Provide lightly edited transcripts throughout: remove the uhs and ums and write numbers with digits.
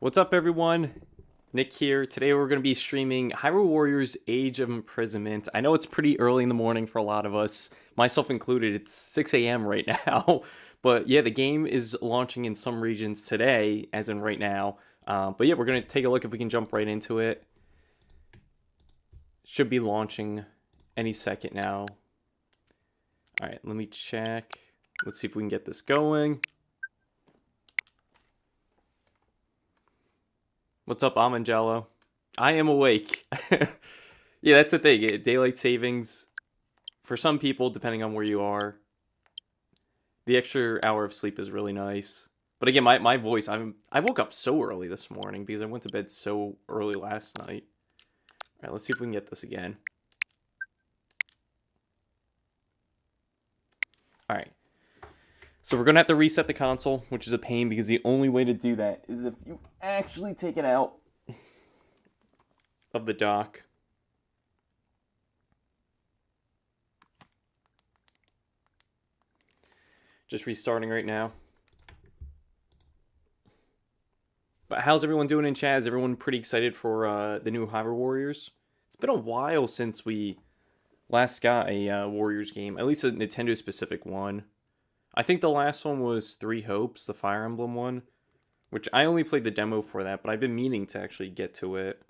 What's up, everyone? Nick here. Today we're going to be streaming Hyrule Warriors Age of Imprisonment. I know it's pretty early in the morning for a lot of us, myself included. It's 6 a.m. right now. But yeah, the game is launching in some regions today, as in right now. But yeah, we're going to take a look if we can jump right into it. Should be launching any second now. All right, let me check. Let's see if we can get this going. What's up, Amangello? I am awake. Yeah, that's the thing. Daylight savings, for some people, depending on where you are, the extra hour of sleep is really nice. But again, my voice, I woke up so early this morning because I went to bed so early last night. All right, let's see if we can get this again. All right. So we're going to have to reset the console, which is a pain because the only way to do that is if you actually take it out of the dock. Just restarting right now. But how's everyone doing in chat? Is everyone pretty excited for the new Hyrule Warriors? It's been a while since we last got a Warriors game, at least a Nintendo-specific one. I think the last one was Three Hopes, the Fire Emblem one, which I only played the demo for that, but I've been meaning to actually get to it.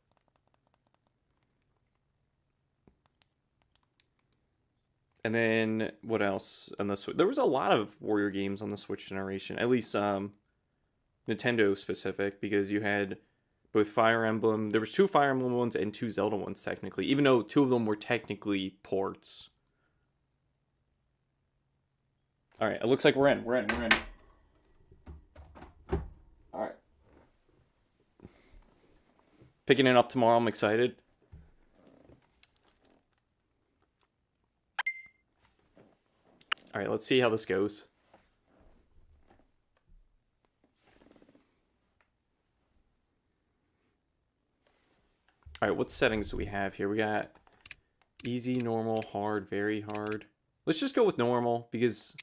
And then, what else? On the Switch? There was a lot of Warrior games on the Switch generation, at least Nintendo specific, because you had both Fire Emblem, there was 2 Fire Emblem ones and 2 Zelda ones technically, even though 2 of them were technically ports. All right, it looks like we're in. We're in. All right. Picking it up tomorrow. I'm excited. All right, let's see how this goes. All right, what settings do we have here? We got easy, normal, hard, very hard. Let's just go with normal because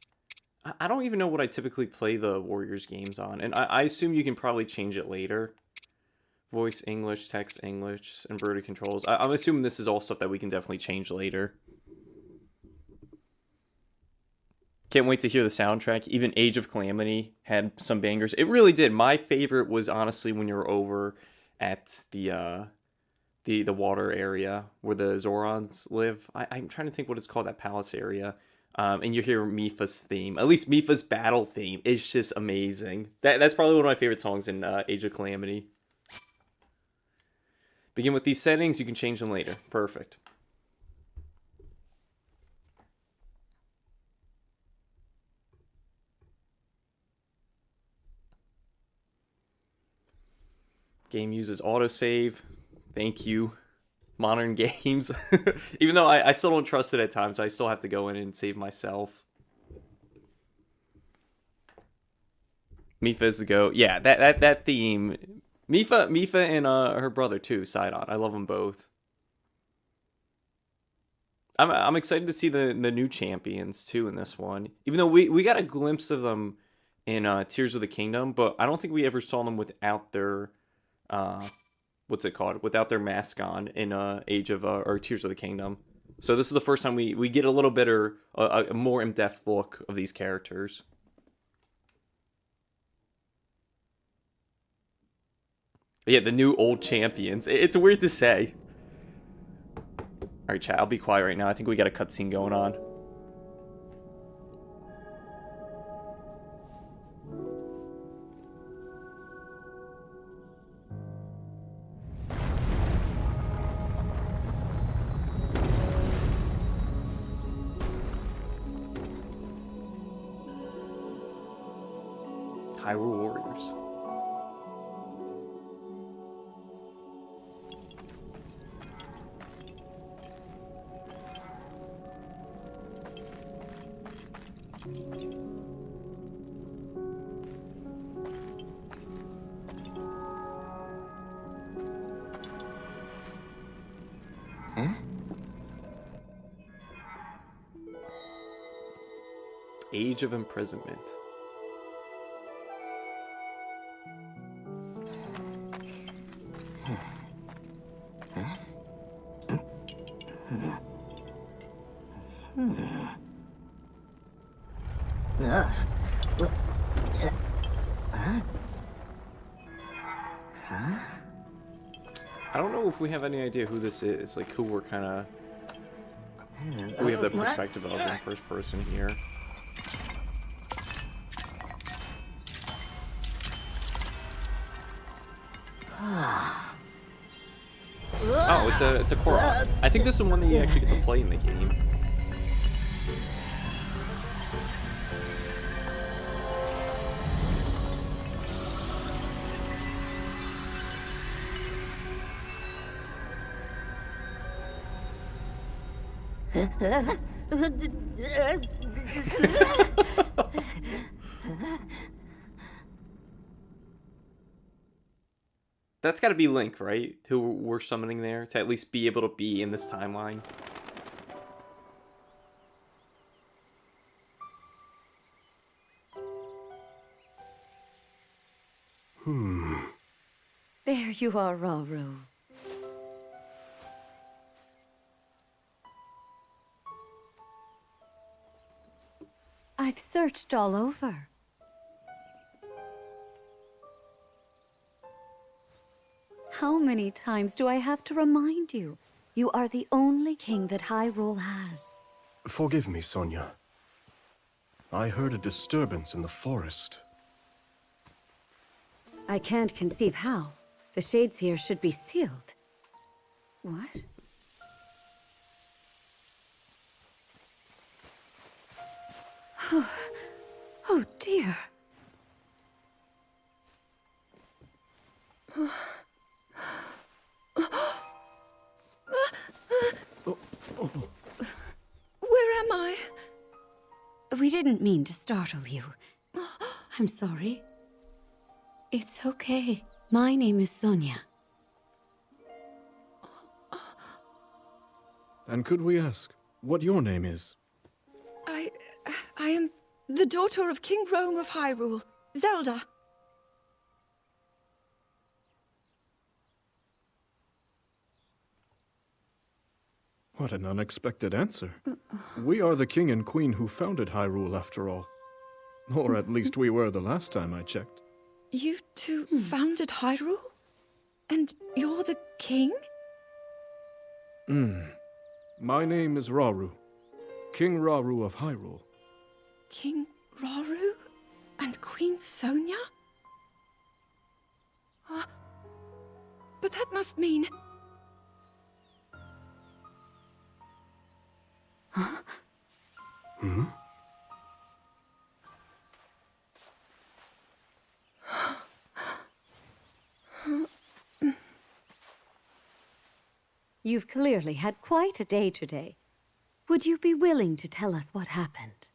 I don't even know what I typically play the Warriors games on. And I assume you can probably change it later. Voice English, text English, inverted controls. I'm assuming this is all stuff that we can definitely change later. Can't wait to hear the soundtrack. Even Age of Calamity had some bangers. It really did. My favorite was honestly when you were over at the water area where the Zorons live. I'm trying to think what it's called, that palace area. And you hear Mipha's theme. At least Mipha's battle theme. It's just amazing. That's probably one of my favorite songs in Age of Calamity. Begin with these settings. You can change them later. Perfect. Game uses autosave. Thank you. Modern games. Even though I still don't trust it at times, I still have to go in and save myself. Mipha is the GOAT. Yeah, that theme. Mipha and her brother too, Sidon. I love them both. I'm excited to see the new champions too in this one. Even though we got a glimpse of them in Tears of the Kingdom, but I don't think we ever saw them without their what's it called? Without their mask on in Age of or Tears of the Kingdom. So this is the first time we get a little bit or a more in-depth look of these characters. Yeah, the new old champions. It's weird to say. All right, chat, I'll be quiet right now. I think we got a cutscene going on. Hyrule Warriors. Huh? Age of Imprisonment. I don't know if we have any idea who this is, like who we're kind of... We have the perspective of in first person here. Oh, it's a korok. I think this is one that you actually get to play in the game. That's got to be Link, right? Who we're summoning there to at least be able to be in this timeline. There you are, Rauru. I've searched all over. How many times do I have to remind you? You are the only king that Hyrule has. Forgive me, Sonia. I heard a disturbance in the forest. I can't conceive how. The shades here should be sealed. What? Oh dear. Where am I? We didn't mean to startle you. I'm sorry. It's okay. My name is Sonia. And could we ask what your name is? I am the daughter of King Rome of Hyrule, Zelda. What an unexpected answer. We are the king and queen who founded Hyrule, after all. Or at least we were the last time I checked. You two founded Hyrule? And you're the king? My name is Rauru. King Rauru of Hyrule. King Rauru? And Queen Sonia? But that must mean... You've clearly had quite a day today. Would you be willing to tell us what happened?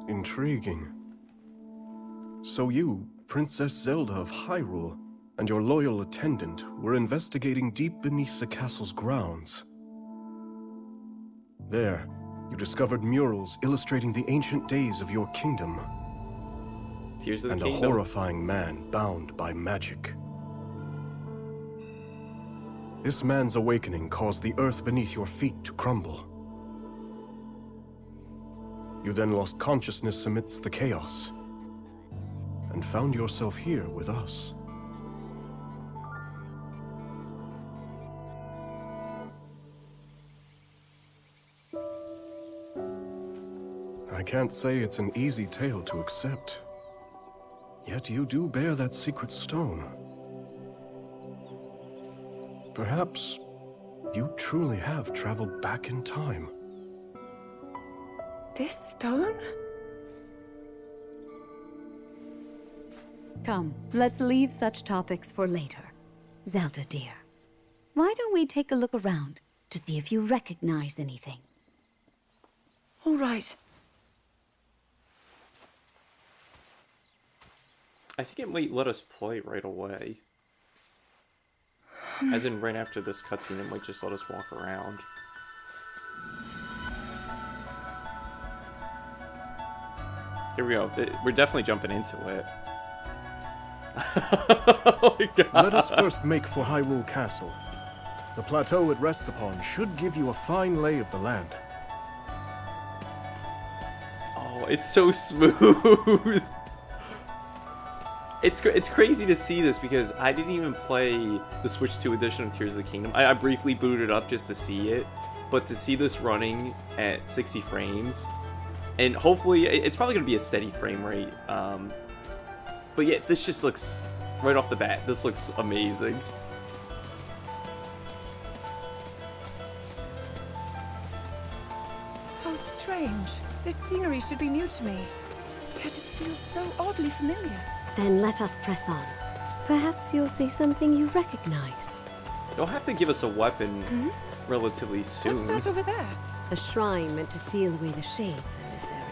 Intriguing. So you, Princess Zelda of Hyrule, and your loyal attendant were investigating deep beneath the castle's grounds. There, you discovered murals illustrating the ancient days of your kingdom. Tears of the And Kingdom. a horrifying man bound by magic. This man's awakening caused the earth beneath your feet to crumble. You then lost consciousness amidst the chaos, and found yourself here with us. I can't say it's an easy tale to accept. Yet you do bear that secret stone. Perhaps you truly have traveled back in time. This stone? Come, let's leave such topics for later. Zelda, dear, why don't we take a look around to see if you recognize anything? All right. I think it might let us play right away. As in, right after this cutscene, it might just let us walk around. Here we go. We're definitely jumping into it. Oh my god. Let us first make for Hyrule Castle. The plateau it rests upon should give you a fine lay of the land. Oh, it's so smooth. It's crazy to see this because I didn't even play the Switch 2 edition of Tears of the Kingdom. I briefly booted up just to see it, but to see this running at 60 frames, and hopefully it's probably gonna be a steady frame rate. But yeah, this just looks right off the bat. This looks amazing. How strange. This scenery should be new to me. Yet it feels so oddly familiar. Then let us press on. Perhaps you'll see something you recognize. They'll have to give us a weapon relatively soon. What's that over there? A shrine meant to seal away the shades in this area.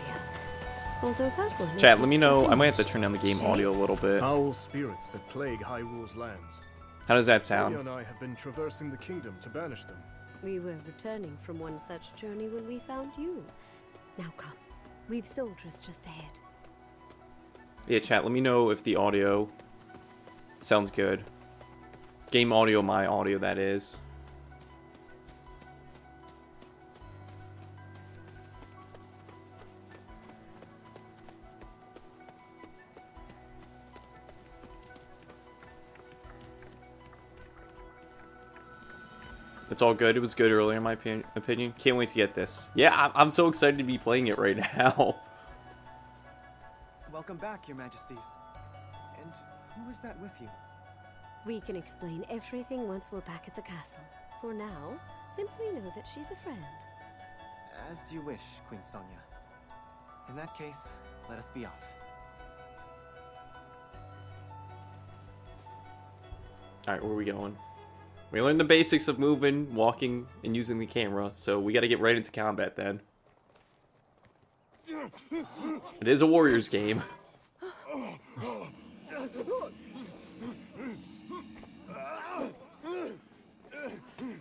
Although that one Chat, is let me not know. I might have to finished. turn down the game audio a little bit. Foul spirits that plague Hyrule's lands. How does that Sonia sound? and I have been traversing the kingdom to banish them. We were returning from one such journey when we found you. Now come. We've soldiers just ahead. Yeah, chat, let me know if the audio sounds good. Game audio, my audio, that is. It's all good. It was good earlier, in my opinion. Can't wait to get this. Yeah, I'm so excited to be playing it right now. Welcome back, Your Majesties. And who is that with you? We can explain everything once we're back at the castle. For now, simply know that she's a friend. As you wish, Queen Sonia. In that case, let us be off. Alright, where are we going? We learned the basics of moving, walking, and using the camera, so we gotta get right into combat then. It is a Warriors game.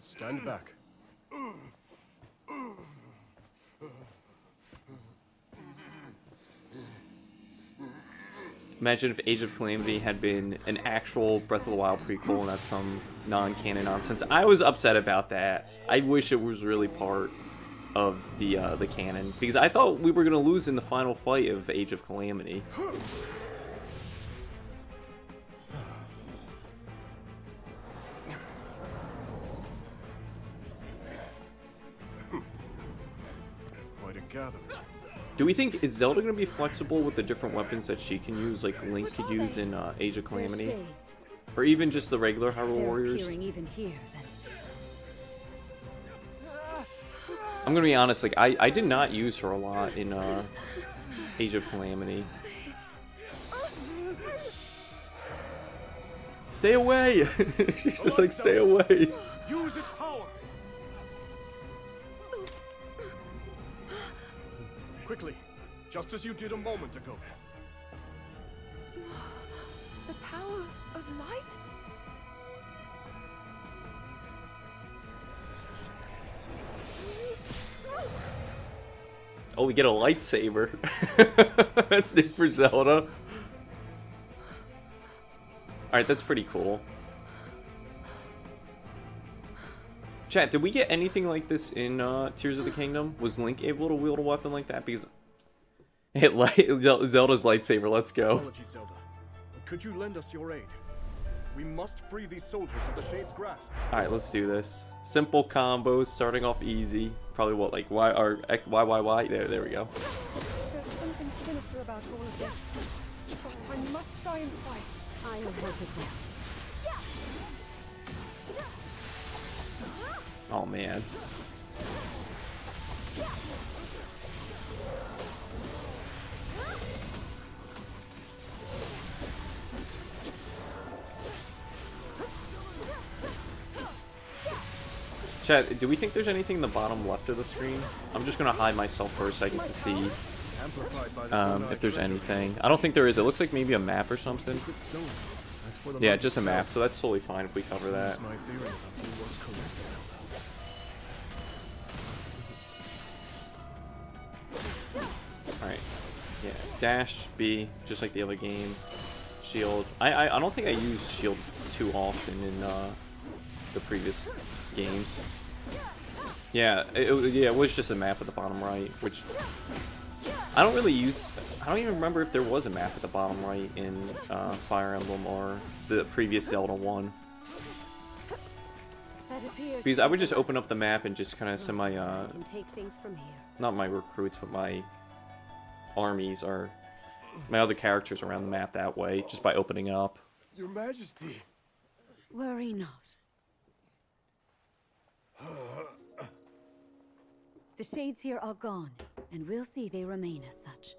Stand back. Imagine if Age of Calamity had been an actual Breath of the Wild prequel and not some non-canon nonsense. I was upset about that. I wish it was really part of the canon, because I thought we were gonna lose in the final fight of Age of Calamity. Quite a gathering. Do we think, is Zelda gonna be flexible with the different weapons that she can use, like Link could use in Age of Calamity? Shades. Or even just the regular Hyrule They're Warriors? appearing even here, then. I'm gonna be honest, like, I did not use her a lot in Age of Calamity. Stay away! She's just like, stay away! Use its power! Quickly, just as you did a moment ago. The power of light? Oh, we get a lightsaber. That's new for Zelda. Alright, that's pretty cool. Chat, did we get anything like this in Tears of the Kingdom? Was Link able to wield a weapon like that? Because Zelda's lightsaber, let's go. Apologies, Zelda. Could you lend us your aid? We must free these soldiers of the Shade's grasp. Alright, let's do this. Simple combos, starting off easy. Probably what, like Y or X, Y. There we go. There's something sinister about all of this. But I must try and fight. I will help as well. Oh man. Chat, do we think there's anything in the bottom left of the screen? I'm just gonna hide myself for a second to see Amplified by the if there's anything. I don't think there is. It looks like maybe a map or something. secret stone. As for the Yeah, map just a map, itself, so that's totally fine if we cover that. seems my theory about you was correct, Zelda. Alright. Yeah. Dash, B, just like the other game. Shield. I don't think I used shield too often in the previous games. Yeah, it was just a map at the bottom right, which I don't really use... I don't even remember if there was a map at the bottom right in Fire Emblem or the previous Zelda one. Because I would just open up the map and just kind of send my, not my recruits, but my armies or my other characters around the map that way, just by opening up. Your Majesty. Worry not. The shades here are gone, and we'll see they remain as such.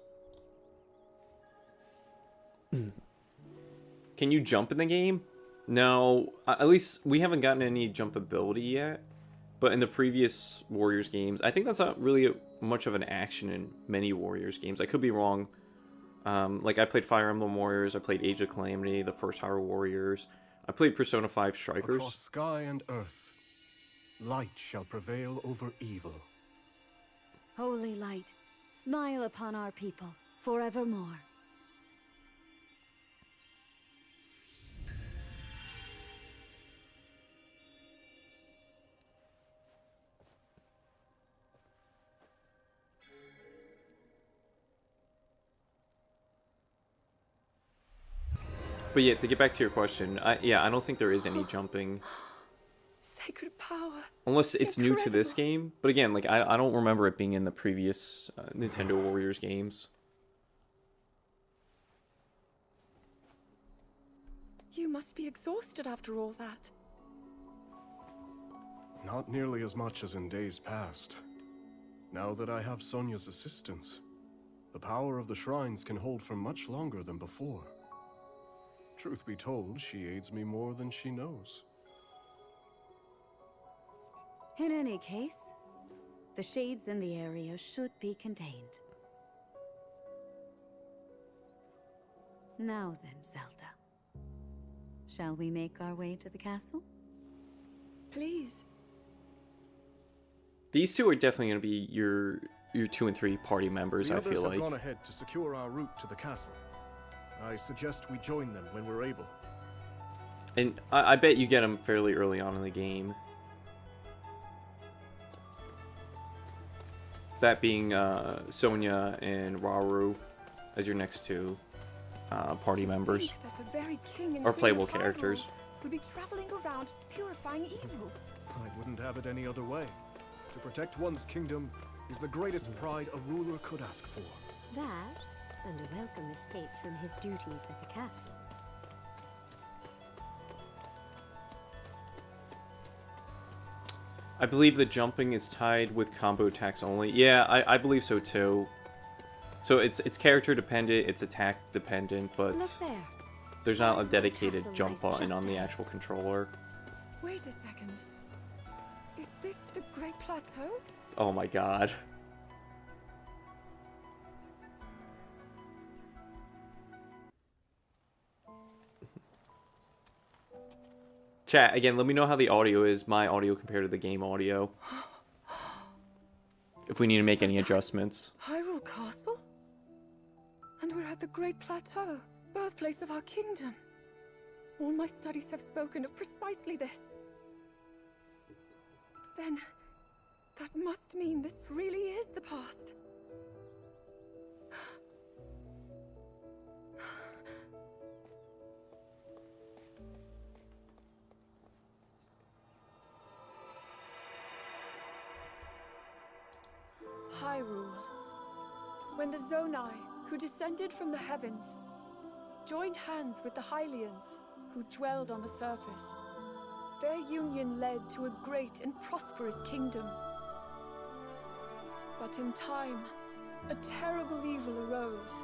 Can you jump in the game? No, at least we haven't gotten any jump ability yet. But in the previous Warriors games, I think that's not really much of an action in many Warriors games. I could be wrong. Like, I played Fire Emblem Warriors, I played Age of Calamity, the first Hyrule Warriors. I played Persona 5 Strikers. Across sky and earth, light shall prevail over evil. Holy light, smile upon our people forevermore. But yeah, to get back to your question, I don't think there is any jumping. Sacred power. Unless it's new to this Incredible. game. But again, like, I don't remember it being in the previous Nintendo Warriors games. You must be exhausted after all that. Not nearly as much as in days past. Now that I have Sonia's assistance, the power of the shrines can hold for much longer than before. Truth be told, she aids me more than she knows. In any case, the shades in the area should be contained. Now then, Zelda. Shall we make our way to the castle? Please. These two are definitely going to be your 2 and 3 party members, The I others feel have like. gone ahead to secure our route to the castle. I suggest we join them when we're able. And I bet you get them fairly early on in the game. That being Sonia and Rauru as your next two party To members. think that the very king and Or queen playable of Hyrule characters. would be traveling around purifying evil. I wouldn't have it any other way. To protect one's kingdom is the greatest pride a ruler could ask for. That, and a welcome escape from his duties at the castle. I believe the jumping is tied with combo attacks only. Yeah, I believe so too. So it's character dependent, it's attack dependent, but Look there. there's not a dedicated Castle jump lies button just on the ahead. actual controller. Wait a second. Is this the Great Plateau? Oh my god. Chat, again, let me know how the audio is, my audio compared to the game audio. If we need to make So any that's adjustments. Hyrule Castle? And we're at the Great Plateau, birthplace of our kingdom. All my studies have spoken of precisely this. Then, that must mean this really is the past. Hyrule. When the Zonai, who descended from the heavens, joined hands with the Hylians, who dwelled on the surface, their union led to a great and prosperous kingdom. But in time, a terrible evil arose.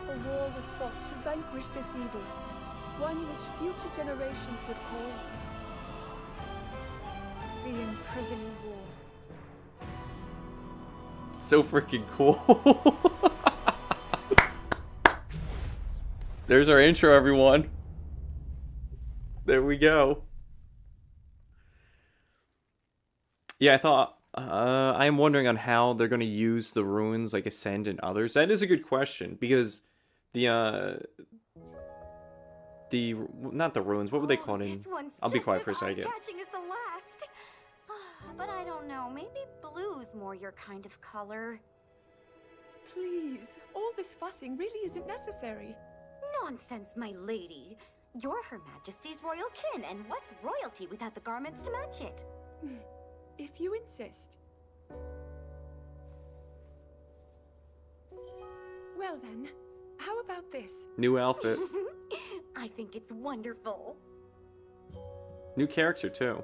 A war was fought to vanquish this evil, one which future generations would call the Imprisoning War. So freaking cool. There's our intro, everyone. There we go. Yeah, I thought I am wondering on how they're going to use the ruins like Ascend and others. That is a good question because the not the ruins. What would they call it? This one's I'll be just quiet as for a second. eye-catching as the last. But I don't know. Maybe blue's more your kind of color. Please, all this fussing really isn't necessary. Nonsense, my lady. You're Her Majesty's royal kin, and what's royalty without the garments to match it? If you insist. Well then, how about this? New outfit, I think it's wonderful. new character too.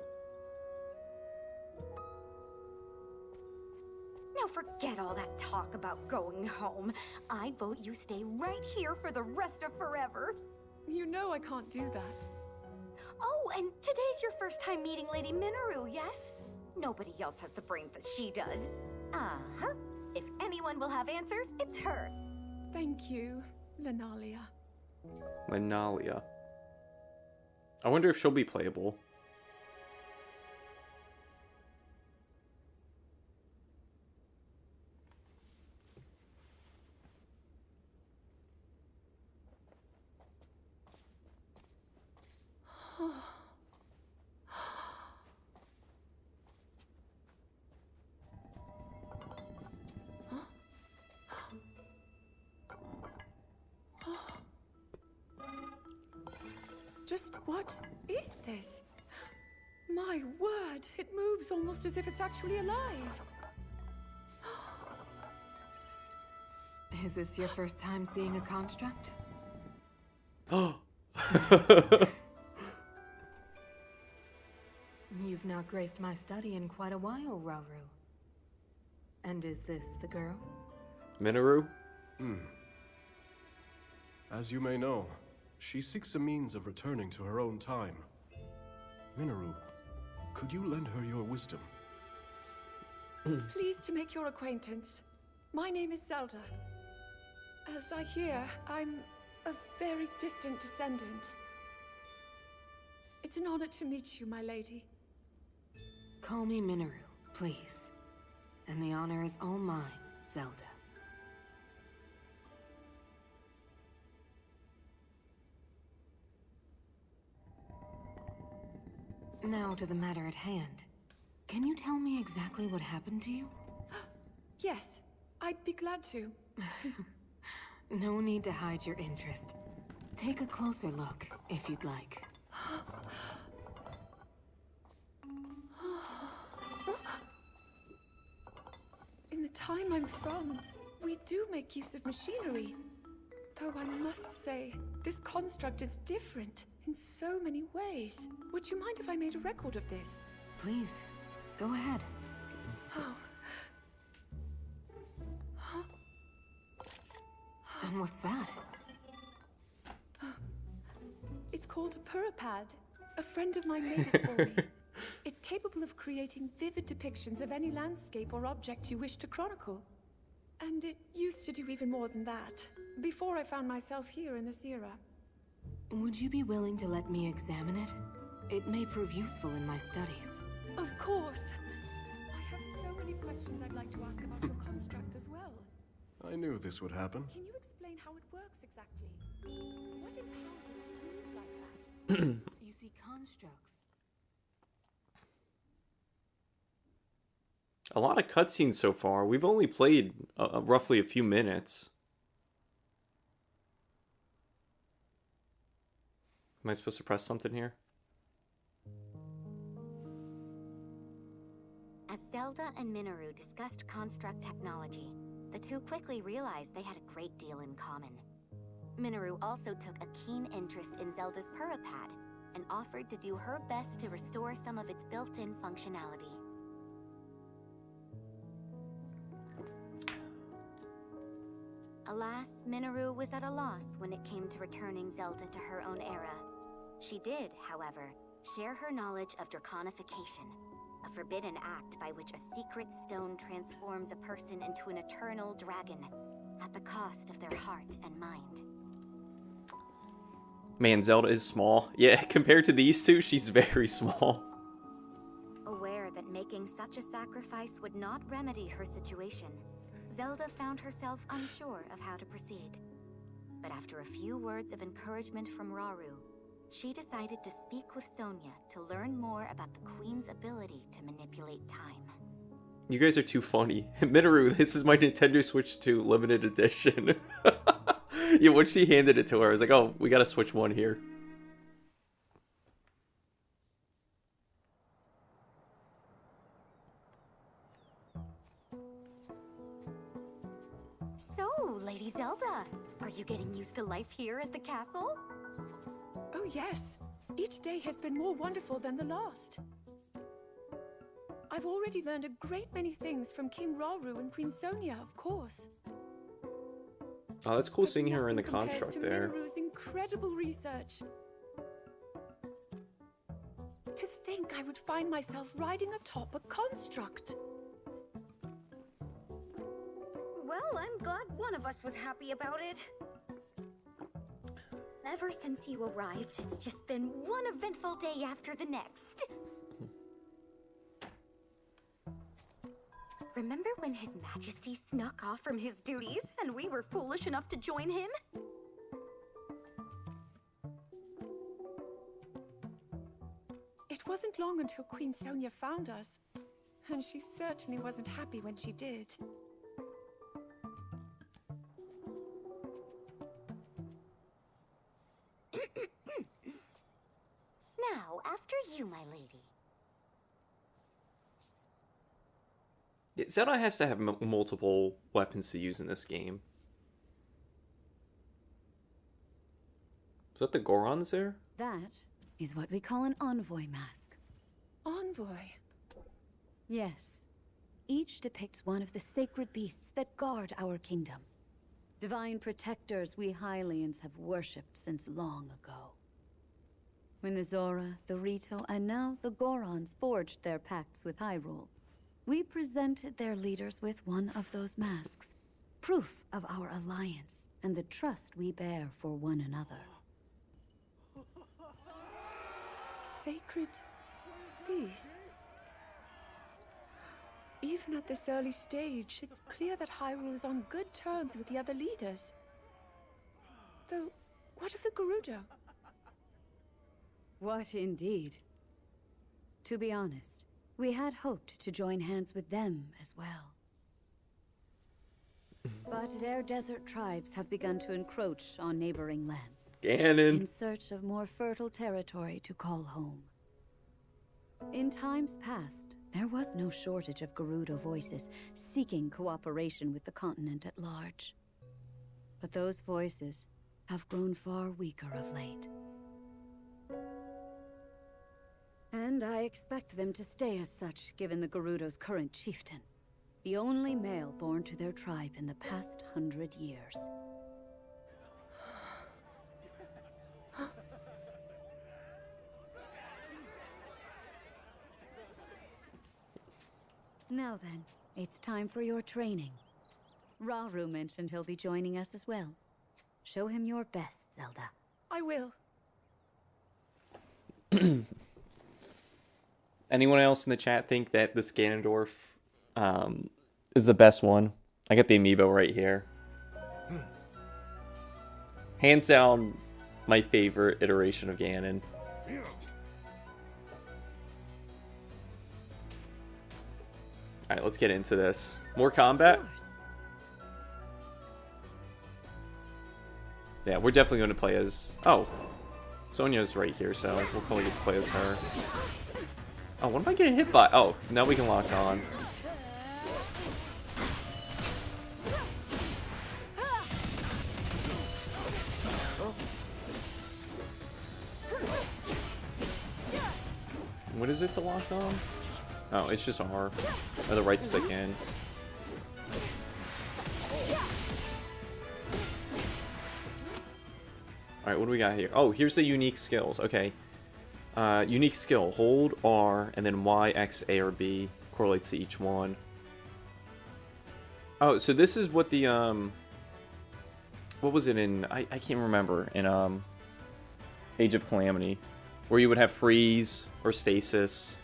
Now forget all that talk about going home. I vote you stay right here for the rest of forever. You know I can't do that. Oh, and today's your first time meeting Lady Minoru, yes? Nobody else has the brains that she does. Uh-huh. If anyone will have answers, it's her. Thank you, Lenalia. Lenalia. I wonder if she'll be playable. Just what is this? My word, it moves almost as if it's actually alive. Is this your first time seeing a construct? Oh. You've not graced my study in quite a while, Rauru. And is this the girl? Minoru? As you may know, she seeks a means of returning to her own time. Minoru, could you lend her your wisdom? Pleased to make your acquaintance. My name is Zelda. As I hear, I'm a very distant descendant. It's an honor to meet you, my lady. Call me Minoru, please. And the honor is all mine, Zelda. Now to the matter at hand. Can you tell me exactly what happened to you? Yes, I'd be glad to. No need to hide your interest. Take a closer look, if you'd like. In the time I'm from, we do make use of machinery. Though I must say, this construct is different in so many ways. Would you mind if I made a record of this? Please, go ahead. Oh. And what's that? It's called a purapad. A friend of mine made it for me. It's capable of creating vivid depictions of any landscape or object you wish to chronicle. And it used to do even more than that, before I found myself here in this era. Would you be willing to let me examine it? It may prove useful in my studies. Of course. I have so many questions I'd like to ask about your construct as well. I knew this would happen. Can you explain how it works exactly? What empowers it to move like that? You see, constructs. A lot of cutscenes so far. We've only played roughly a few minutes. Am I supposed to press something here? As Zelda and Minoru discussed construct technology, the two quickly realized they had a great deal in common. Minoru also took a keen interest in Zelda's purapad and offered to do her best to restore some of its built-in functionality. Alas, Minoru was at a loss when it came to returning Zelda to her own era. She did, however, share her knowledge of draconification, a forbidden act by which a secret stone transforms a person into an eternal dragon, at the cost of their heart and mind. Man, Zelda is small. Yeah, compared to these two, she's very small. Aware that making such such a sacrifice would not remedy her situation, Zelda found herself unsure of how to proceed. But after a few words of encouragement from Rauru, she decided to speak with Sonia to learn more about the Queen's ability to manipulate time. You guys are too funny. Minoru, this is my Nintendo Switch 2 limited edition. Yeah, when she handed it to her, I was like, oh, we gotta switch one here. So, Lady Zelda, are you getting used to life here at the castle? Oh yes, each day has been more wonderful than the last. I've already learned a great many things from King Rauru and Queen Sonia, of course. Oh, that's cool But seeing her in the nothing compares construct to there. Minoru's incredible research. To think I would find myself riding atop a construct. Well, I'm glad one of us was happy about it. Ever since you arrived, it's just been one eventful day after the next. Remember when His Majesty snuck off from his duties and we were foolish enough to join him? It wasn't long until Queen Sonia found us, and she certainly wasn't happy when she did. Now, after you, my lady. Yeah, Zelda has to have multiple weapons to use in this game. Is that the Gorons there? That is what we call an envoy mask. Envoy. Yes. Each depicts one of the sacred beasts that guard our kingdom. Divine protectors we Hylians have worshipped since long ago. When the Zora, the Rito, and now the Gorons forged their pacts with Hyrule, we presented their leaders with one of those masks, proof of our alliance and the trust we bear for one another. Sacred beasts. Even at this early stage, it's clear that Hyrule is on good terms with the other leaders. Though, what of the Gerudo? What indeed? To be honest, we had hoped to join hands with them as well. But their desert tribes have begun to encroach on neighboring lands, Ganon. in search of more fertile territory to call home. In times past, there was no shortage of Gerudo voices seeking cooperation with the continent at large. But those voices have grown far weaker of late. And I expect them to stay as such, given the Gerudo's current chieftain, the only male born to their tribe in the past 100 years. Now then, it's time for your training. Rauru mentioned he'll be joining us as well. Show him your best, Zelda. I will. Anyone else in the chat think that this Ganondorf is the best one? I got the amiibo right here. Hands down, my favorite iteration of Ganon. Alright, let's get into this. More combat? Yeah, we're definitely going to play as... Oh, Sonia's right here, so we'll probably get to play as her. Oh, what am I getting hit by? Oh, now we can lock on. What is it to lock on? Oh, it's just R. Or the right stick in. Alright, what do we got here? Oh, here's the unique skills. Okay. Unique skill. Hold R and then Y, X, A, or B. Correlates to each one. Oh, so this is what the, what was it in... I can't remember. In, Age of Calamity. Where you would have freeze or stasis.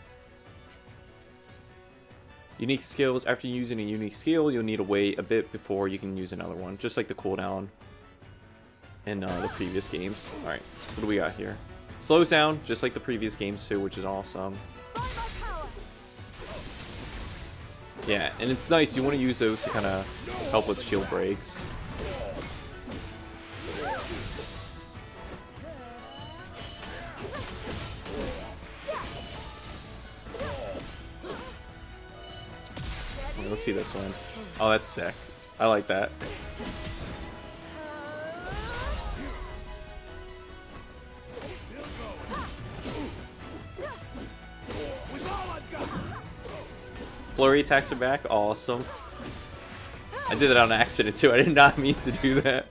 Unique skills. After using a unique skill, you'll need to wait a bit before you can use another one. Just like the cooldown in the previous games. Alright, what do we got here? Slows down, just like the previous games too, which is awesome. Yeah, and it's nice. You want to use those to kind of help with shield breaks. Let's see this one. Oh, that's sick. I like that. Flurry attacks are back. Awesome. I did that on accident too. I did not mean to do that.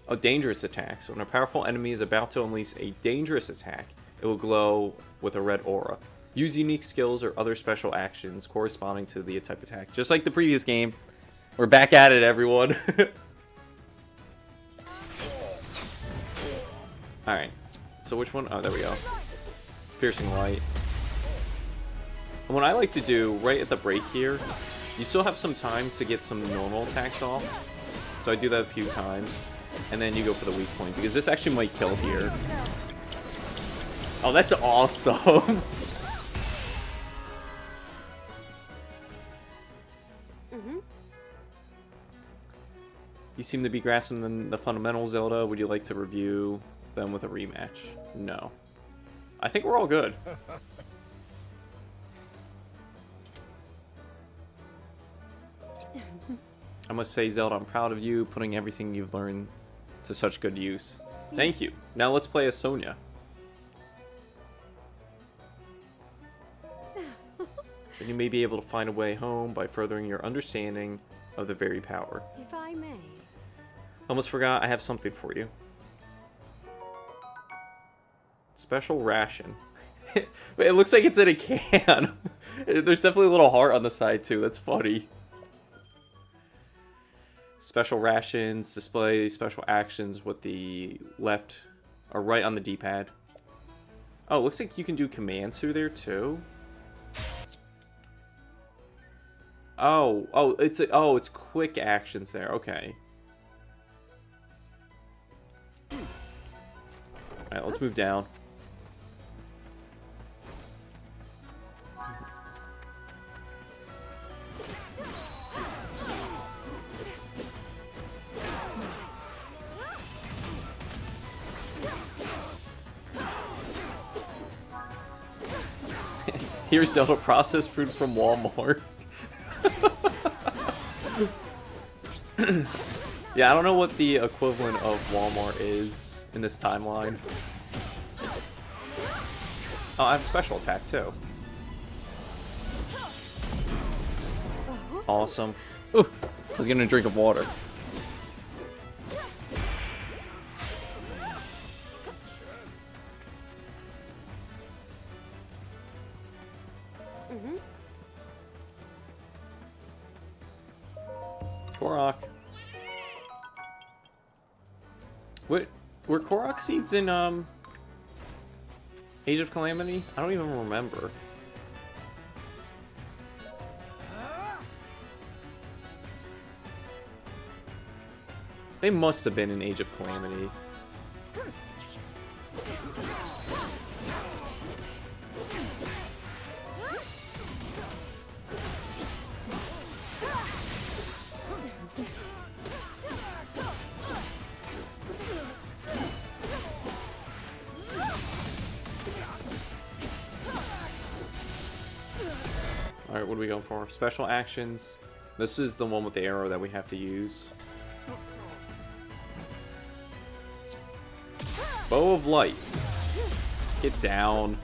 Oh, dangerous attacks. When a powerful enemy is about to unleash a dangerous attack, it will glow with a red aura. Use unique skills or other special actions corresponding to the type attack. Just like the previous game. We're back at it, everyone. Alright. So which one? Oh, there we go. Piercing light. And what I like to do, right at the break here, you still have some time to get some normal attacks off. So I do that a few times. And then you go for the weak point. Because this actually might kill here. Oh, that's awesome. You seem to be grasping the fundamentals, Zelda. Would you like to review them with a rematch? No. I think we're all good. I must say, Zelda, I'm proud of you, putting everything you've learned to such good use. Yes. Thank you. Now let's play as Sonia. Then you may be able to find a way home by furthering your understanding of the very power. If I may. Almost forgot, I have something for you. Special ration. It looks like it's in a can. There's definitely a little heart on the side too. That's funny. Special rations display special actions with the left or right on the D-pad. Oh, it looks like you can do commands through there too. Oh, it's quick actions there. Okay. All right, let's move down. Here's Zelda processed food from Walmart. Yeah, I don't know what the equivalent of Walmart is in this timeline. Oh, I have a special attack too. Awesome. Ooh, I was getting a drink of water. Korok. What were Korok seeds in Age of Calamity? I don't even remember. They must have been in Age of Calamity. Alright, what are we going for? Special actions. This is the one with the arrow that we have to use. Bow of Light. Get down.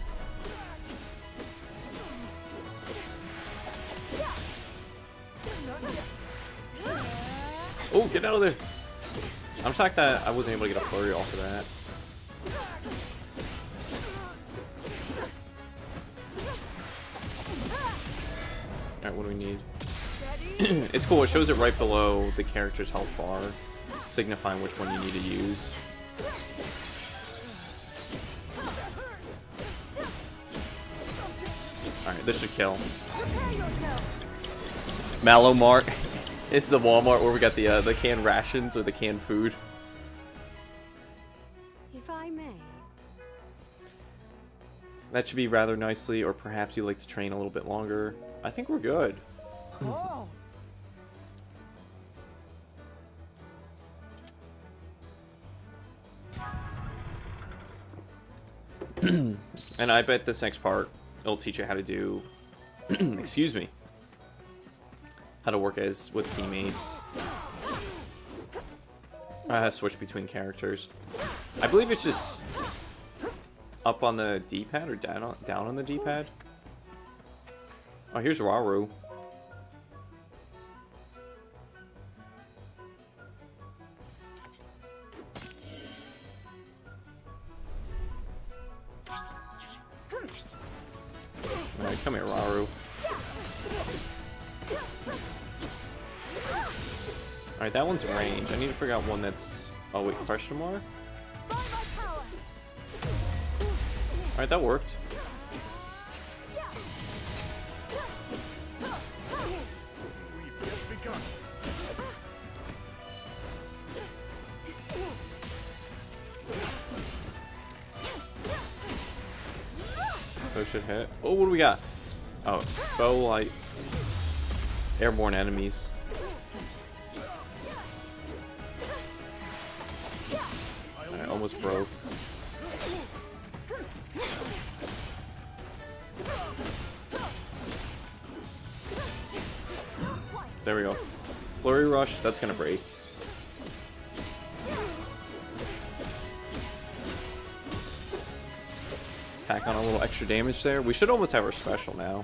Oh, get out of there. I'm shocked that I wasn't able to get a flurry off of that. Alright, what do we need? It's cool, it shows it right below the character's health bar, signifying which one you need to use. Alright, this should kill. Mallow Mart. It's the Walmart where we got the canned rations or the canned food. If I may. That should be rather nicely, or perhaps you like to train a little bit longer. I think we're good. Oh. And I bet this next part, it'll teach you how to do, excuse me, how to work as with teammates. How to switch between characters. I believe it's just up on the D-pad or down on the D-pad. Oh, here's Rauru. Alright, come here, Rauru. Alright, that one's range. I need to figure out one that's... Oh, wait, question mark? Alright, that worked. Those should hit. Oh, what do we got? Oh, bow light. Airborne enemies. Alright, almost broke. There we go. Flurry Rush, that's gonna break. Pack on a little extra damage there. We should almost have our special now.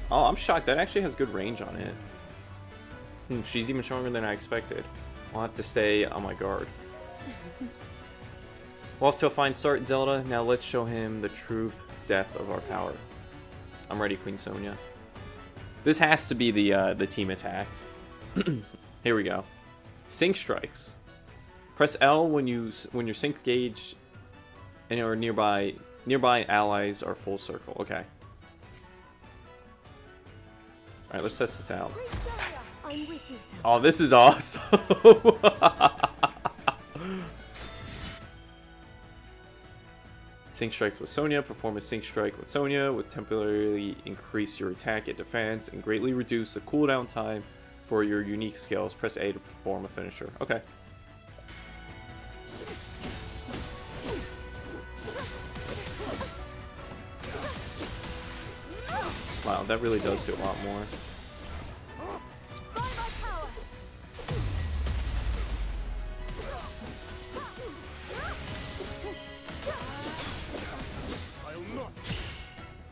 Oh, I'm shocked. That actually has good range on it. She's even stronger than I expected. I'll have to stay on my guard. We're off to a fine start, Zelda. Now let's show him the truth, depth of our power. I'm ready, Queen Sonia. This has to be the team attack. Here we go. Sync strikes. Press L when your sync gauge and your nearby allies are full circle. Okay. All right, let's test this out. I'm with you, Oh, this is awesome. Sync strikes with Sonia. Perform a sync strike with Sonia would temporarily increase your attack and defense and greatly reduce the cooldown time for your unique skills. Press A to perform a finisher. Okay. Wow, that really does do a lot more.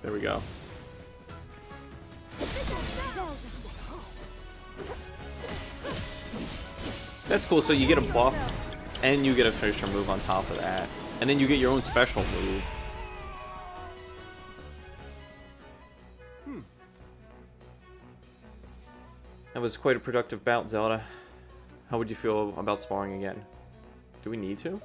There we go. That's cool, so you get a buff, and you get a finisher move on top of that. And then you get your own special move. That was quite a productive bout, Zelda. How would you feel about sparring again? Do we need to?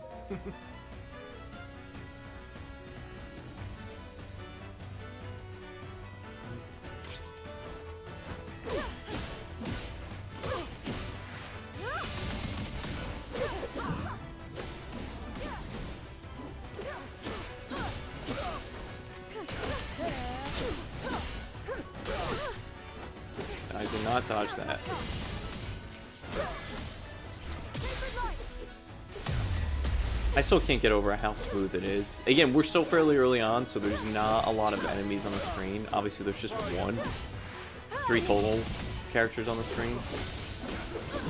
I did not dodge that. I still can't get over how smooth it is. Again, we're still fairly early on, so there's not a lot of enemies on the screen. Obviously, there's just one. 3 total characters on the screen.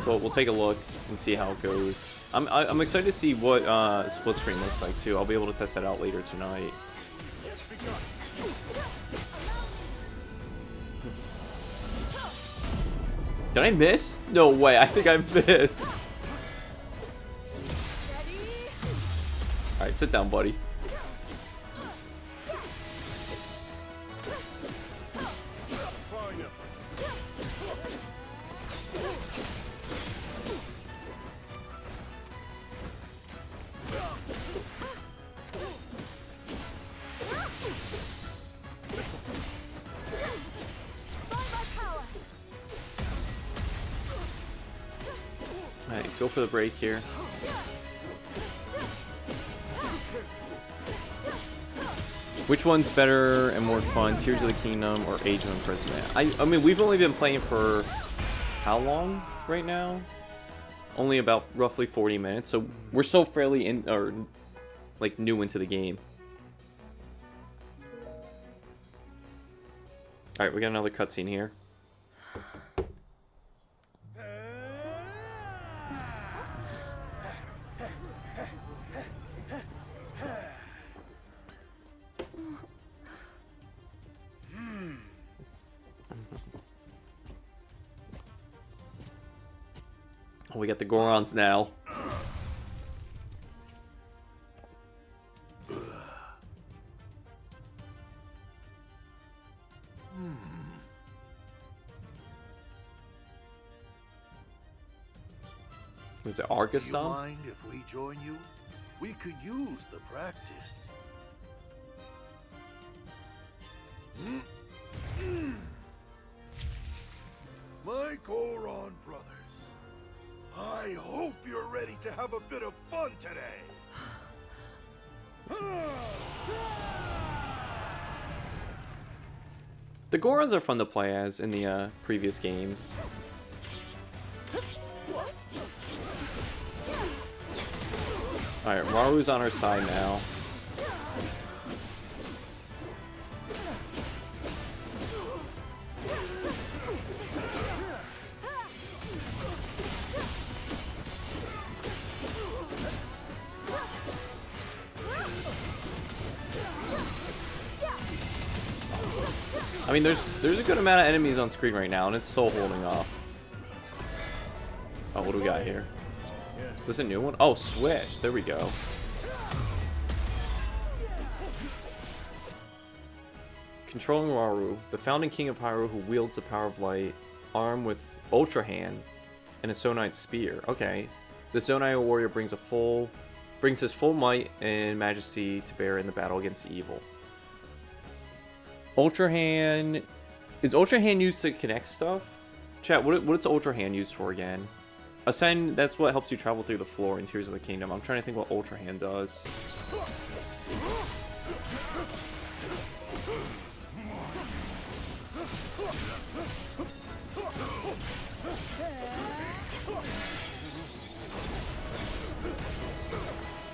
But we'll take a look and see how it goes. I'm excited to see what split screen looks like, too. I'll be able to test that out later tonight. Did I miss? No way, I think I missed. Alright, sit down, buddy. go for the break here. Which one's better and more fun, Tears of the Kingdom or Age of Imprisonment? I mean, we've only been playing for how long right now? Only about roughly 40 minutes, so we're still fairly in, or like new into the game. Alright, we got another cutscene here. Oh, we got the Gorons now. Was it Argus? Do you mind if we join you? We could use the practice. My Goron brothers, I hope you're ready to have a bit of fun today. The Gorons are fun to play as in the previous games. Alright, Raru's on our side now. I mean, there's a good amount of enemies on screen right now, and it's still holding off. Oh, what do we got here? Is this a new one? Oh, Switch. There we go. Controlling Rauru, the founding king of Hyrule who wields the power of light, armed with Ultra Hand and a Zonite spear. Okay. The Zonite warrior brings his full might and majesty to bear in the battle against evil. Ultra Hand... Is Ultra Hand used to connect stuff? Chat, what's Ultra Hand used for again? Ascend, that's what helps you travel through the floor in Tears of the Kingdom. I'm trying to think what Ultra Hand does.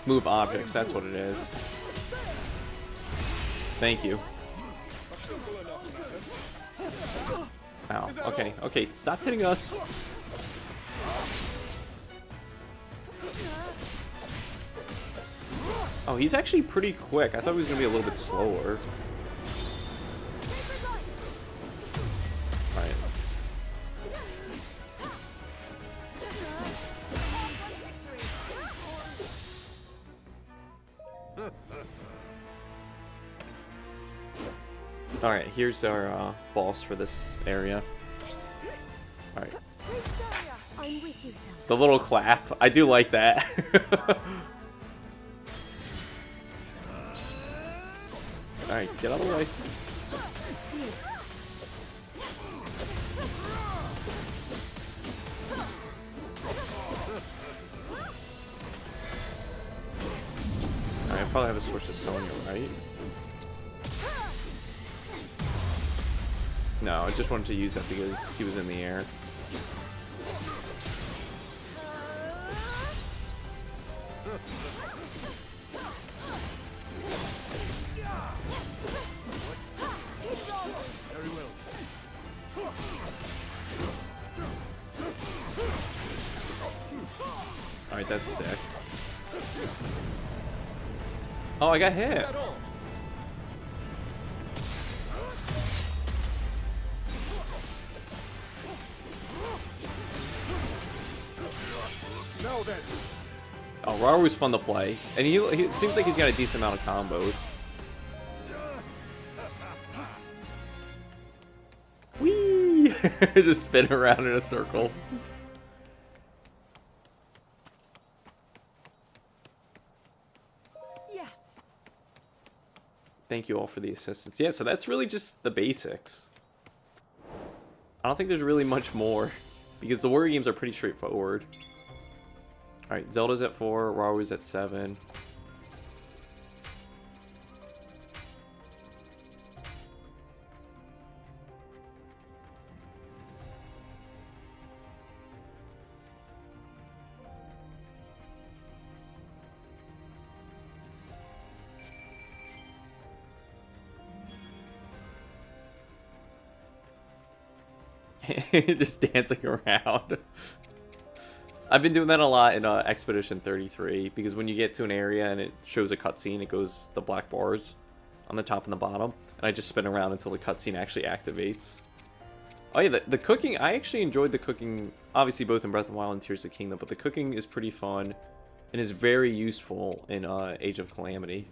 Move objects, that's what it is. Thank you. Ow. Okay, okay, stop hitting us. Oh, he's actually pretty quick. I thought he was gonna be a little bit slower. Alright. Alright, here's our boss for this area. Alright. I'm with you, Zelda. The little clap. I do like that. Alright, get out of the way. Alright, I probably have a source of Sonya, right? No, I just wanted to use that because he was in the air. Alright, that's sick. Oh, I got hit. Oh, Raru's fun to play, and he it seems like he's got a decent amount of combos. Whee! Just spin around in a circle. Yes. Thank you all for the assistance. Yeah, so that's really just the basics. I don't think there's really much more, because the Warrior games are pretty straightforward. Alright, Zelda's at 4, Raru's at 7. Just dancing around. I've been doing that a lot in Expedition 33, because when you get to an area and it shows a cutscene, it goes the black bars on the top and the bottom, and I just spin around until the cutscene actually activates. Oh yeah, the cooking, I actually enjoyed the cooking, obviously both in Breath of the Wild and Tears of the Kingdom, but the cooking is pretty fun and is very useful in Age of Calamity.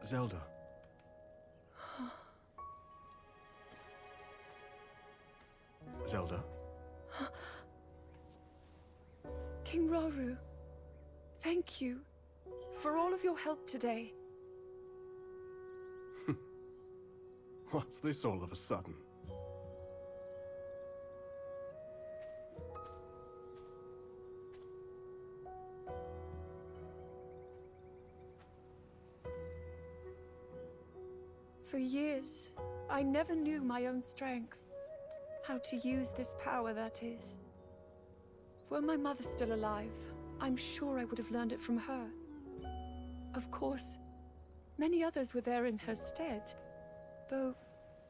Zelda. Zelda? King Rauru, thank you for all of your help today. What's this all of a sudden? For years, I never knew my own strength. How to use this power, that is. Were my mother still alive, I'm sure I would have learned it from her. Of course, many others were there in her stead, though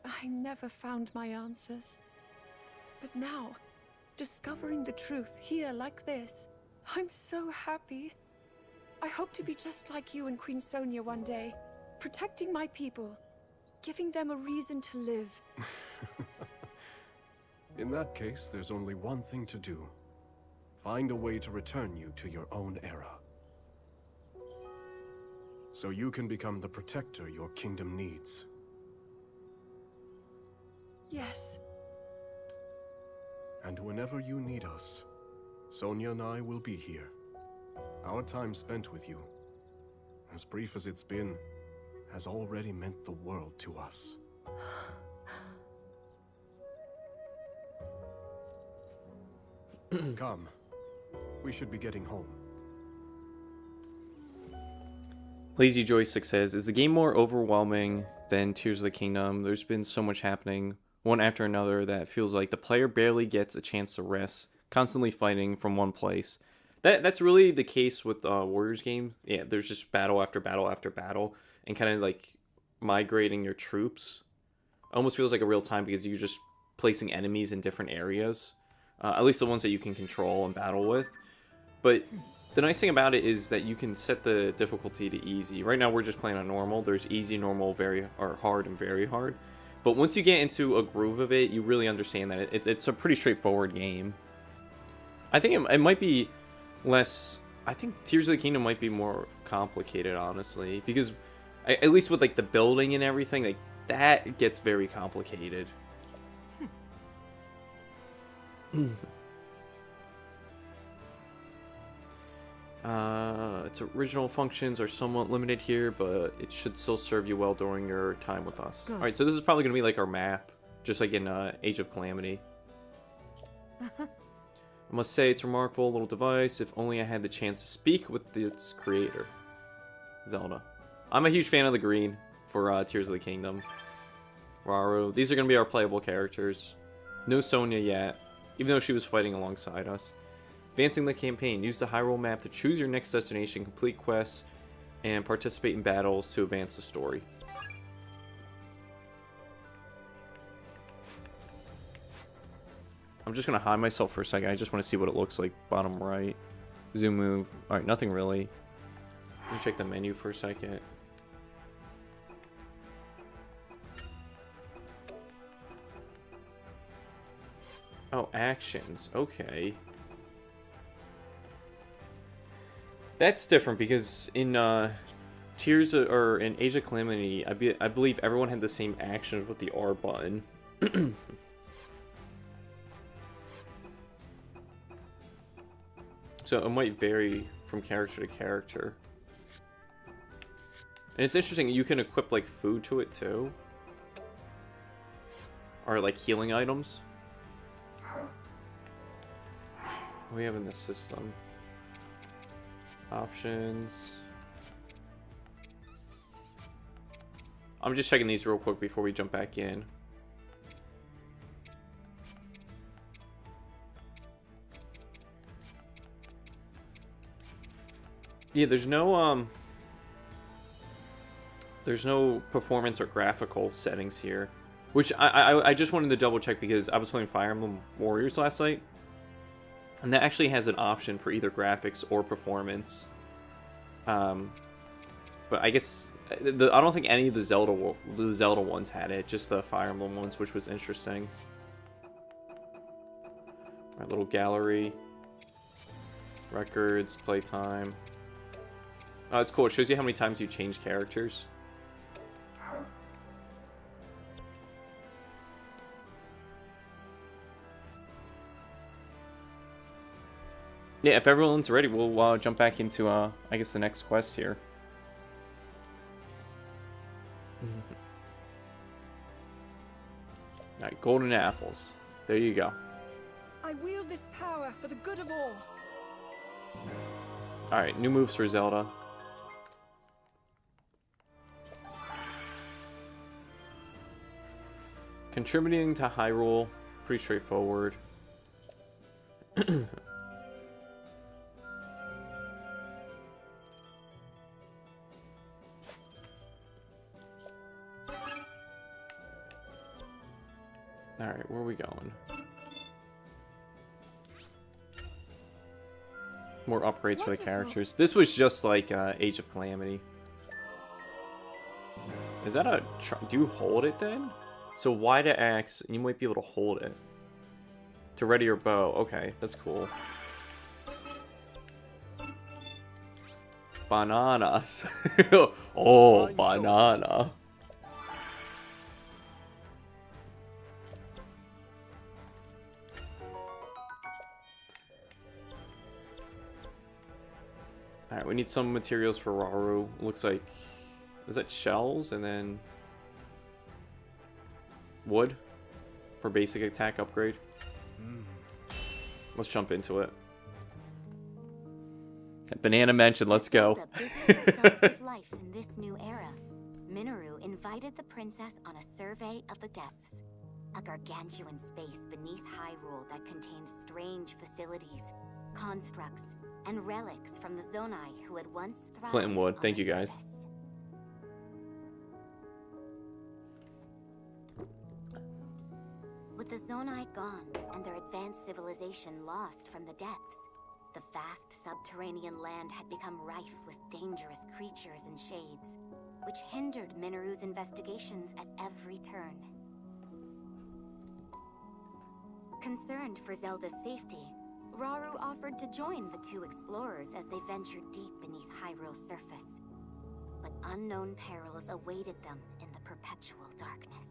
I never found my answers. But now, discovering the truth here like this, I'm so happy. I hope to be just like you and Queen Sonia one day, protecting my people, giving them a reason to live. In that case, there's only one thing to do. Find a way to return you to your own era. So you can become the protector your kingdom needs. Yes. And whenever you need us, Sonia and I will be here. Our time spent with you, as brief as it's been, has already meant the world to us. Come. We should be getting home. Lazy Joystick says, is the game more overwhelming than Tears of the Kingdom? There's been so much happening, one after another, that feels like the player barely gets a chance to rest, constantly fighting from one place. That's really the case with Warriors game. Yeah, there's just battle after battle after battle, and kind of like migrating your troops. Almost feels like a real time because you're just placing enemies in different areas. At least the ones that you can control and battle with. But the nice thing about it is that you can set the difficulty to easy. Right now we're just playing on normal. There's easy, normal, or hard, and very hard. But once you get into a groove of it, you really understand that it's a pretty straightforward game. I think it might be less... I think Tears of the Kingdom might be more complicated, honestly. Because, at least with like the building and everything, like that gets very complicated. Its original functions are somewhat limited here, but it should still serve you well during your time with us. Alright, so this is probably going to be like our map, just like in Age of Calamity. I must say, it's a remarkable little device. If only I had the chance to speak with its creator. Zelda. I'm a huge fan of the green for Tears of the Kingdom. Rauru. These are going to be our playable characters. No Sonia yet, even though she was fighting alongside us. Advancing the campaign. Use the Hyrule map to choose your next destination, complete quests, and participate in battles to advance the story. I'm just going to hide myself for a second. I just want to see what it looks like. Bottom right. Zoom move. Alright, nothing really. Let me check the menu for a second. Oh, actions. Okay. That's different because in Tears or in Age of Calamity, I believe everyone had the same actions with the R button. So it might vary from character to character. And it's interesting, you can equip like food to it too. Or like healing items. What do we have in this system? Options. I'm just checking these real quick before we jump back in. Yeah, there's no performance or graphical settings here, which I just wanted to double check because I was playing Fire Emblem Warriors last night, and that actually has an option for either graphics or performance. But I guess I don't think any of the Zelda ones had it, just the Fire Emblem ones, which was interesting. Our little gallery, records, playtime. Oh, it's cool. It shows you how many times you change characters. Yeah, if everyone's ready, we'll jump back into, I guess, the next quest here. Alright, golden apples. There you go. I wield this power for the good of all. Alright, new moves for Zelda. Contributing to Hyrule, pretty straightforward. Alright, where are we going? More upgrades for the characters. This was just like Age of Calamity. Is that a... do you hold it then? So Y to X, and you might be able to hold it. To ready your bow. Okay, that's cool. Bananas. Oh, banana. Alright, we need some materials for Rauru. Looks like... is that shells? And then... wood? For basic attack upgrade? Let's jump into it. Banana mention, let's go. Life in this new era. Minoru invited the princess on a survey of the depths. A gargantuan space beneath Hyrule that contained strange facilities, constructs, and relics from the Zonai who had once thrived. Flint and wood, thank you guys. With the Zonai gone and their advanced civilization lost from the depths, the vast subterranean land had become rife with dangerous creatures and shades, which hindered Minoru's investigations at every turn. Concerned for Zelda's safety, Rauru offered to join the two explorers as they ventured deep beneath Hyrule's surface. But unknown perils awaited them in the perpetual darkness.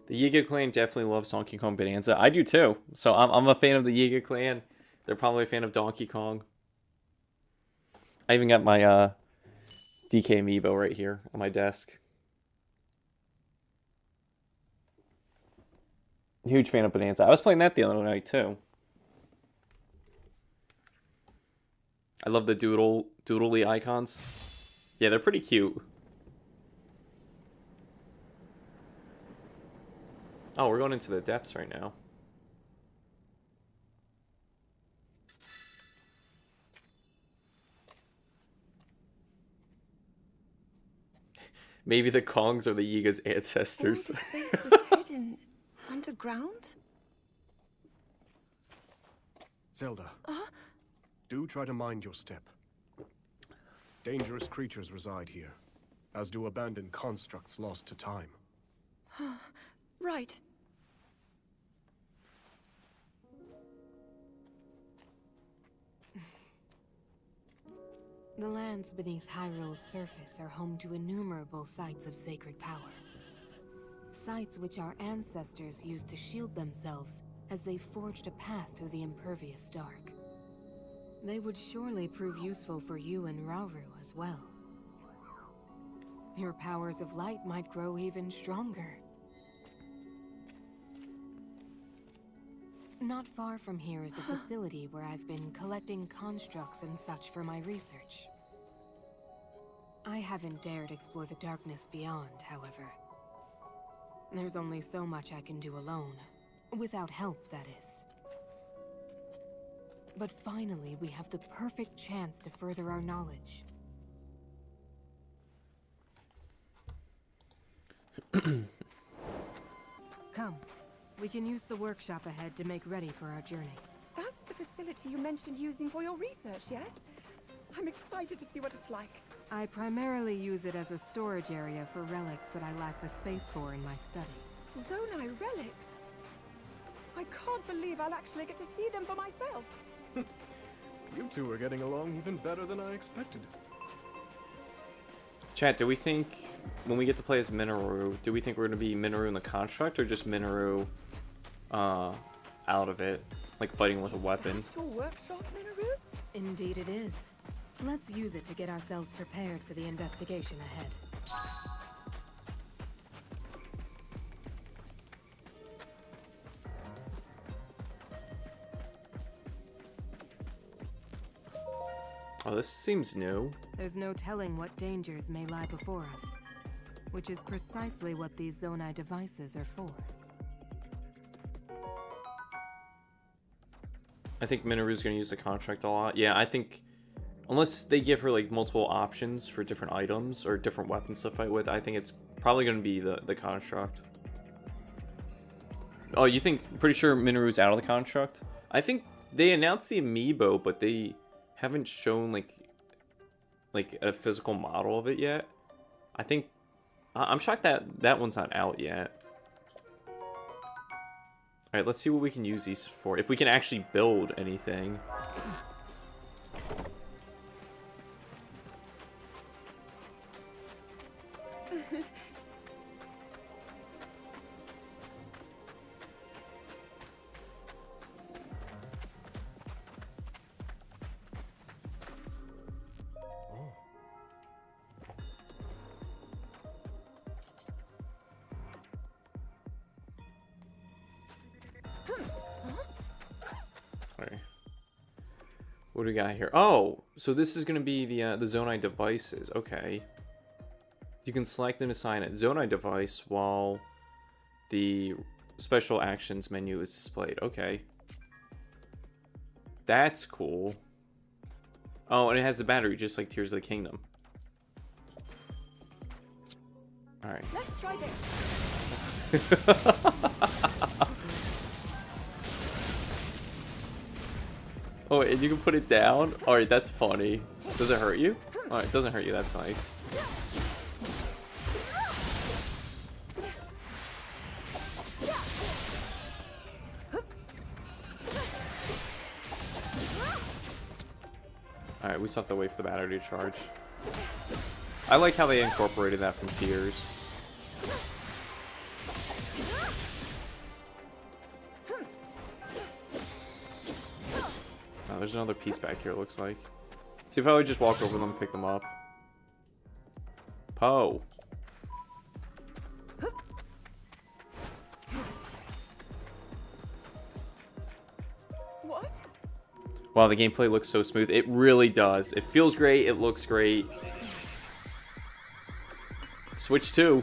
The Yiga clan definitely loves Donkey Kong Bonanza. I do too. So I'm a fan of the Yiga clan. They're probably a fan of Donkey Kong. I even got my DK Amiibo right here on my desk. Huge fan of Bonanza. I was playing that the other night too. I love the doodly icons. Yeah, they're pretty cute. Oh, we're going into the depths right now. Maybe the Kongs are the Yiga's ancestors. All the space was hidden underground? Zelda, do try to mind your step. Dangerous creatures reside here, as do abandoned constructs lost to time. Right. The lands beneath Hyrule's surface are home to innumerable sites of sacred power. Sites which our ancestors used to shield themselves as they forged a path through the impervious dark. They would surely prove useful for you and Rauru as well. Your powers of light might grow even stronger. Not far from here is a facility where I've been collecting constructs and such for my research. I haven't dared explore the darkness beyond, however. There's only so much I can do alone. Without help, that is. But finally, we have the perfect chance to further our knowledge. Come. We can use the workshop ahead to make ready for our journey. That's the facility you mentioned using for your research, yes? I'm excited to see what it's like. I primarily use it as a storage area for relics that I lack the space for in my study. Zonai relics? I can't believe I'll actually get to see them for myself. You two are getting along even better than I expected. Chat, do we think, when we get to play as Minoru, do we think we're going to be Minoru in the construct, or just Minoru out of it? Like fighting with a weapon? That's your workshop, Minoru? Indeed it is. Let's use it to get ourselves prepared for the investigation ahead. Oh, this seems new. There's no telling what dangers may lie before us, which is precisely what these Zonai devices are for. I think Minoru's going to use the contract a lot. Yeah, I think unless they give her like multiple options for different items or different weapons to fight with, I think it's probably going to be the construct. Oh, you think, pretty sure Minoru's out of the construct? I think they announced the amiibo, but they haven't shown like a physical model of it yet. I think I'm shocked that that one's not out yet. All right, let's see what we can use these for. If we can actually build anything. What do we got here? Oh, so this is going to be the Zonai devices. Okay. You can select and assign a Zonai device while the special actions menu is displayed. Okay. That's cool. Oh, and it has the battery just like Tears of the Kingdom. Alright. Let's try this. Oh, and you can put it down? Alright, that's funny. Does it hurt you? Alright, it doesn't hurt you, that's nice. Alright, we still have to wait for the battery to charge. I like how they incorporated that from Tears. Oh, there's another piece back here, it looks like. So if I would just walk over them and pick them up. Poe. What? Wow, the gameplay looks so smooth. It really does. It feels great. It looks great. Switch 2.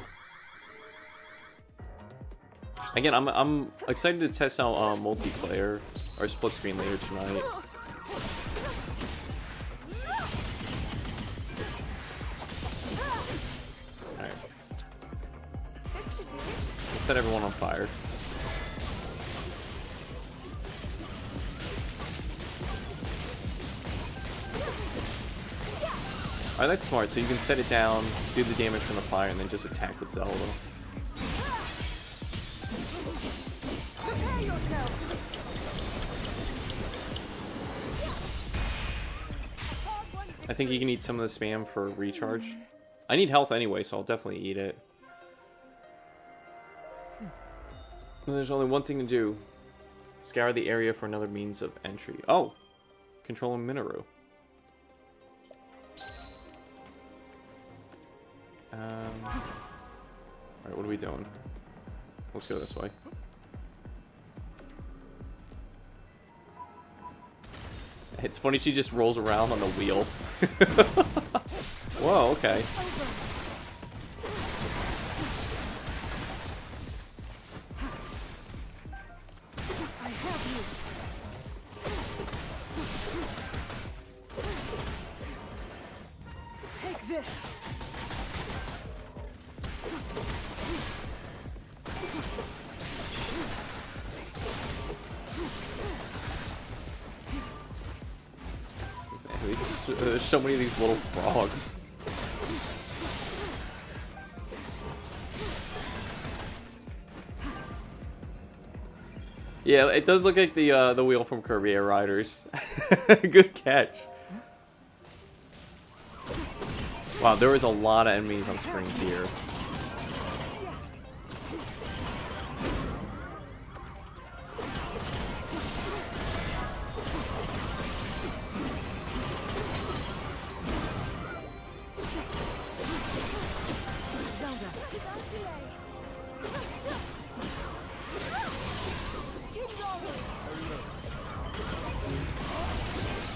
Again, I'm excited to test out multiplayer or split screen later tonight. Alright. Let's set everyone on fire. Alright, that's smart. So you can set it down, do the damage from the fire, and then just attack with Zelda. I think you can eat some of the spam for recharge. I need health anyway, so I'll definitely eat it. And there's only one thing to do. Scour the area for another means of entry. Oh! Controlling Minoru. Alright, what are we doing? Let's go this way. It's funny, she just rolls around on the wheel. Whoa, okay. Take this. There's so many of these little frogs. Yeah, it does look like the wheel from Kirby Air Riders. Good catch. Wow, there was a lot of enemies on screen here.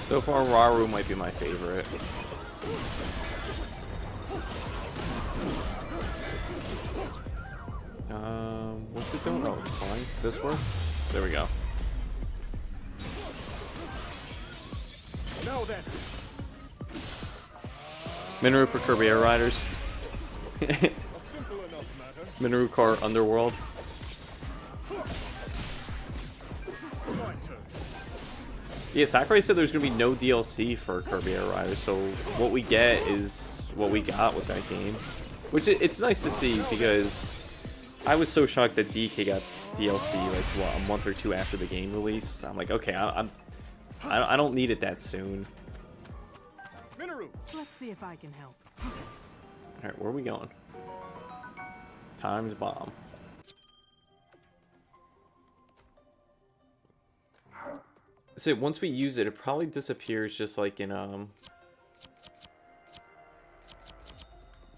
So far, Rauru might be my favorite. What's it doing? Oh, it's flying. This work? There we go. Now then. Minoru for Kirby Air Riders. A simple enough matter. Minoru Car Underworld. My turn. Yeah, Sakurai said there's gonna be no DLC for Kirby Air Riders, so what we get is what we got with that game. Which it's nice to see, because I was so shocked that DK got DLC like what, a month or two after the game release. I'm like, okay, I don't need it that soon. Minoru. Let's see if I can help. All right, where are we going? Times bomb. So once we use it, it probably disappears just like in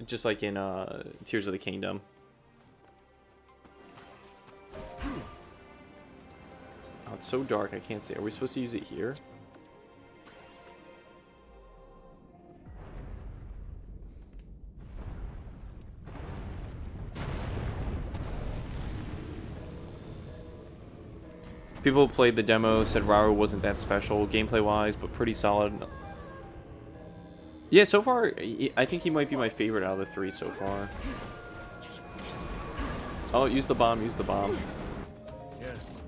Tears of the Kingdom. Oh, it's so dark I can't see. Are we supposed to use it here? People who played the demo said Rauru wasn't that special gameplay-wise, but pretty solid. Yeah, so far, I think he might be my favorite out of the three so far. Oh, use the bomb, use the bomb. Yes.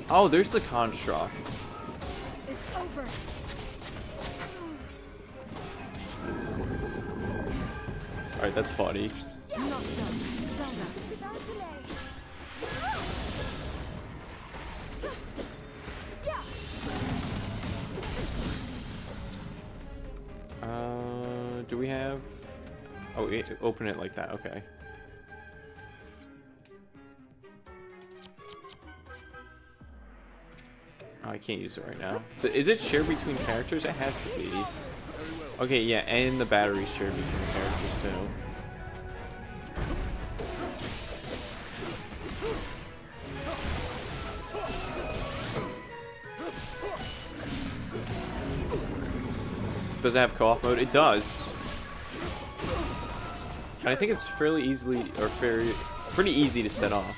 Oh, there's the construct. It's over. Alright, that's funny. Do we have... Oh, open it like that, okay. Oh, I can't use it right now. Is it shared between characters? It has to be. Okay, yeah, and the battery's shared between the characters too. Does it have co-op mode? It does. And I think it's fairly easily, or pretty easy to set off.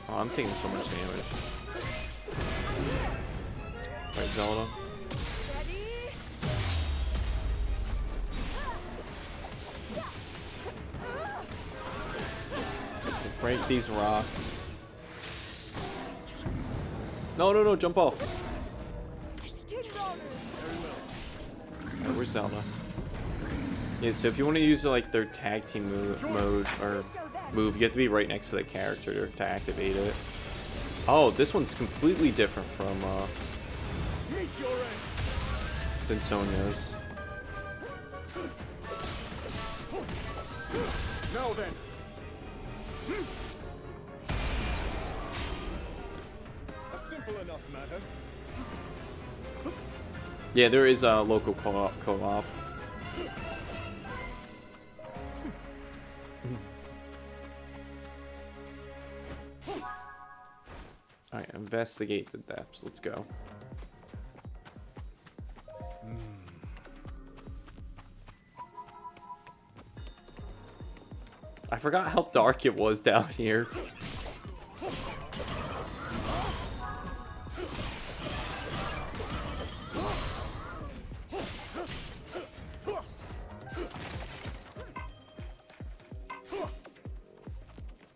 Oh, I'm taking so much damage. Alright, Zelda. Break these rocks. No, no, no, jump off. Alright, where's Zelda? Yeah, so if you want to use like their tag team mode or move, you have to be right next to the character to activate it. Oh, this one's completely different from than Sonya's. Now then. A simple enough matter. Yeah, there is a local co-op. Alright, investigate the depths. Let's go. I forgot how dark it was down here.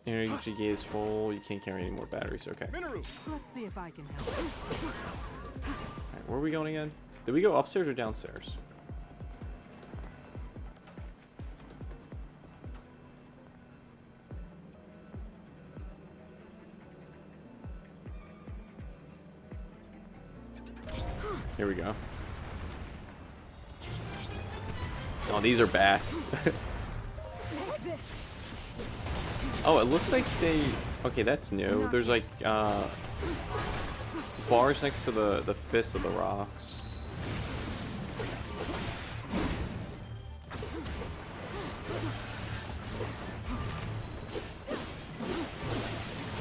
Energy gauge is full. You can't carry any more batteries. Okay. Let's see if I can help. Alright, where are we going again? Did we go upstairs or downstairs? Here we go. Oh, these are back. Oh, it looks like they... Okay, that's new. There's like, bars next to the fists of the rocks.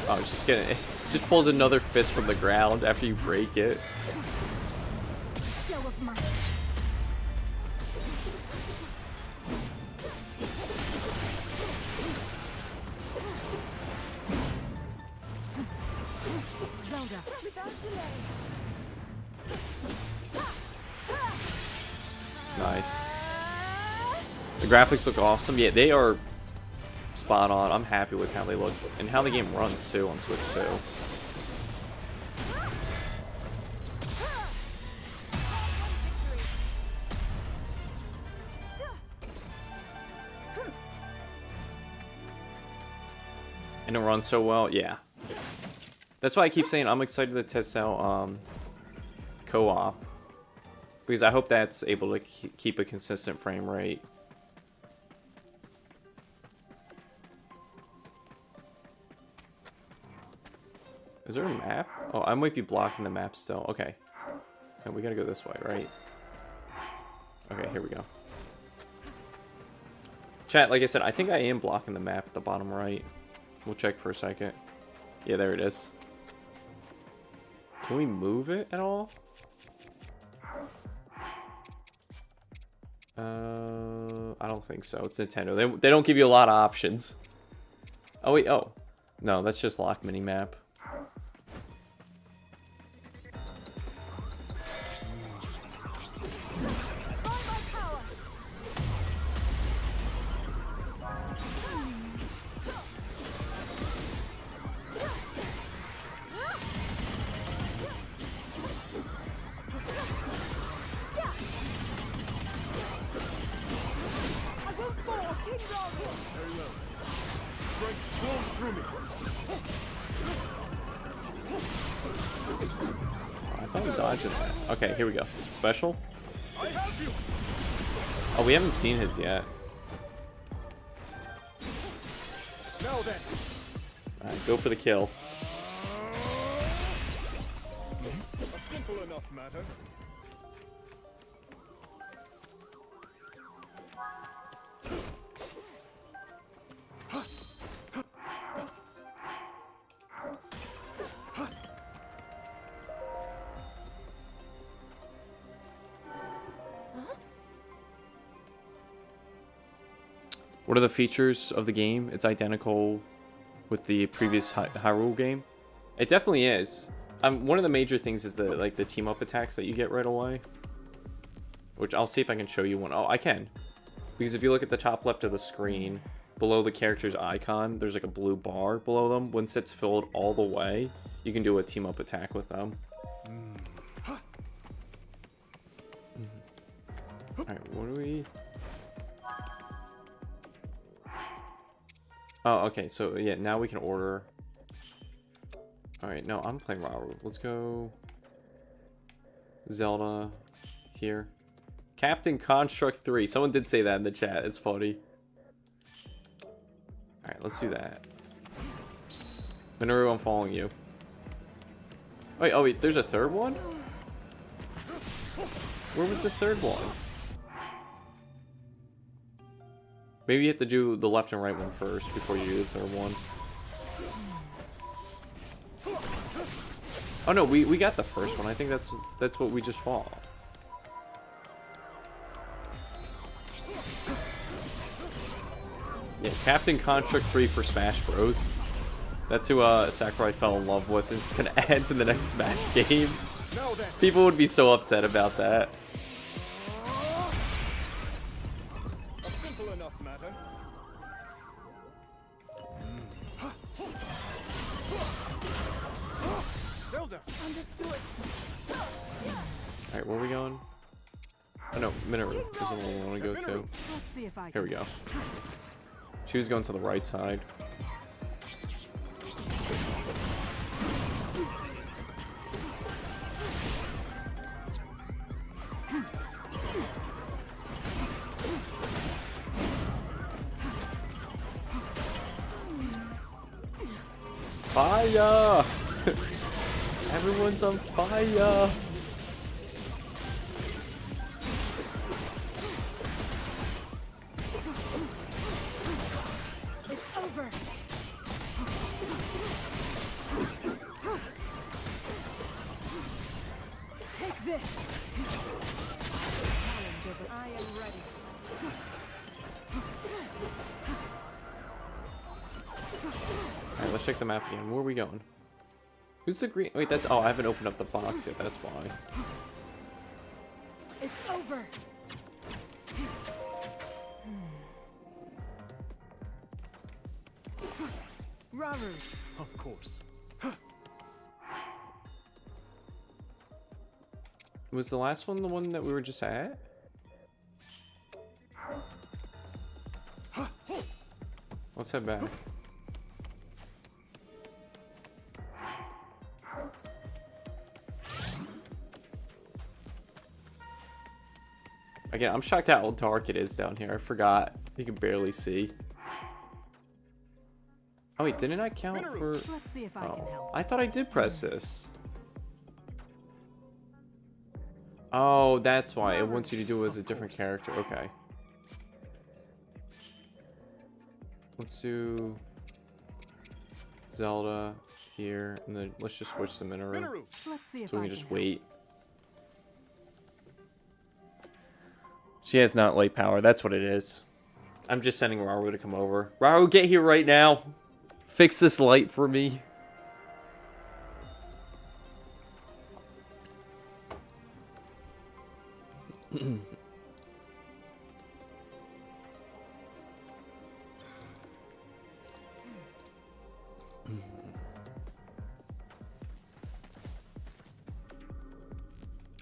Oh, it's just getting... It just pulls another fist from the ground after you break it. Nice. The graphics look awesome. Yeah, they are spot on. I'm happy with how they look and how the game runs too on Switch too. And it runs so well. Yeah. That's why I keep saying I'm excited to test out co-op. Because I hope that's able to keep a consistent frame rate. Is there a map? Oh, I might be blocking the map still. Okay. And we gotta go this way, right? Okay, here we go. Chat, like I said, I think I am blocking the map at the bottom right. We'll check for a second. Yeah, there it is. Can we move it at all? I don't think so. It's Nintendo. They don't give you a lot of options. Oh wait, oh. No, that's just lock mini map. I thought we dodged that. Okay, here we go. Special? Oh, we haven't seen his yet. Alright, go for the kill. A simple enough matter. What are the features of the game? It's identical with the previous Hyrule game. It definitely is. One of the major things is the team up attacks that you get right away. Which I'll see if I can show you one. Oh, I can. Because if you look at the top left of the screen, below the character's icon, there's like a blue bar below them. Once it's filled all the way, you can do a team up attack with them. Alright, what do we... Oh, okay, so yeah, now we can order. Alright, no, I'm playing Rauru. Let's go Zelda here. Captain Construct 3. Someone did say that in the chat. It's funny. Alright, let's do that. Minoru, I'm following you. Wait, oh wait, there's a third one? Where was the third one? Maybe you have to do the left and right one first before you do the third one. Oh no, we got the first one. I think that's what we just fought. Yeah, Captain Construct 3 for Smash Bros. That's who Sakurai fell in love with. It's gonna add to the next Smash game. People would be so upset about that. A simple enough matter. Zelda. Understood. Alright, where are we going? Oh no, Minoru is the one we want to go to. Let's see if I Here we go. She was going to the right side. Fire! Everyone's on fire! It's over. Take this. Challenge over. I am ready. Alright, let's check the map again. Where are we going? Who's the green? Wait, that's... Oh, I haven't opened up the box yet. That's why. It's over. Raru. Of course. Was the last one the one that we were just at? Let's head back. Again, I'm shocked at how dark it is down here. I forgot. You can barely see. Oh wait, didn't I count for... Let's see if I can help. I thought I did press this. Oh, that's why. It wants you to do it as a different character. Okay. Let's do Zelda here, and then let's just switch to Minoru. Let's see if So we I can just help. wait. She has not light power. That's what it is. I'm just sending Raru to come over. Raru, get here right now. Fix this light for me.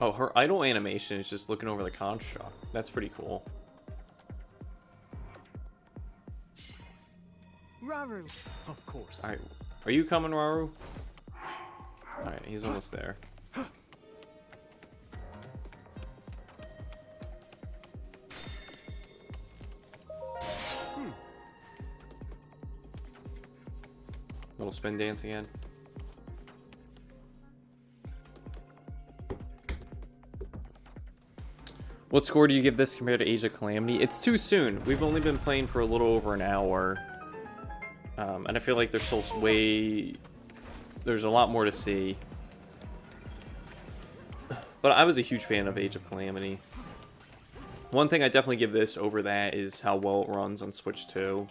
Oh, her idle animation is just looking over the construct. That's pretty cool. Raru. Of course. Alright, are you coming, Raru? Alright, he's almost there. Little spin dance again. What score do you give this compared to Age of Calamity? It's too soon. We've only been playing for a little over an hour. And I feel like there's still there's a lot more to see. But I was a huge fan of Age of Calamity. One thing I definitely give this over that is how well it runs on Switch 2.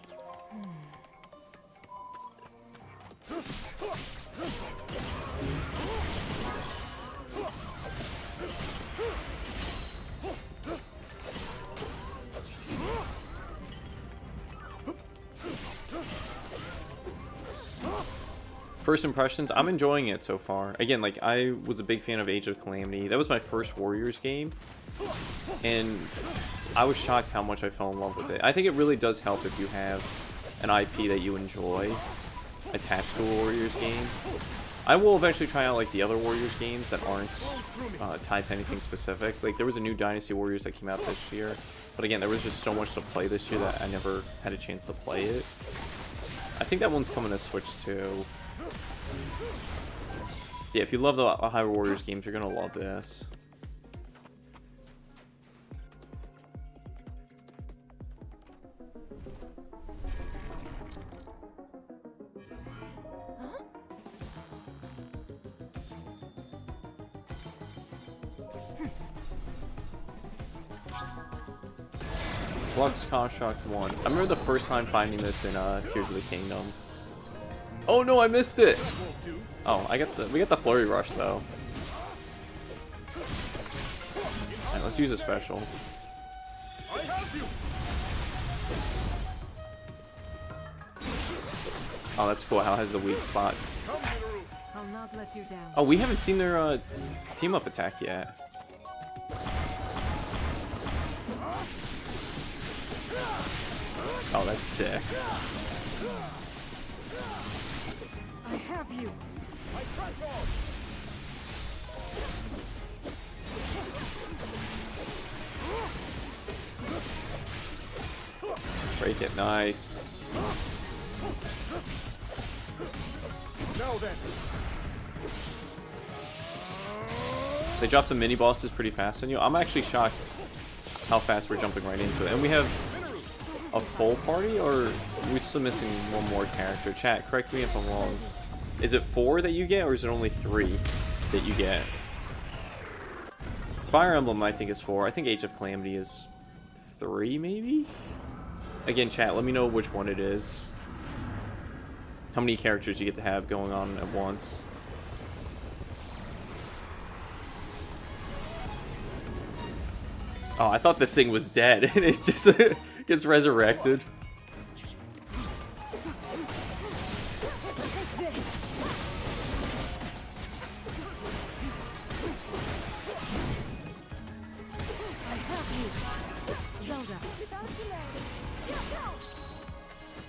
First impressions, I'm enjoying it so far. Again, like, I was a big fan of Age of Calamity. That was my first Warriors game. And I was shocked how much I fell in love with it. I think it really does help if you have an IP that you enjoy attached to a Warriors game. I will eventually try out like the other Warriors games that aren't tied to anything specific. Like there was a new Dynasty Warriors that came out this year, but again, there was just so much to play this year that I never had a chance to play it. I think that one's coming to Switch too. Yeah, if you love the Hyrule Warriors games, you're gonna love this. Flux Construct 1. I remember the first time finding this in Tears of the Kingdom. Oh no, I missed it! Oh, we got the Flurry Rush though. Alright, let's use a special. Oh, that's cool how it has the weak spot. I'll not let you down. Oh, we haven't seen their team up attack yet. Oh, that's sick. I have you. Break it, nice. Now then. They drop the mini bosses pretty fast on you. I'm actually shocked how fast we're jumping right into it. And we have a full party, or are we still missing one more character? Chat, correct me if I'm wrong. Is it 4 that you get, or is it only 3 that you get? Fire Emblem, I think, is 4. I think Age of Calamity is 3, maybe? Again, chat, let me know which one it is. How many characters you get to have going on at once. Oh, I thought this thing was dead, and it just gets resurrected.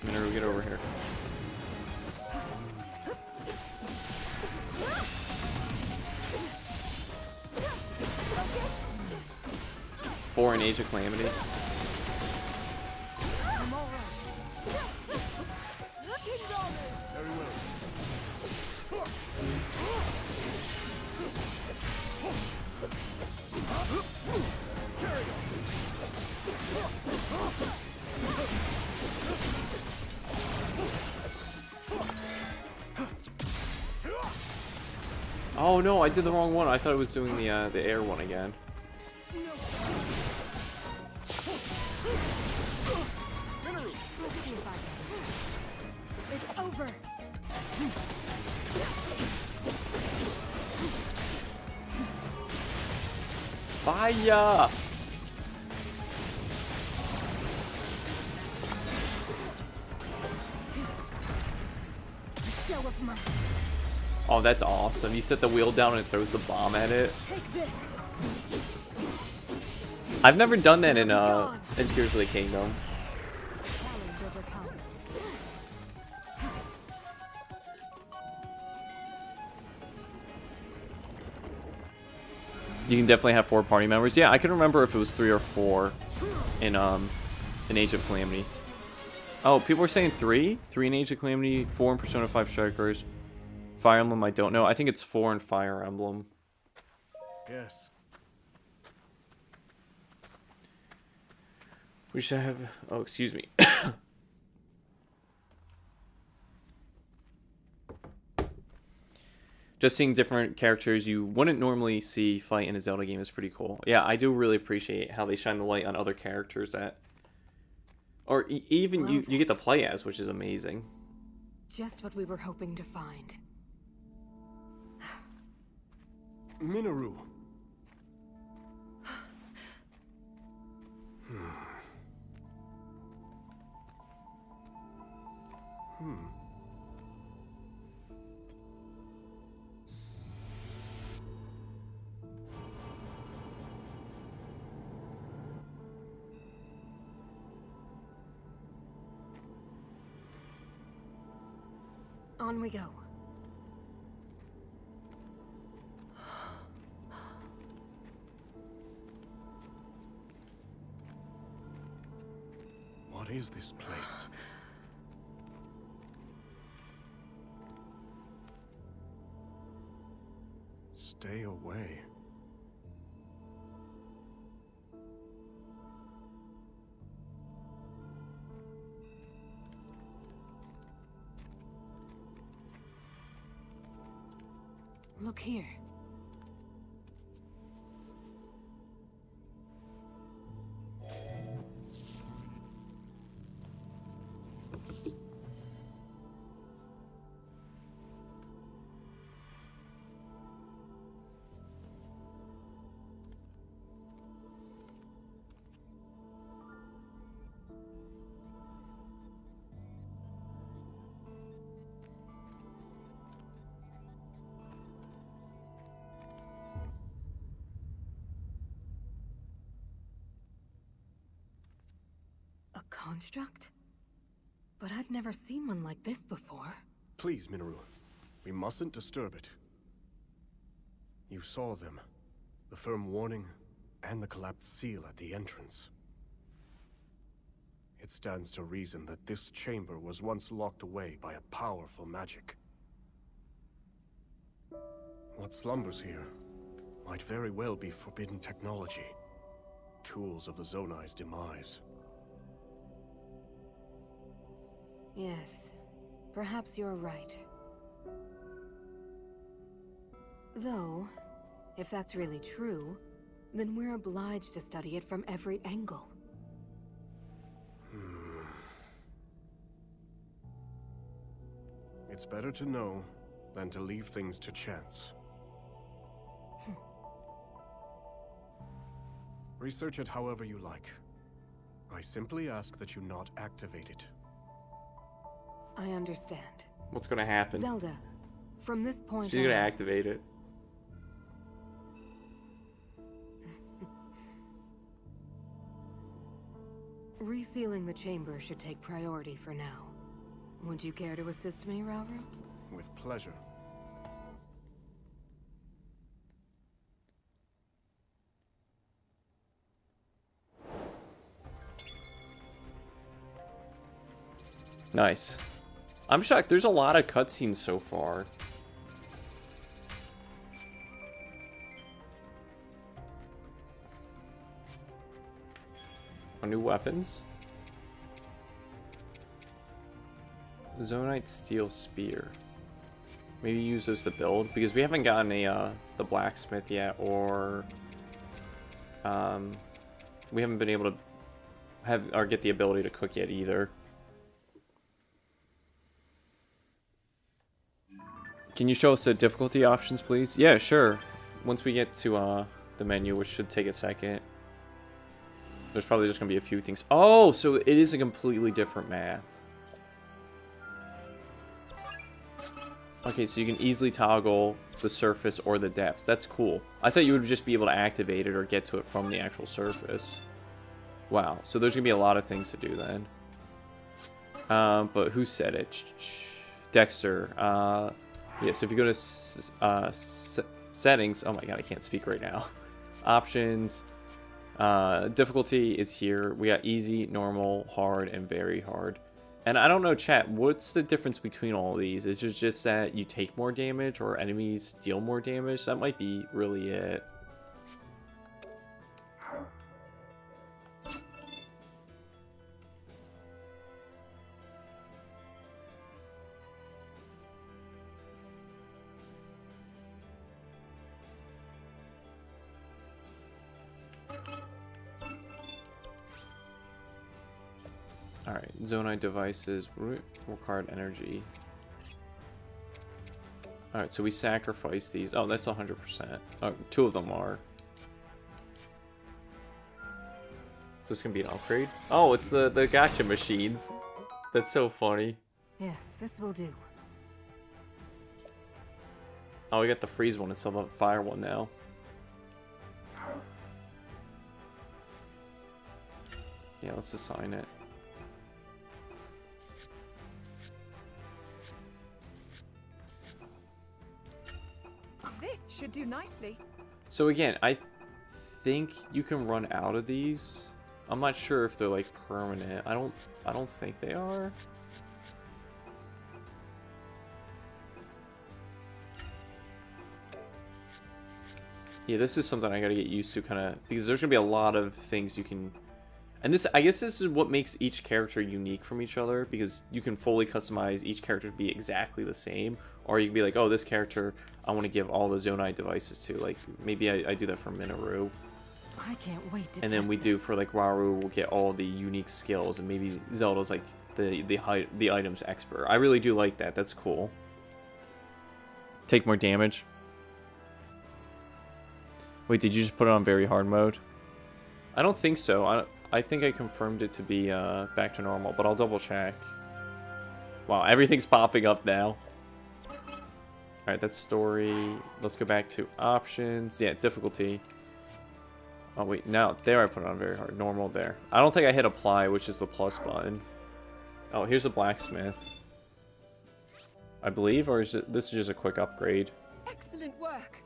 Mineru, get over here. Four in Age of Calamity. Oh no, I did the wrong one. I thought it was doing the air one again. It's over. Fire! Show of my. Oh, that's awesome. You set the wheel down and it throws the bomb at it. Take this. I've never done that in Tears of the Kingdom. Challenge overcome. You can definitely have 4 party members. Yeah, I can remember if it was 3 or 4 in Age of Calamity. Oh, people are saying 3? 3 in Age of Calamity, 4 in Persona 5 Strikers. Fire Emblem, I don't know. I think it's 4 in Fire Emblem. Yes. We should have... Oh, excuse me. Just seeing different characters you wouldn't normally see fight in a Zelda game is pretty cool. Yeah, I do really appreciate how they shine the light on other characters that... Or even Well, you get to play as, which is amazing. Just what we were hoping to find. Minoru. On we go. What is this place? Stay away. Look here. A construct? But I've never seen one like this before. Please, Minoru. We mustn't disturb it. You saw them. The firm warning, and the collapsed seal at the entrance. It stands to reason that this chamber was once locked away by a powerful magic. What slumbers here might very well be forbidden technology. Tools of the Zonai's demise. Yes, perhaps you're right. Though, if that's really true, then we're obliged to study it from every angle. It's better to know than to leave things to chance. Research it however you like. I simply ask that you not activate it. I understand. What's gonna happen? Zelda, from this point She's on... gonna activate it. Resealing the chamber should take priority for now. Would you care to assist me, Rauru? With pleasure. Nice. I'm shocked. There's a lot of cutscenes so far. New weapons. Zonite steel spear. Maybe use those to build because we haven't gotten a the blacksmith yet, or we haven't been able to have or get the ability to cook yet either. Can you show us the difficulty options, please? Yeah, sure. Once we get to the menu, which should take a second. There's probably just going to be a few things. Oh, so it is a completely different map. Okay, so you can easily toggle the surface or the depths. That's cool. I thought you would just be able to activate it or get to it from the actual surface. Wow, so there's going to be a lot of things to do then. But who said it? Dexter. Yeah, so if you go to settings... Oh my god, I can't speak right now. Options... difficulty is here. We got easy, normal, hard, and very hard. And I don't know, chat, what's the difference between all of these? Is it just that you take more damage or enemies deal more damage? That might be really it. Alright, Zonite devices, required energy. Alright, so we sacrifice these. Oh, that's 100%. Oh, 2 of them are. Is this gonna be an upgrade? Oh, it's the gacha machines. That's so funny. Yes, this will do. Oh, we got the freeze one instead of the fire one now. Yeah, let's assign it. This should do nicely. So again, I think you can run out of these. I'm not sure if they're like permanent. I don't think they are. Yeah, this is something I gotta get used to, kind of, because there's gonna be a lot of things you can, and this, I guess this is what makes each character unique from each other, because you can fully customize each character to be exactly the same, or you can be like, oh, this character I want to give all the Zonai devices to, like maybe I do that for Minoru. I can't wait to And then we do for like Rauru, we'll get all the unique skills, and maybe Zelda's like the items expert. I really do like that. That's cool. Take more damage. Wait, did you just put it on very hard mode? I don't think so. I think I confirmed it to be back to normal, but I'll double check. Wow, everything's popping up now. Alright, that's story. Let's go back to options. Yeah, difficulty. Oh wait, now there I put it on very hard. Normal there. I don't think I hit apply, which is the plus button. Oh, here's a blacksmith. I believe, or is it, this is just a quick upgrade? Excellent work.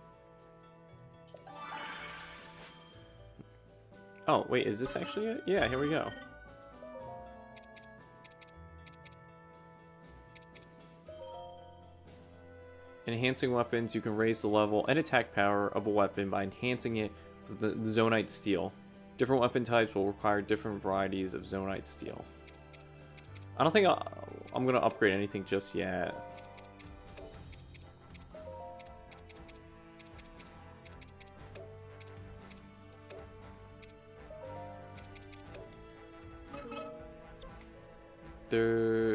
Oh, wait, is this actually it? Yeah, here we go. Enhancing weapons, you can raise the level and attack power of a weapon by enhancing it with the Zonite steel. Different weapon types will require different varieties of Zonite steel. I don't think I'm going to upgrade anything just yet.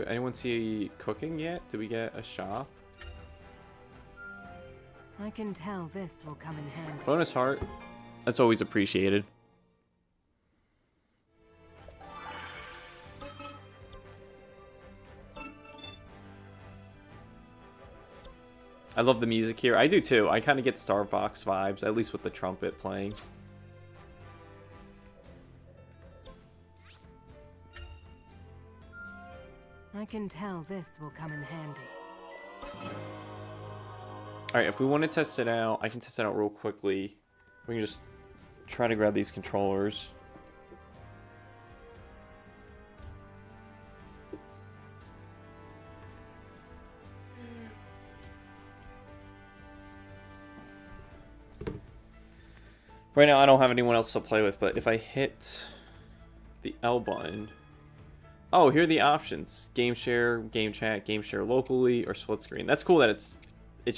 Anyone see cooking yet? Did we get a shop? I can tell this will come in handy. Bonus heart. That's always appreciated. I love the music here. I do too. I kind of get Star Fox vibes, at least with the trumpet playing. I can tell this will come in handy. Alright, if we want to test it out, I can test it out real quickly. We can just try to grab these controllers. Right now, I don't have anyone else to play with, but if I hit the L button... Oh, here are the options. Game share, game chat, game share locally, or split screen. That's cool that it's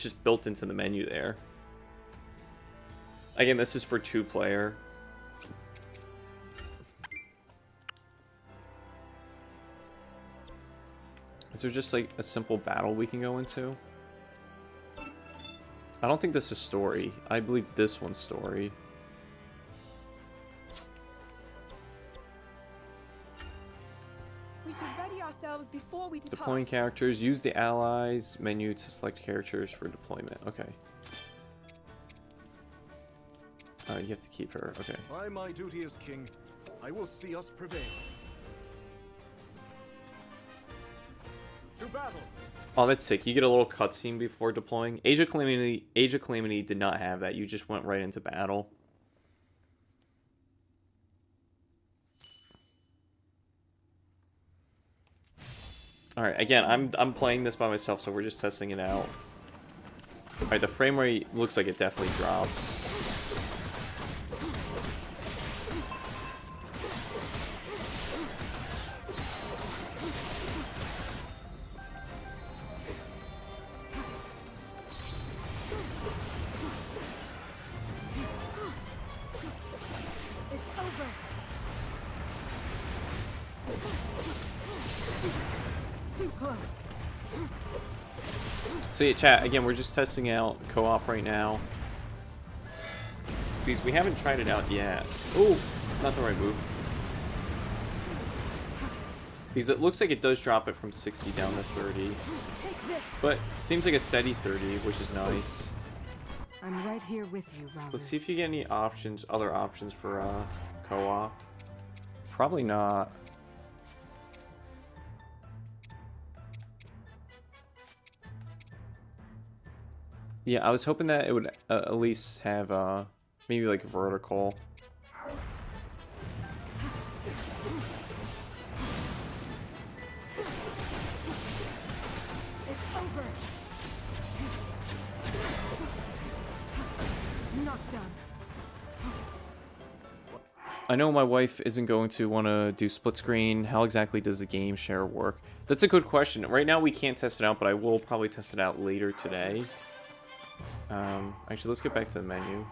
just built into the menu there. Again, this is for 2-player. Is there just like a simple battle we can go into? I don't think this is story. I believe this one's story. We should ready ourselves before we depart. Deploying characters. Use the allies menu to select characters for deployment. Okay. You have to keep her. Okay. By my duty as king, I will see us prevail. To battle. Oh, that's sick. You get a little cutscene before deploying. Age of Calamity did not have that. You just went right into battle. Alright, again, I'm playing this by myself, so we're just testing it out. Alright, the frame rate looks like it definitely drops. So yeah, chat, again, we're just testing out co-op right now. Because we haven't tried it out yet. Oh, not the right move. Because it looks like it does drop it from 60 down to 30. But it seems like a steady 30, which is nice. I'm right here with you, Robert. Let's see if you get any options, other options for co-op. Probably not. Yeah, I was hoping that it would at least have maybe like vertical. Done. I know my wife isn't going to want to do split screen. How exactly does the game share work? That's a good question. Right now we can't test it out, but I will probably test it out later today. Actually, let's get back to the menu.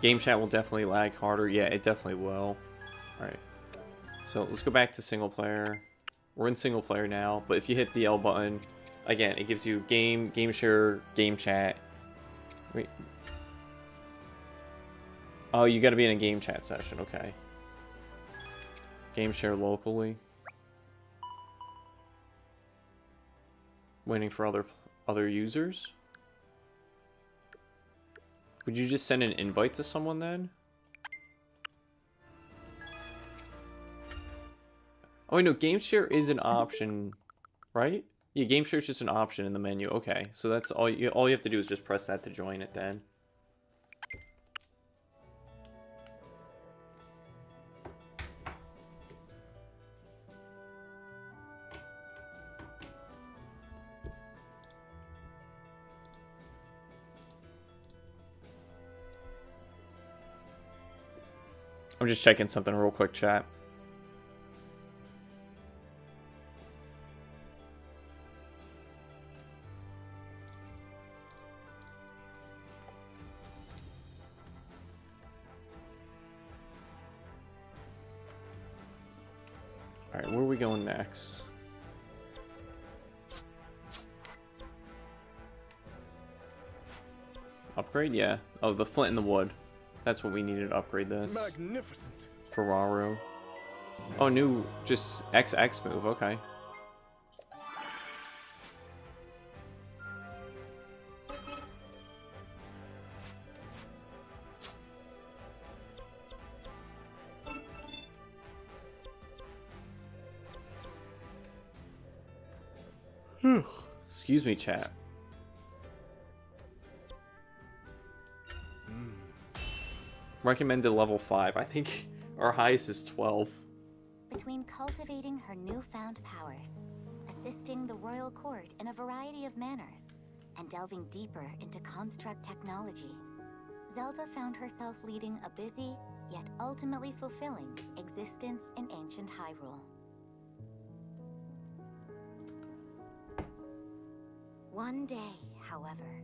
Game chat will definitely lag harder. Yeah, it definitely will. Alright. So let's go back to single player. We're in single player now, but if you hit the L button, again, it gives you game share, game chat. Wait. Oh, you gotta be in a game chat session, okay. Game share locally. Waiting for other users. Would you just send an invite to someone then? Oh wait, no, game share is an option, right? Yeah, game share is just an option in the menu. Okay, so that's all you have to do is just press that to join it then. I'm just checking something real quick, chat. Alright, where are we going next? Upgrade? Yeah. Oh, the flint and the wood. That's what we needed to upgrade this. Magnificent. Ferraro. Oh, new, just XX move, okay. Excuse me, chat. Recommended level 5. I think our highest is 12. Between cultivating her newfound powers, assisting the royal court in a variety of manners, and delving deeper into construct technology, Zelda found herself leading a busy, yet ultimately fulfilling, existence in ancient Hyrule. One day, however,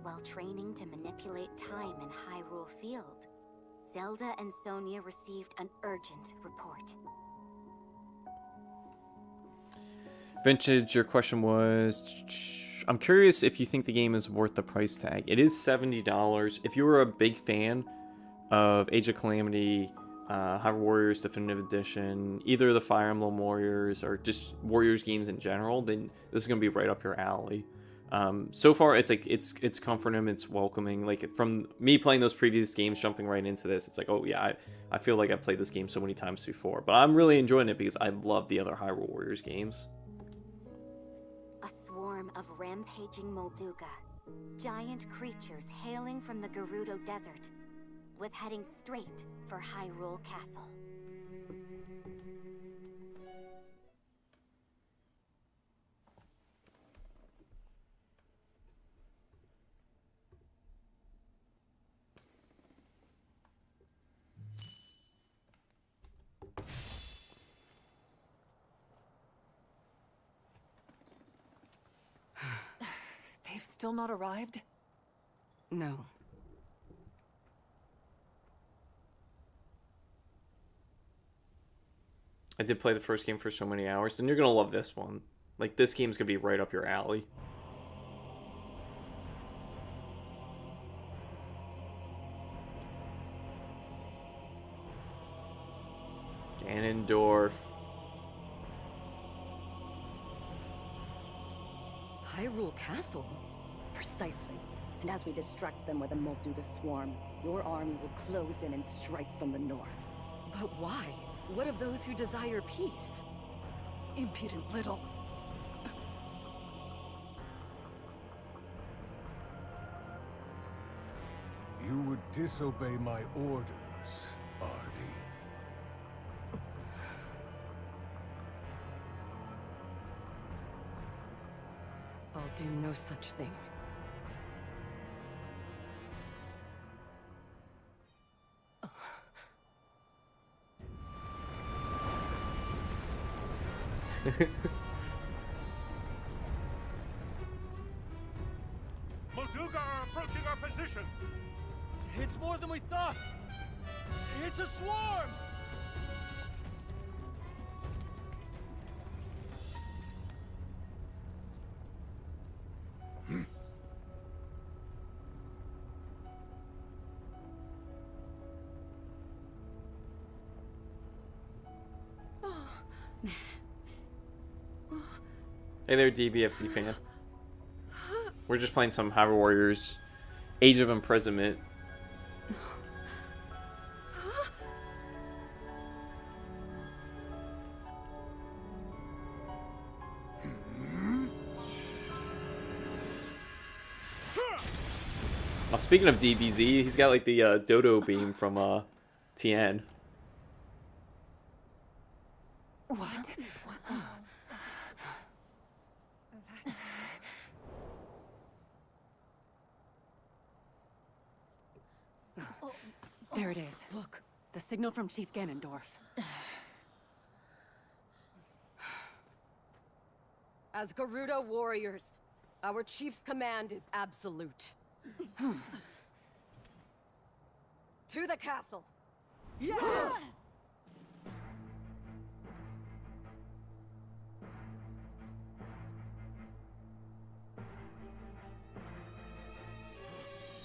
while training to manipulate time in Hyrule Field, Zelda and Sonia received an urgent report. Vintage, your question was... I'm curious if you think the game is worth the price tag. It is $70. If you were a big fan of Age of Calamity, Hyrule Warriors Definitive Edition, either the Fire Emblem Warriors, or just Warriors games in general, then this is going to be right up your alley. So far, it's like it's comforting, it's welcoming. Like from me playing those previous games, jumping right into this, it's like, oh yeah, I feel like I've played this game so many times before. But I'm really enjoying it because I love the other Hyrule Warriors games. A swarm of rampaging Molduga, giant creatures hailing from the Gerudo Desert, was heading straight for Hyrule Castle. They've still not arrived? No. I did play the first game for so many hours, and you're gonna love this one. Like, this game's gonna be right up your alley. Ganondorf. Hyrule Castle? Precisely. And as we distract them with a Molduga swarm, your army will close in and strike from the north. But why? What of those who desire peace? Impudent little. You would disobey my orders, Ardy. do no such thing. Molduga are approaching our position. It's more than we thought. It's a swarm. Hey there, DBFC fan. We're just playing some Hyrule Warriors Age of Imprisonment. Oh, speaking of DBZ, he's got like the dodo beam from Tien. What? There it is. Look, the signal from Chief Ganondorf. As Gerudo Warriors, our chief's command is absolute. To the castle! Yes!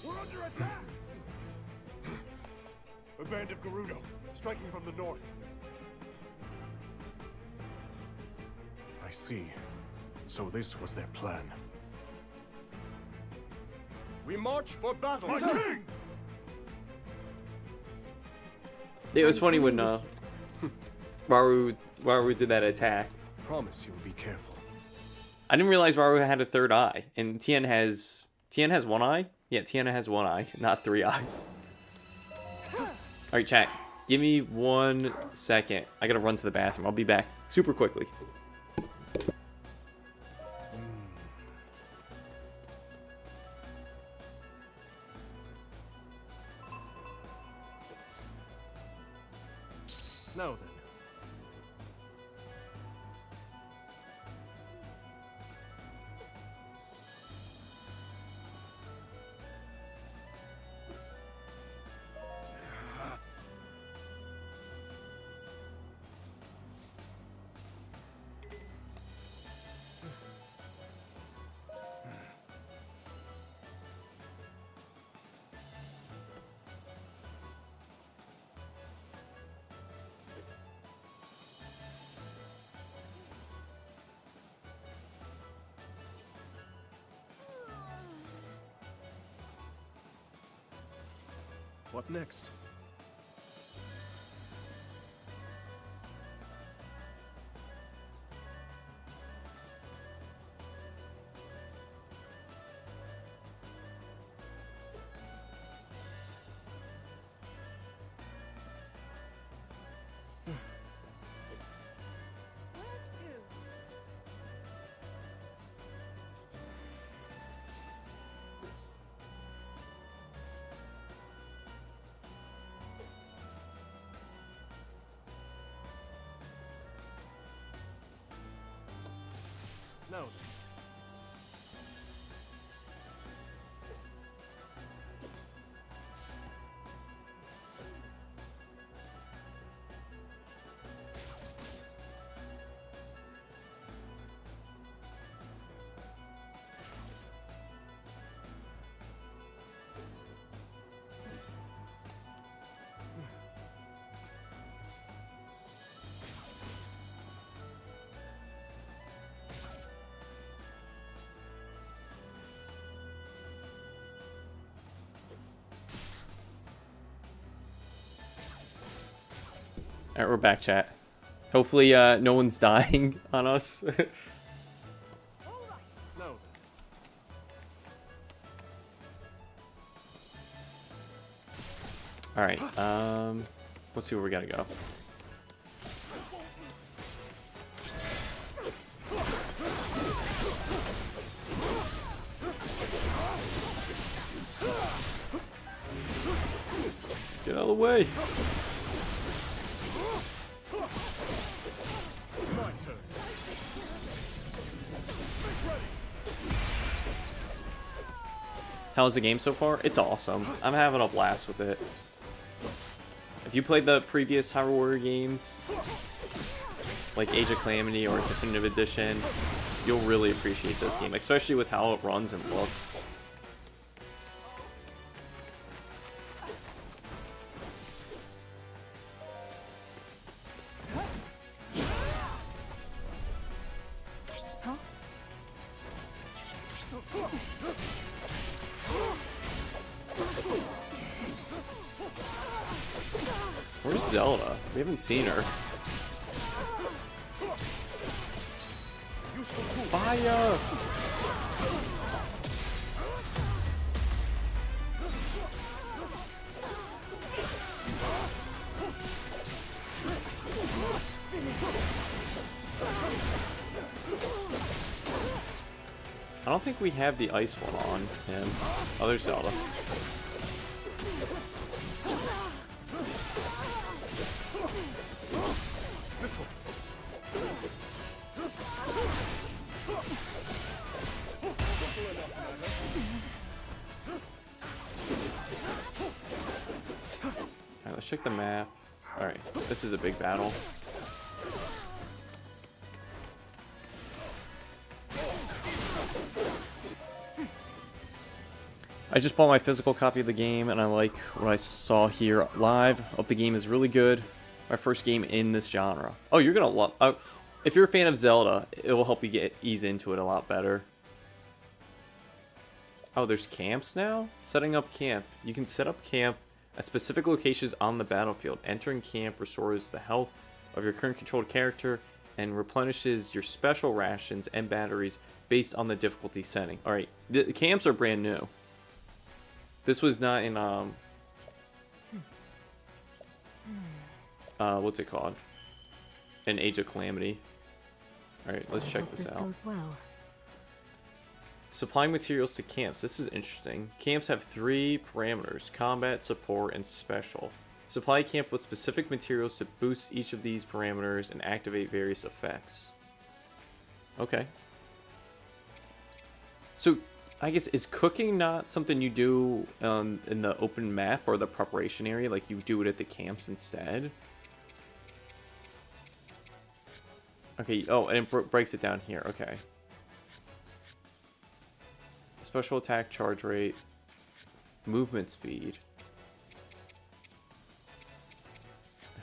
We're under attack! A band of Gerudo, striking from the north. I see. So this was their plan. We march for battle. My king! It was funny when Waru did that attack. Promise you'll be careful. I didn't realize Waru had a third eye, and Tien has one eye. Yeah, Tien has one eye, not 3 eyes. All right, chat. Give me 1 second. I gotta run to the bathroom. I'll be back super quickly. Now then. What next? Now then. Alright, we're back, chat. Hopefully, no one's dying on us. Now then. Alright, let's see where we gotta go. way. My turn. How's the game so far? It's awesome. I'm having a blast with it. If you played the previous Hyrule Warrior games, like Age of Calamity or Definitive Edition, you'll really appreciate this game, especially with how it runs and looks. Where's Zelda? We haven't seen her. Fire! I don't think we have the ice one on him. Oh, there's Zelda. This one. Alright, let's check the map. Alright, this is a big battle. I just bought my physical copy of the game, and I like what I saw here live. Hope the game is really good. My first game in this genre. Oh, you're gonna love. If you're a fan of Zelda, it will help you ease into it a lot better. Oh, there's camps now? Setting up camp. You can set up camp at specific locations on the battlefield. Entering camp restores the health of your current controlled character and replenishes your special rations and batteries based on the difficulty setting. Alright, the camps are brand new. This was not in, what's it called? An Age of Calamity. Alright, let's check this out. Goes well. Supplying materials to camps. This is interesting. Camps have 3 parameters: combat, support, and special. Supply a camp with specific materials to boost each of these parameters and activate various effects. Okay. So, I guess, is cooking not something you do in the open map or the preparation area? Like, you do it at the camps instead? Okay, oh, and it breaks it down here. Okay. Special attack charge rate, movement speed.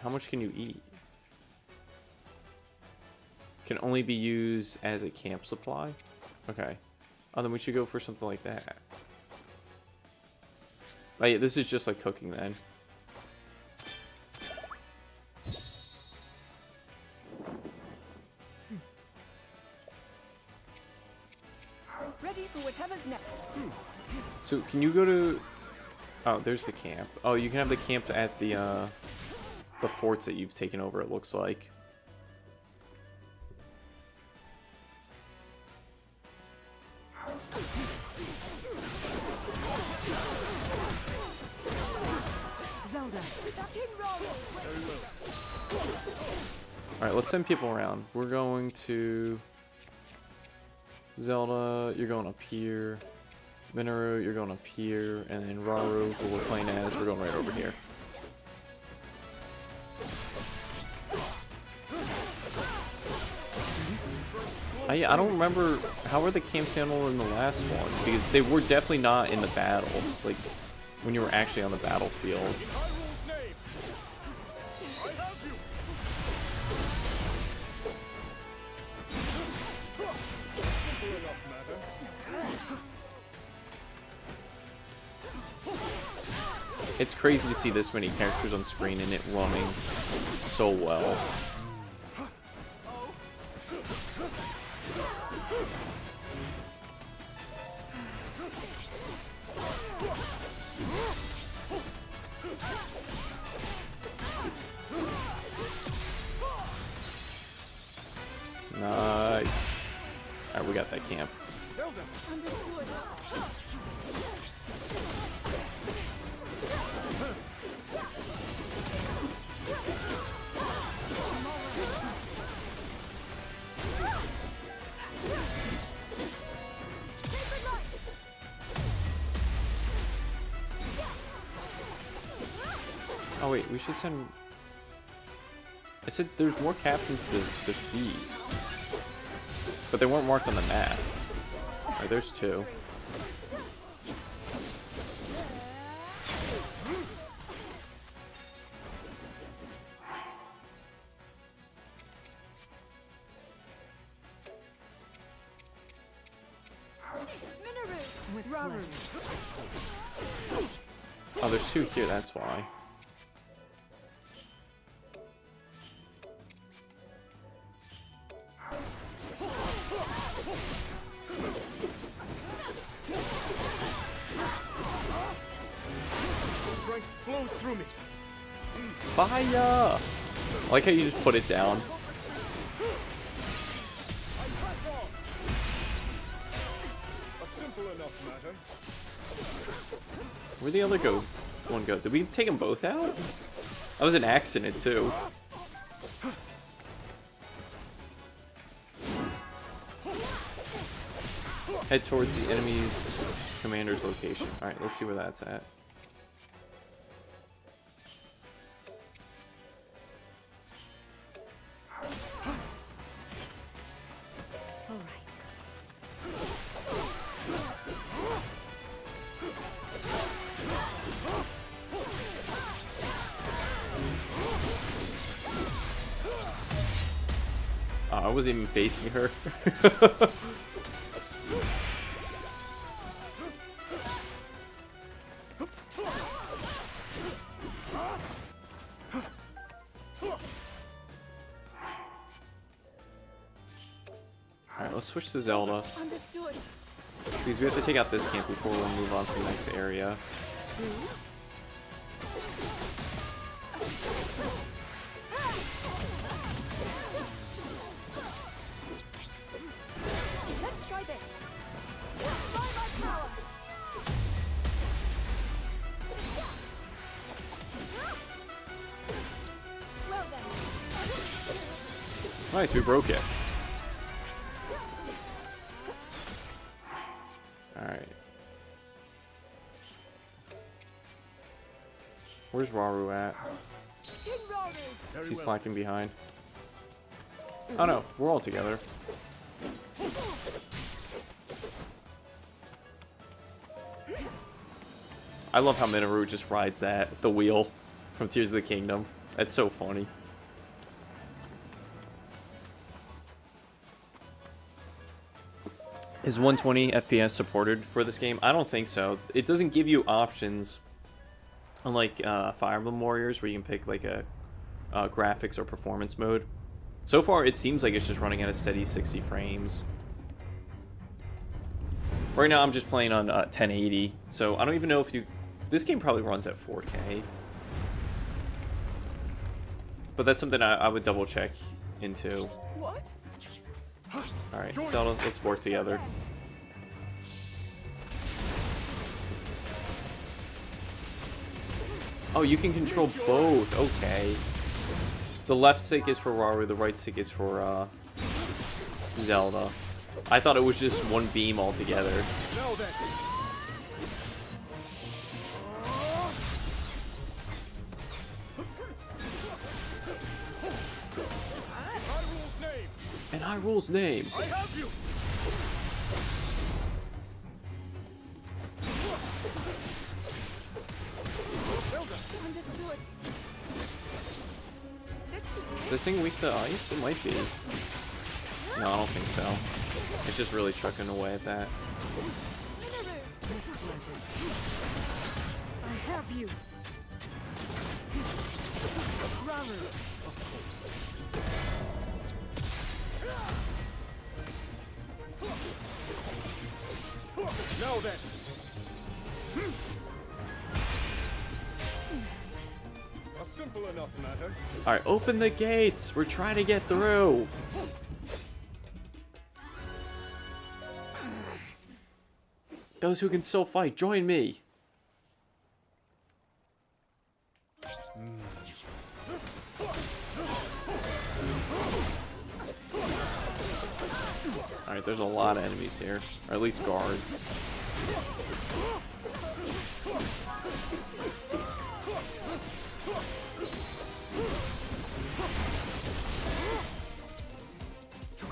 How much can you eat? Can only be used as a camp supply? Okay. Oh, then we should go for something like that. Oh yeah, this is just like cooking then. Ready for whatever's next. So can you go to... Oh, there's the camp. Oh, you can have the camp at the forts that you've taken over, it looks like. Zelda. Alright, let's send people around. We're going to... Zelda, you're going up here. Minoru, you're going up here. And then Raru, who we're playing as, we're going right over here. I don't remember, how were the camps handled in the last one? Because they were definitely not in the battles, like, when you were actually on the battlefield. It's crazy to see this many characters on screen and it running so well. Nice. Alright, we got that camp. Oh wait, we should send... I said there's more captains to defeat. But they weren't marked on the map. Oh, there's 2. Oh, there's 2 here, that's why. Strength flows through me. Fire! I like how you just put it down. A simple enough matter. Where'd the other one go? Did we take them both out? That was an accident, too. Head towards the enemy's commander's location. Alright, let's see where that's at. I wasn't even facing her. Alright, let's switch to Zelda. Because we have to take out this camp before we move on to the next area. Let's try this. Well then. Nice, we broke it. Alright. Where's Rauru at? Is he slacking behind? Oh no, we're all together. I love how Minoru just rides the wheel from Tears of the Kingdom. That's so funny. Is 120 FPS supported for this game? I don't think so. It doesn't give you options, unlike Fire Emblem Warriors, where you can pick like a graphics or performance mode. So far, it seems like it's just running at a steady 60 frames. Right now, I'm just playing on 1080, so I don't even know if you... This game probably runs at 4K. But that's something I would double check into. What? Alright, Zelda, let's work together. Oh, you can control both. Okay. The left stick is for Rauru, the right stick is for Zelda. I thought it was just one beam altogether. In Hyrule's name. I have you. Is this thing weak to ice? It might be. No, I don't think so. It's just really chucking away at that. I have you. Now then. A simple enough matter. Alright, open the gates! We're trying to get through! Those who can still fight, join me! Alright, there's a lot of enemies here. Or at least guards.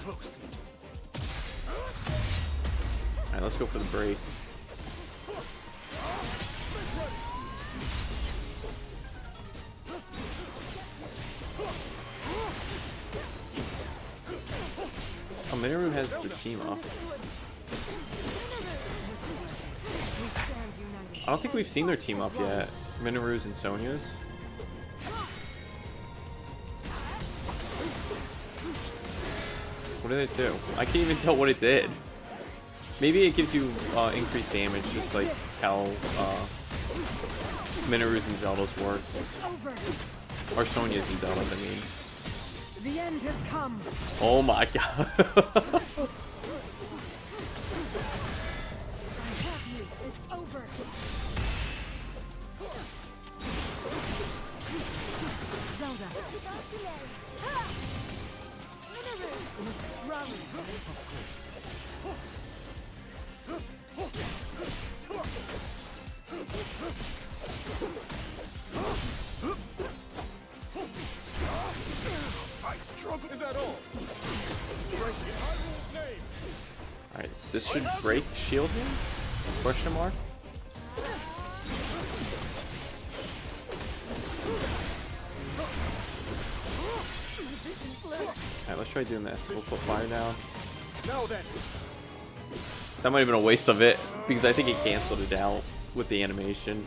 close. Alright, let's go for the break. Oh, Minoru has the team up. I don't think we've seen their team up yet. Minoru's and Sonya's. What did it do? I can't even tell what it did. Maybe it gives you increased damage, just like how Minoru's and Zelda's works. Or Sonya's and Zelda's, I mean. The end has come. Oh my god. It's over. Zelda. Run. I struggle. Is that all? Strike in Hyrule's name. Alright, this should break shield him? Question mark? Alright, let's try doing this. We'll put fire down. Now then. That might have been a waste of it, because I think it canceled it out with the animation.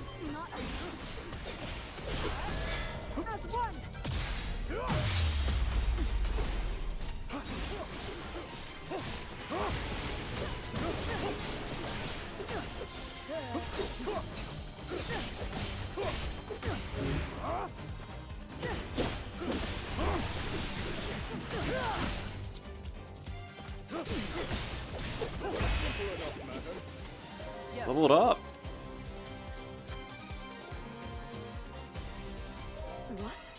Level it up. What?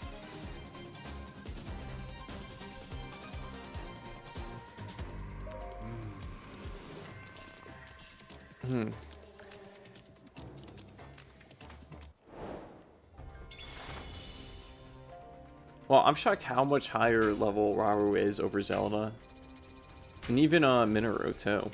Well, I'm shocked how much higher level Rauru is over Zelda. And even Minoru too.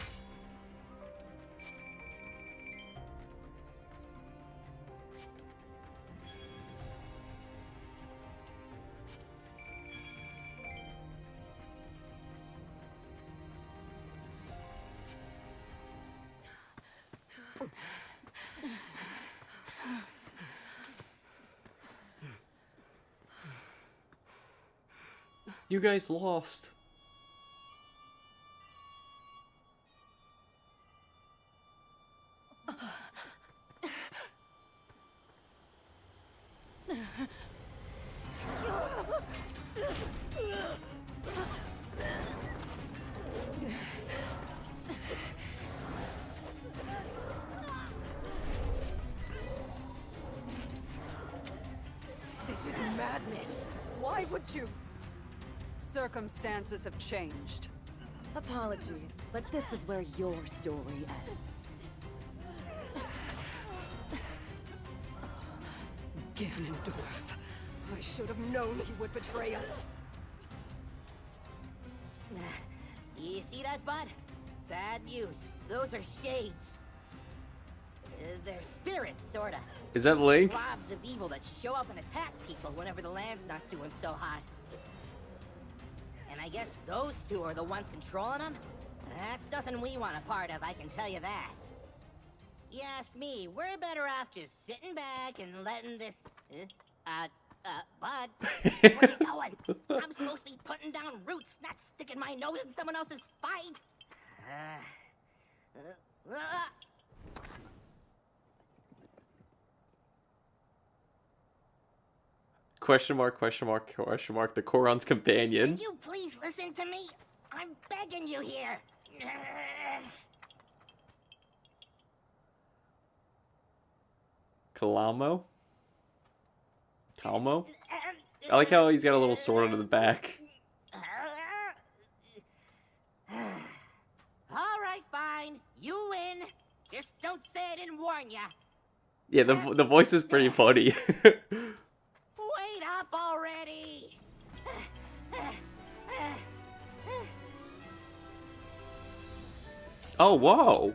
You guys lost. This is madness. Why would you? Circumstances have changed. Apologies, but this is where your story ends. Ganondorf. I should have known he would betray us. You see that, bud? Bad news. Those are shades. They're spirits, sorta. Is that Link? Blobs of evil that show up and attack people whenever the land's not doing so hot. And I guess those two are the ones controlling them? That's nothing we want a part of, I can tell you that. You ask me, we're better off just sitting back and letting this... Bud, where you going? I'm supposed to be putting down roots, not sticking my nose in someone else's fight. Question mark, question mark, question mark. The Koron's companion. Can you please listen to me? I'm begging you here. Kalamo? Kalmo? I like how he's got a little sword under the back. All right, fine. You win. Just don't say I didn't warn ya. Yeah, the voice is pretty funny. Wait up already. Oh, whoa.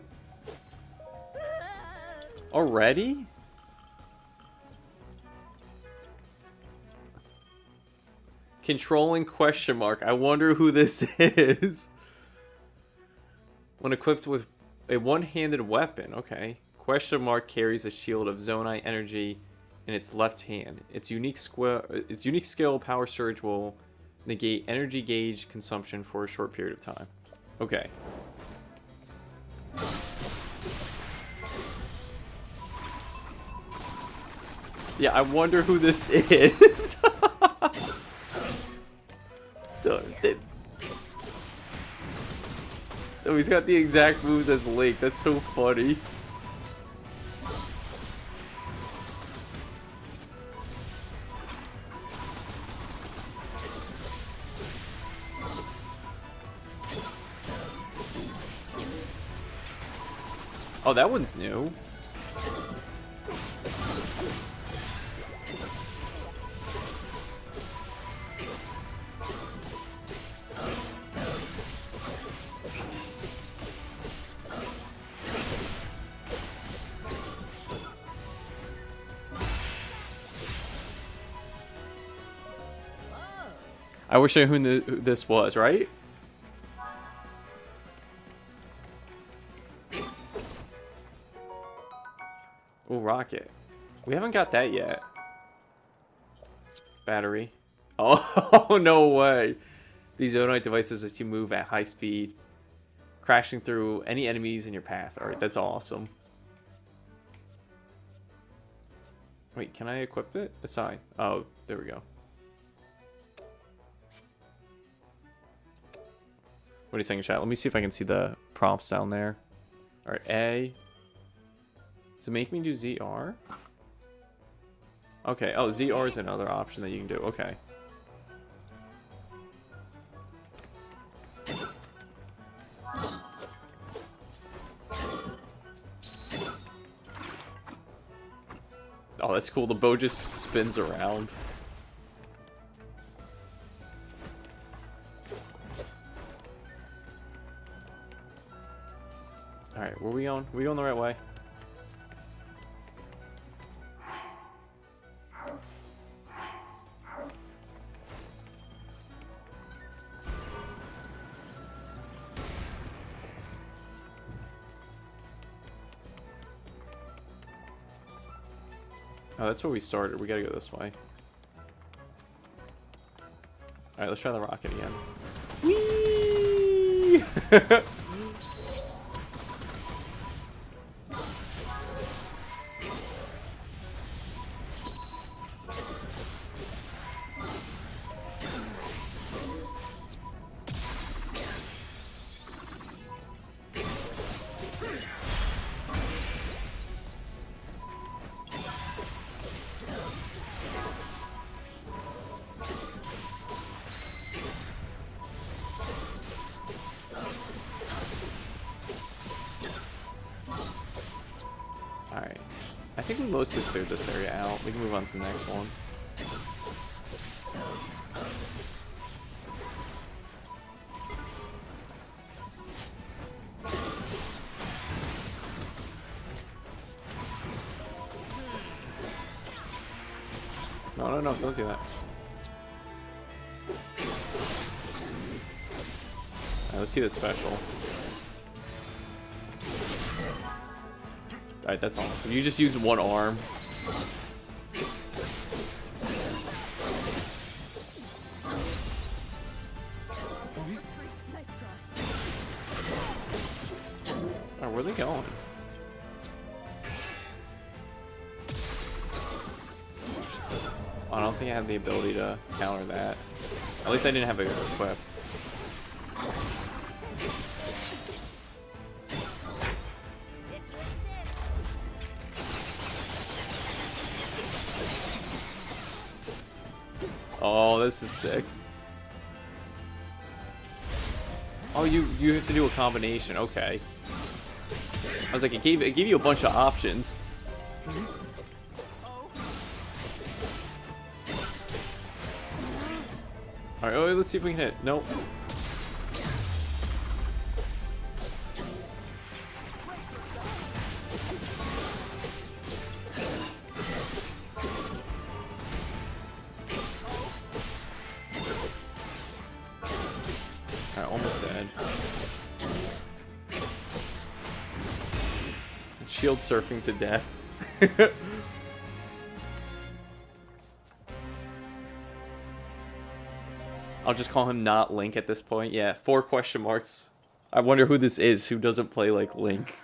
Already? Controlling question mark. I wonder who this is. When equipped with a one-handed weapon. Okay. Question mark carries a shield of Zonai energy in its left hand. Its unique skill, Power Surge, will negate energy gauge consumption for a short period of time. Okay. Yeah, I wonder who this is. Oh, he's got the exact moves as Link. That's so funny. Oh, that one's new. I wish I knew who this was, right? Oh, rocket. We haven't got that yet. Battery. Oh, no way. These Zonite devices let you move at high speed, crashing through any enemies in your path. Alright, that's awesome. Wait, can I equip it? Assign. Oh, there we go. What are you saying, chat? Let me see if I can see the prompts down there. Alright, A. Does it make me do ZR? Okay, oh, ZR is another option that you can do. Okay. Oh, that's cool. The bow just spins around. Alright, where are we on? Are we going the right way? Oh, that's where we started. We gotta go this way. Alright, let's try the rocket again. Whee! Alright. I think we mostly cleared this area out. We can move on to the next one. No, don't do that. Alright, let's see the special. Alright, that's awesome. You just use one arm. Oh, where are they going? I don't think I have the ability to counter that. At least I didn't have it equipped. Oh, this is sick. Oh, you have to do a combination. Okay. I was like, it gave you a bunch of options. Alright, oh, let's see if we can hit. Nope. Alright, almost dead. Shield surfing to death. I'll just call him not Link at this point. Yeah, 4 question marks. I wonder who this is who doesn't play like Link.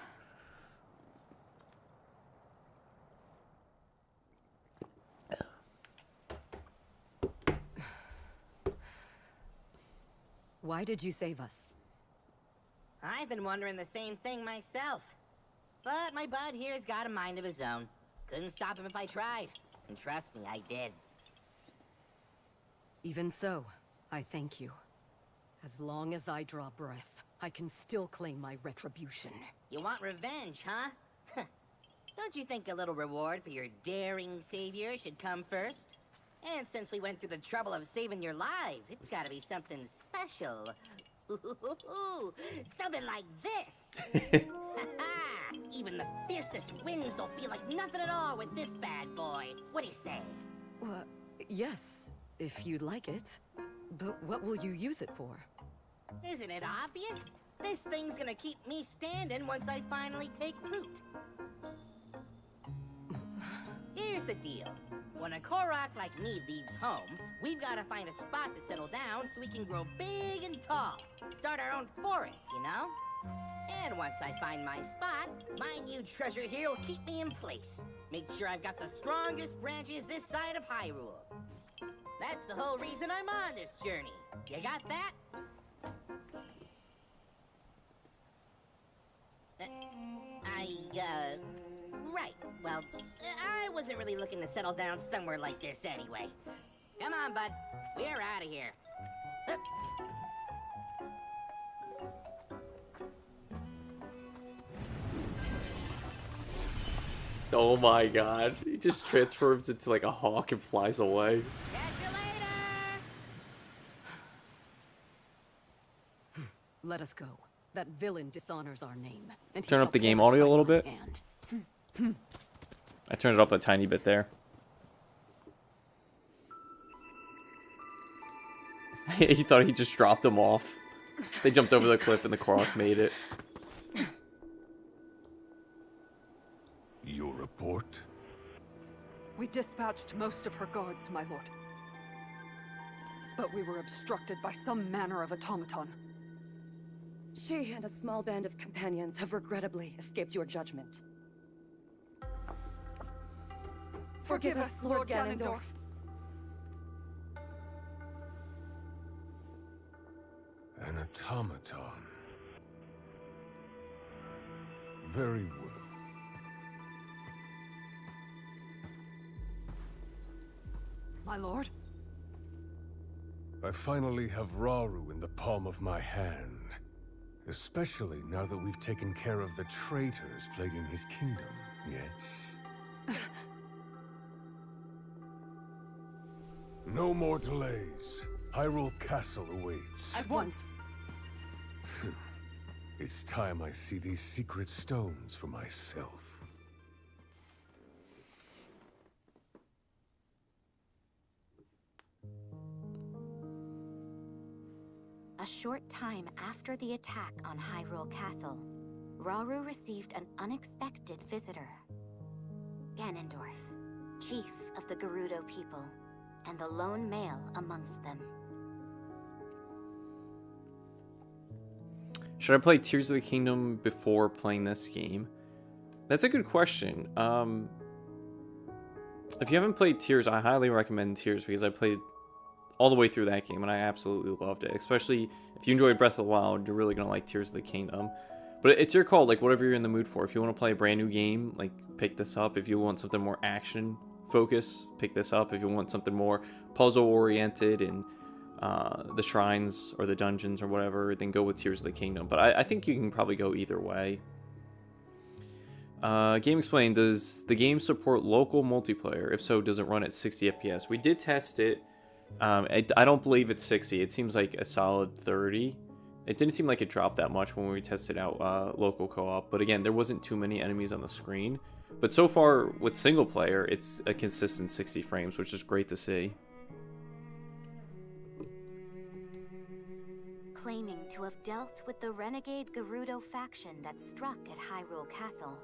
Why did you save us? I've been wondering the same thing myself. But my bud here's got a mind of his own. Couldn't stop him if I tried. And trust me, I did. Even so, I thank you. As long as I draw breath, I can still claim my retribution. You want revenge, huh? Don't you think a little reward for your daring savior should come first? And since we went through the trouble of saving your lives, it's gotta be something special. Something like this! Even the fiercest winds don't feel like nothing at all with this bad boy. What do you say? Yes, if you'd like it. But what will you use it for? Isn't it obvious? This thing's gonna keep me standing once I finally take root. Here's the deal. When a korok like me leaves home, we've gotta find a spot to settle down so we can grow big and tall. Start our own forest, you know? And once I find my spot, my new treasure here will keep me in place. Make sure I've got the strongest branches this side of Hyrule. That's the whole reason I'm on this journey. You got that? Right. Well, I wasn't really looking to settle down somewhere like this anyway. Come on, bud. We're out of here. Oh my god. He just transforms into like a hawk and flies away. Catch you later! Let us go. That villain dishonors our name. And Turn up the game audio a little bit. I turned it up a tiny bit there. He thought he just dropped him off. They jumped over the cliff and the korok made it. Your report? We dispatched most of her guards, my lord. But we were obstructed by some manner of automaton. She and a small band of companions have regrettably escaped your judgment. Forgive us, Lord Ganondorf. An automaton. Very well. My lord? I finally have Rauru in the palm of my hand. Especially now that we've taken care of the traitors plaguing his kingdom, yes? No more delays. Hyrule Castle awaits. At once. It's time I see these secret stones for myself. A short time after the attack on Hyrule Castle, Rauru received an unexpected visitor. Ganondorf, chief of the Gerudo people, and the lone male amongst them. Should I play Tears of the Kingdom before playing this game? That's a good question. If you haven't played Tears, I highly recommend Tears because I played all the way through that game and I absolutely loved it. Especially if you enjoyed Breath of the Wild, you're really gonna like Tears of the Kingdom. But it's your call, like whatever you're in the mood for. If you want to play a brand new game, like pick this up. If you want something more action focused, pick this up. If you want something more puzzle oriented and the shrines or the dungeons or whatever, then go with Tears of the Kingdom. But I think you can probably go either way. GameXplain, does the game support local multiplayer? If so, does it run at 60 FPS? We did test it. I don't believe it's 60. It seems like a solid 30. It didn't seem like it dropped that much when we tested out local co-op. But again, there wasn't too many enemies on the screen. But so far, with single player, it's a consistent 60 frames, which is great to see. claiming to have dealt with the renegade Gerudo faction that struck at Hyrule Castle.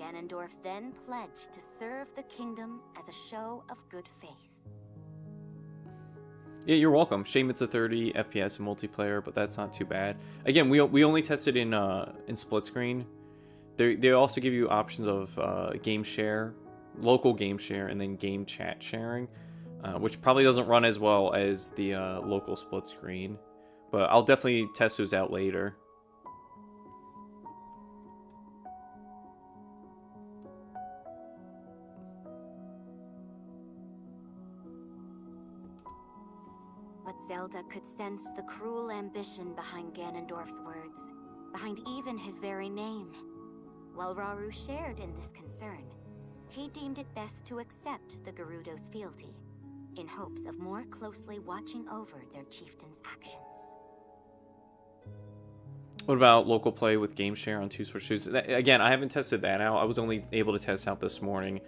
Ganondorf then pledged to serve the kingdom as a show of good faith. Yeah, you're welcome. Shame it's a 30 FPS in multiplayer, but that's not too bad. Again, we only tested in split screen. They also give you options of game share, local game share, and then game chat sharing, which probably doesn't run as well as the local split screen. But I'll definitely test those out later. But Zelda could sense the cruel ambition behind Ganondorf's words, behind even his very name. While Rauru shared in this concern, he deemed it best to accept the Gerudo's fealty, in hopes of more closely watching over their chieftain's actions. What about local play with game share on 2 Switch 2s? Again, I haven't tested that out. I was only able to test out this morning.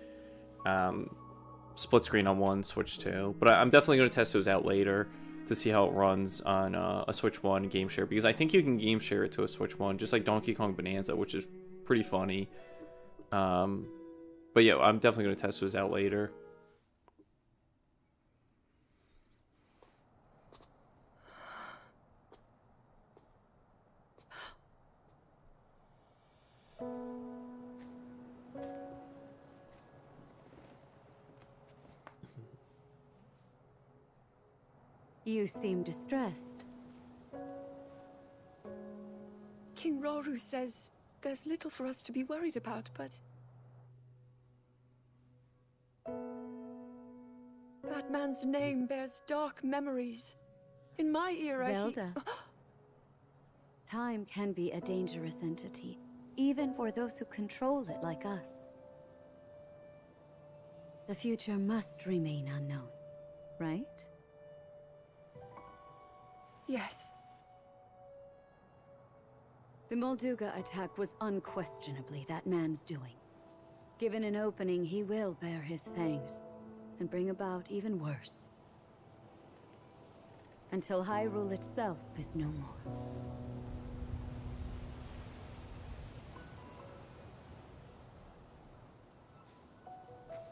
Split screen on 1, Switch 2. But I'm definitely going to test those out later to see how it runs on a Switch 1 game share. Because I think you can game share it to a Switch 1, just like Donkey Kong Bonanza, which is pretty funny. But yeah, I'm definitely going to test those out later. You seem distressed. King Rauru says there's little for us to be worried about, but... that man's name bears dark memories. In my era, Zelda. Time can be a dangerous entity, even for those who control it like us. The future must remain unknown, right? Yes. The Molduga attack was unquestionably that man's doing. Given an opening, he will bear his fangs, and bring about even worse. Until Hyrule itself is no more.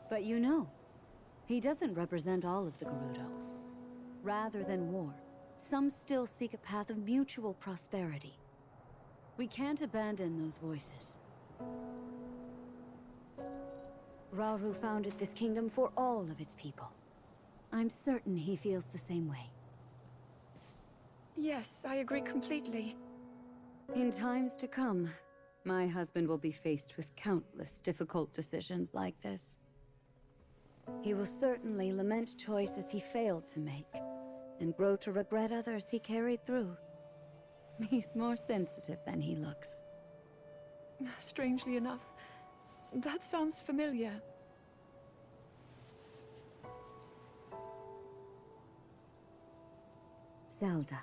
But you know, he doesn't represent all of the Gerudo. Rather than war, some still seek a path of mutual prosperity. We can't abandon those voices. Rauru founded this kingdom for all of its people. I'm certain he feels the same way. Yes, I agree completely. In times to come, my husband will be faced with countless difficult decisions like this. He will certainly lament choices he failed to make, and grow to regret others he carried through. He's more sensitive than he looks. Strangely enough, that sounds familiar. Zelda,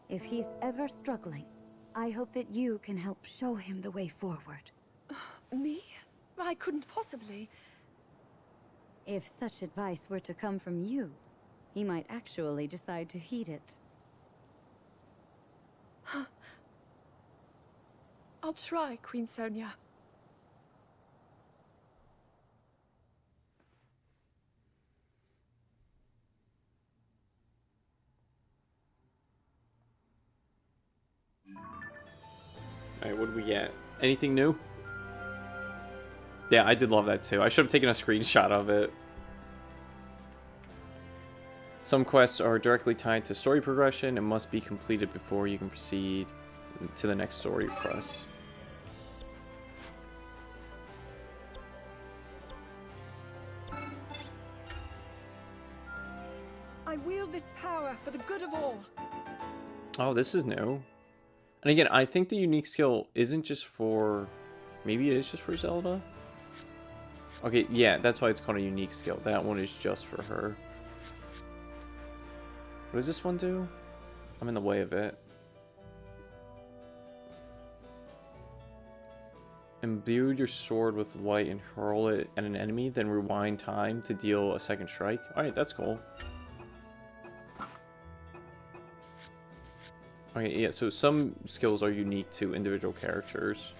if he's ever struggling, I hope that you can help show him the way forward. Me? I couldn't possibly. If such advice were to come from you, he might actually decide to heed it. I'll try, Queen Sonia. Alright, what do we get? Anything new? Yeah, I did love that too. I should have taken a screenshot of it. Some quests are directly tied to story progression and must be completed before you can proceed to the next story quest. I wield this power for the good of all. Oh, this is new. And again, I think the unique skill isn't just for... Maybe it is just for Zelda? Okay, yeah, that's why it's called a unique skill. That one is just for her. What does this one do? I'm in the way of it. Imbue your sword with light and hurl it at an enemy, then rewind time to deal a second strike. Alright, that's cool. Okay, yeah, so some skills are unique to individual characters.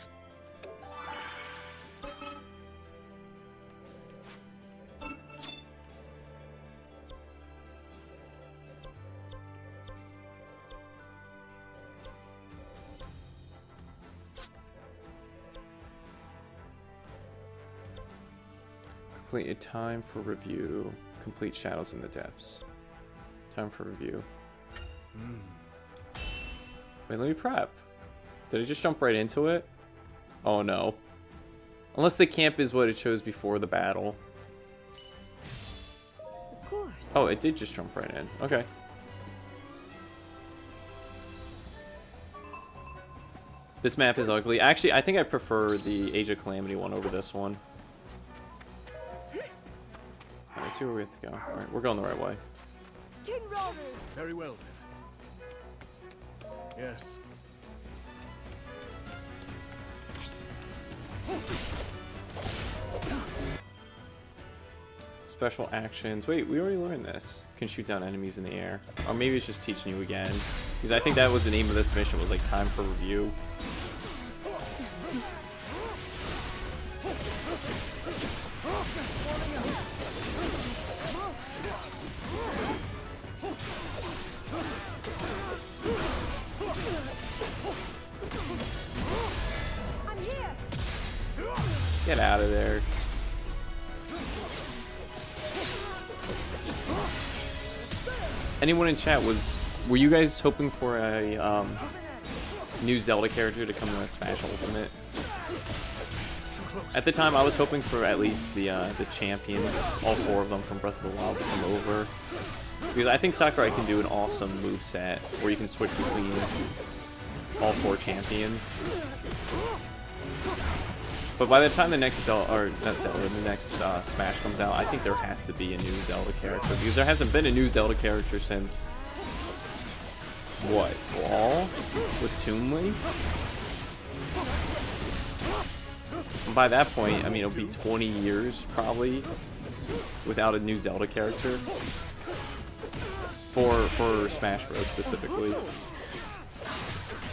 Complete a time for review. Complete Shadows in the Depths. Time for review. Wait, let me prep. Did I just jump right into it? Oh no. Unless the camp is what it chose before the battle. Of course. Oh, it did just jump right in. Okay. This map is ugly. Actually, I think I prefer the Age of Calamity one over this one. Alright, let's see where we have to go. Alright, we're going the right way. King Rauru! Very well, then. Yes. Special actions. Wait, we already learned this. Can shoot down enemies in the air. Or maybe it's just teaching you again. Because I think that was the name of this mission, was like time for review. Get out of there. Anyone in chat were you guys hoping for a new Zelda character to come to Smash Ultimate? At the time, I was hoping for at least the champions, all 4 of them from Breath of the Wild, to come over. Because I think Sakurai can do an awesome moveset where you can switch between all 4 champions. But by the time the next Smash comes out, I think there has to be a new Zelda character, because there hasn't been a new Zelda character since what? Brawl with Tomb Link? And by that point, I mean, it'll be 20 years probably without a new Zelda character for Smash Bros. Specifically.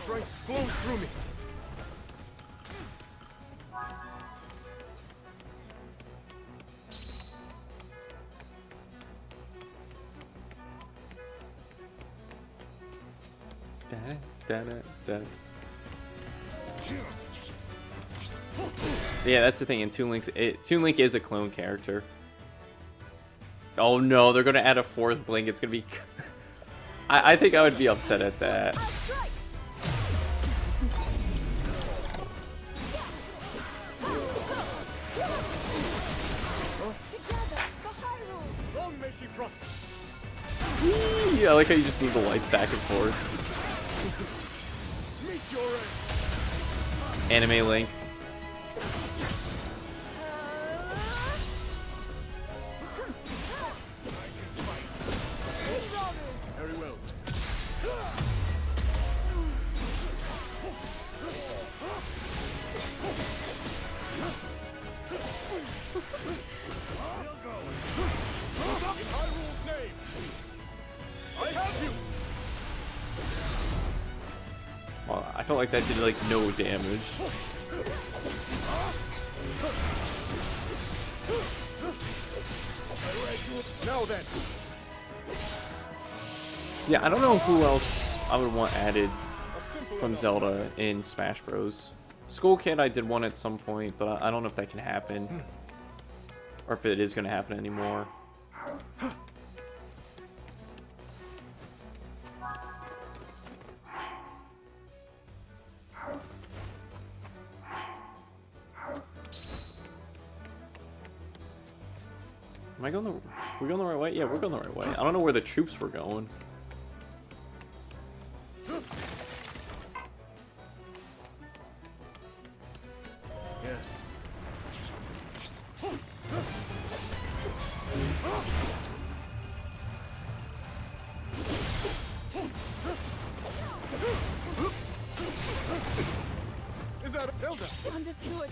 Strength flows through me. Yeah, that's the thing. In Toon Link is a clone character. Oh no, they're gonna add a 4th Link. It's gonna be. I think I would be upset at that. Long may she prosper. Yeah, I like how you just move the lights back and forth. Anime Link. Very well. In Hyrule's name, I have you. Well, I felt like that did like no damage. Now then. Yeah, I don't know who else I would want added from Zelda in Smash Bros. Skull Kid I did one at some point, but I don't know if that can happen. Or if it is going to happen anymore. Am I going the... We're going the right way? Yeah, we're going the right way. I don't know where the troops were going. Yes. Is that Zelda? Understood.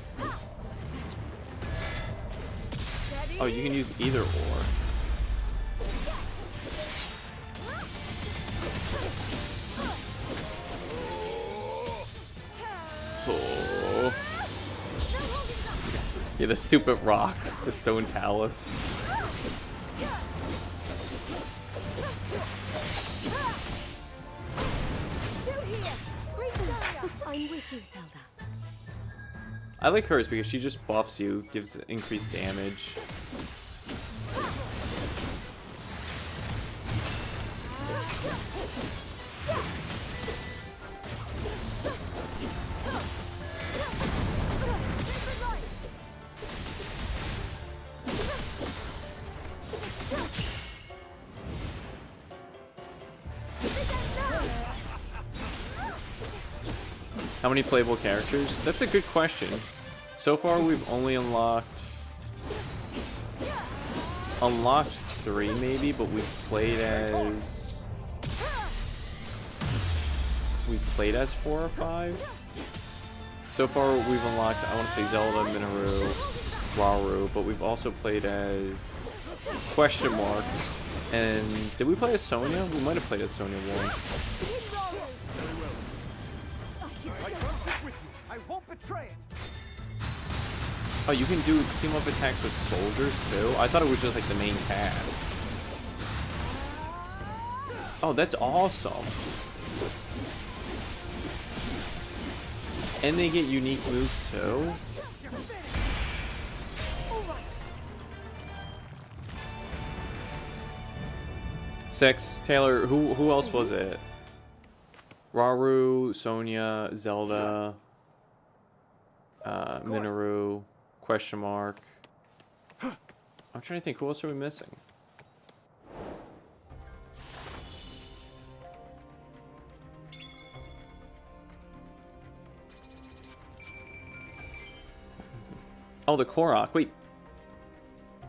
Oh, you can use either or. Oh. Yeah, the stupid rock, the stone talus. I'm with you, Zelda. I like hers because she just buffs you, gives increased damage. How many playable characters? That's a good question. So far, we've only unlocked 3 maybe, but we've played as 4 or 5. So far, we've unlocked, I want to say Zelda, Minoru, Rauru, but we've also played as Question Mark. And did we play as Sonya? We might have played as Sonya once. I won't betray it. Oh, you can do team up attacks with soldiers too? I thought it was just like the main cast. Oh, that's awesome. And they get unique moves too? Six. Taylor, who else was it? Rauru, Sonya, Zelda, Minoru, Question Mark. I'm trying to think, who else are we missing? Oh, the Korok. Wait.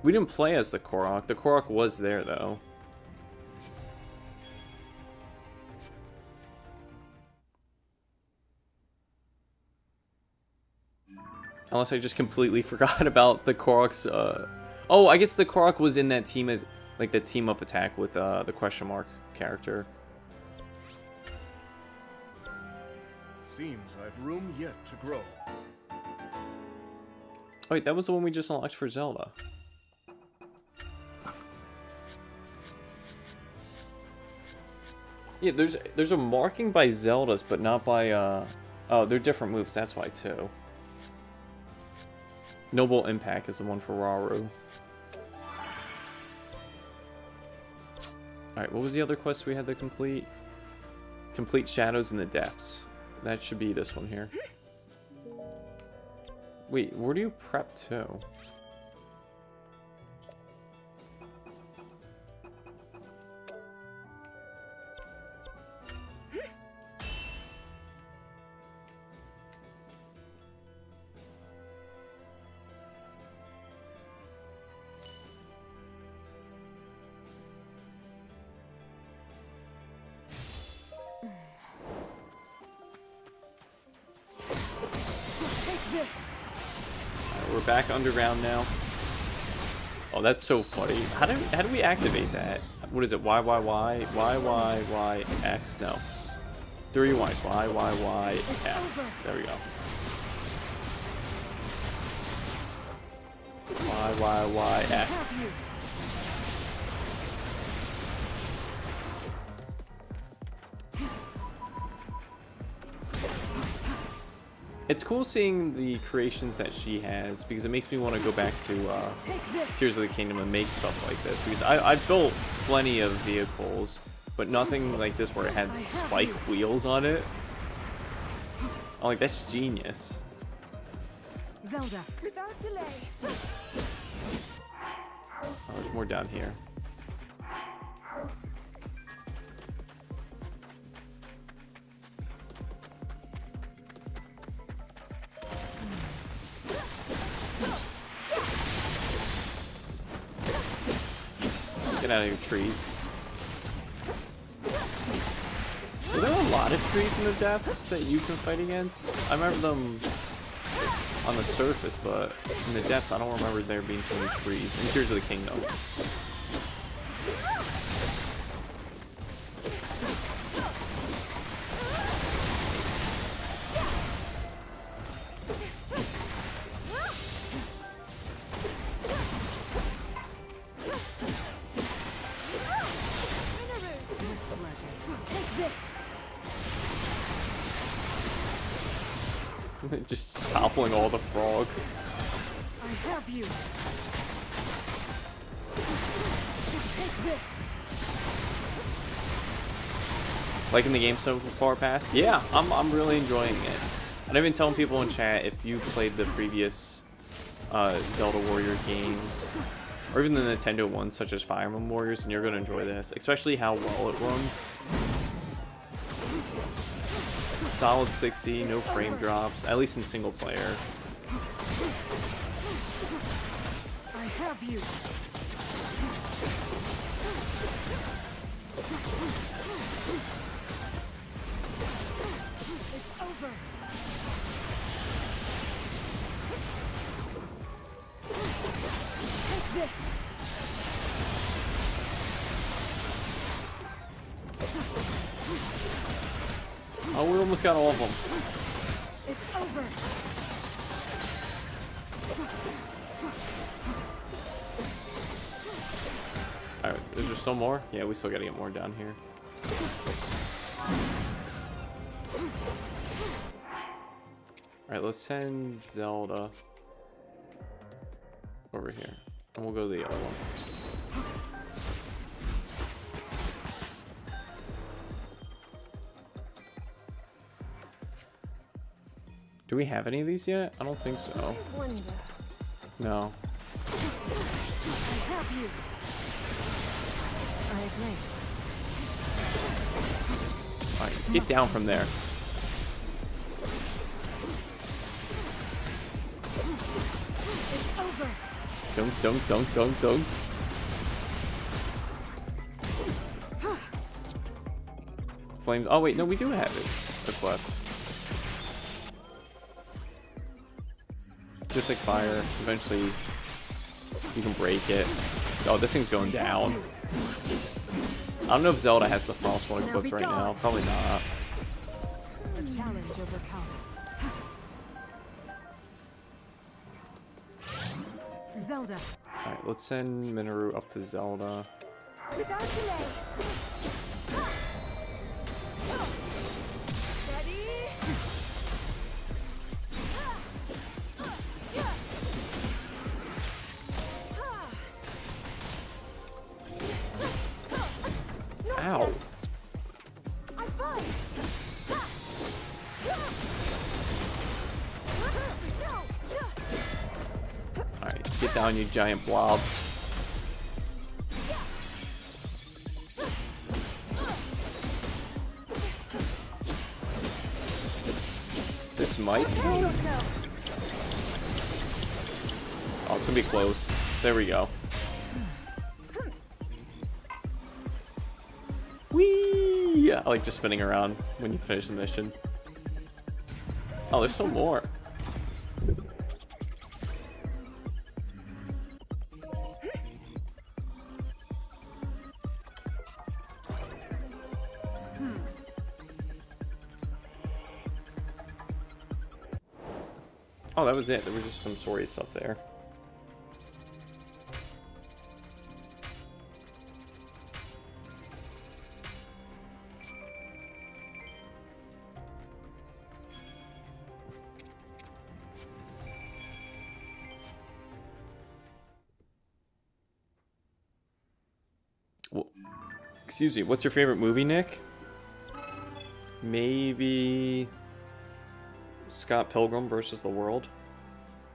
We didn't play as the Korok. The Korok was there, though. Unless I just completely forgot about the Korok's, Oh, I guess the Korok was in that team, like the team up attack with the Question Mark character. Seems I've room yet to grow. Oh, wait, that was the one we just unlocked for Zelda. Yeah, there's a marking by Zelda's, but not by, oh, they're different moves, that's why, too. Noble Impact is the one for Rauru. Alright, what was the other quest we had to complete? Complete Shadows in the Depths. That should be this one here. Wait, where do you prep to? We're back underground now. Oh, that's so funny. How do we activate that? What is it? Y, Y, Y, Y, Y, Y, X? No. 3 Ys. Y, Y, Y, X. There we go. Y, Y, Y, X. It's cool seeing the creations that she has, because it makes me want to go back to Tears of the Kingdom and make stuff like this, because I've built plenty of vehicles, but nothing like this where it had spike wheels on it. I'm like, that's genius. Zelda. Without delay. Oh, there's more down here. Get out of your trees. Are there a lot of trees in the depths that you can fight against? I remember them on the surface, but in the depths I don't remember there being too many trees. In Tears of the Kingdom. Just toppling all the frogs. I have you. Take this. Liking the game so far, Path? Yeah, I'm really enjoying it. And I've been telling people in chat, if you played the previous Zelda Warrior games, or even the Nintendo ones such as Fire Emblem Warriors, and you're going to enjoy this, especially how well it runs. Solid 60, no frame drops, at least in single player. I have you. It's over. Take this. Oh, we almost got all of them. It's over. Alright, is there still more? Yeah, we still gotta get more down here. Alright, let's send Zelda over here. And we'll go to the other one. Do we have any of these yet? I don't think so. No. I have you. I agree. Alright, get down from there. It's over. Dunk, dunk, dunk, dunk, dunk. Flames. Oh, wait, no, we do have it equipped. Just like fire, eventually you can break it. Oh, this thing's going down. I don't know if Zelda has the frost one equipped right now. Probably not. The challenge overcome. Zelda. Alright, let's send Minoru up to Zelda. Without delay. Ready? Ow. I'm fine. Alright, get down, you giant blob. This might be... Oh, it's gonna be close. There we go. Whee! I like just spinning around when you finish the mission. Oh, there's still more. Oh, that was it. There was just some sorry stuff there. Well, excuse me, what's your favorite movie, Nick? Maybe Scott Pilgrim versus the World.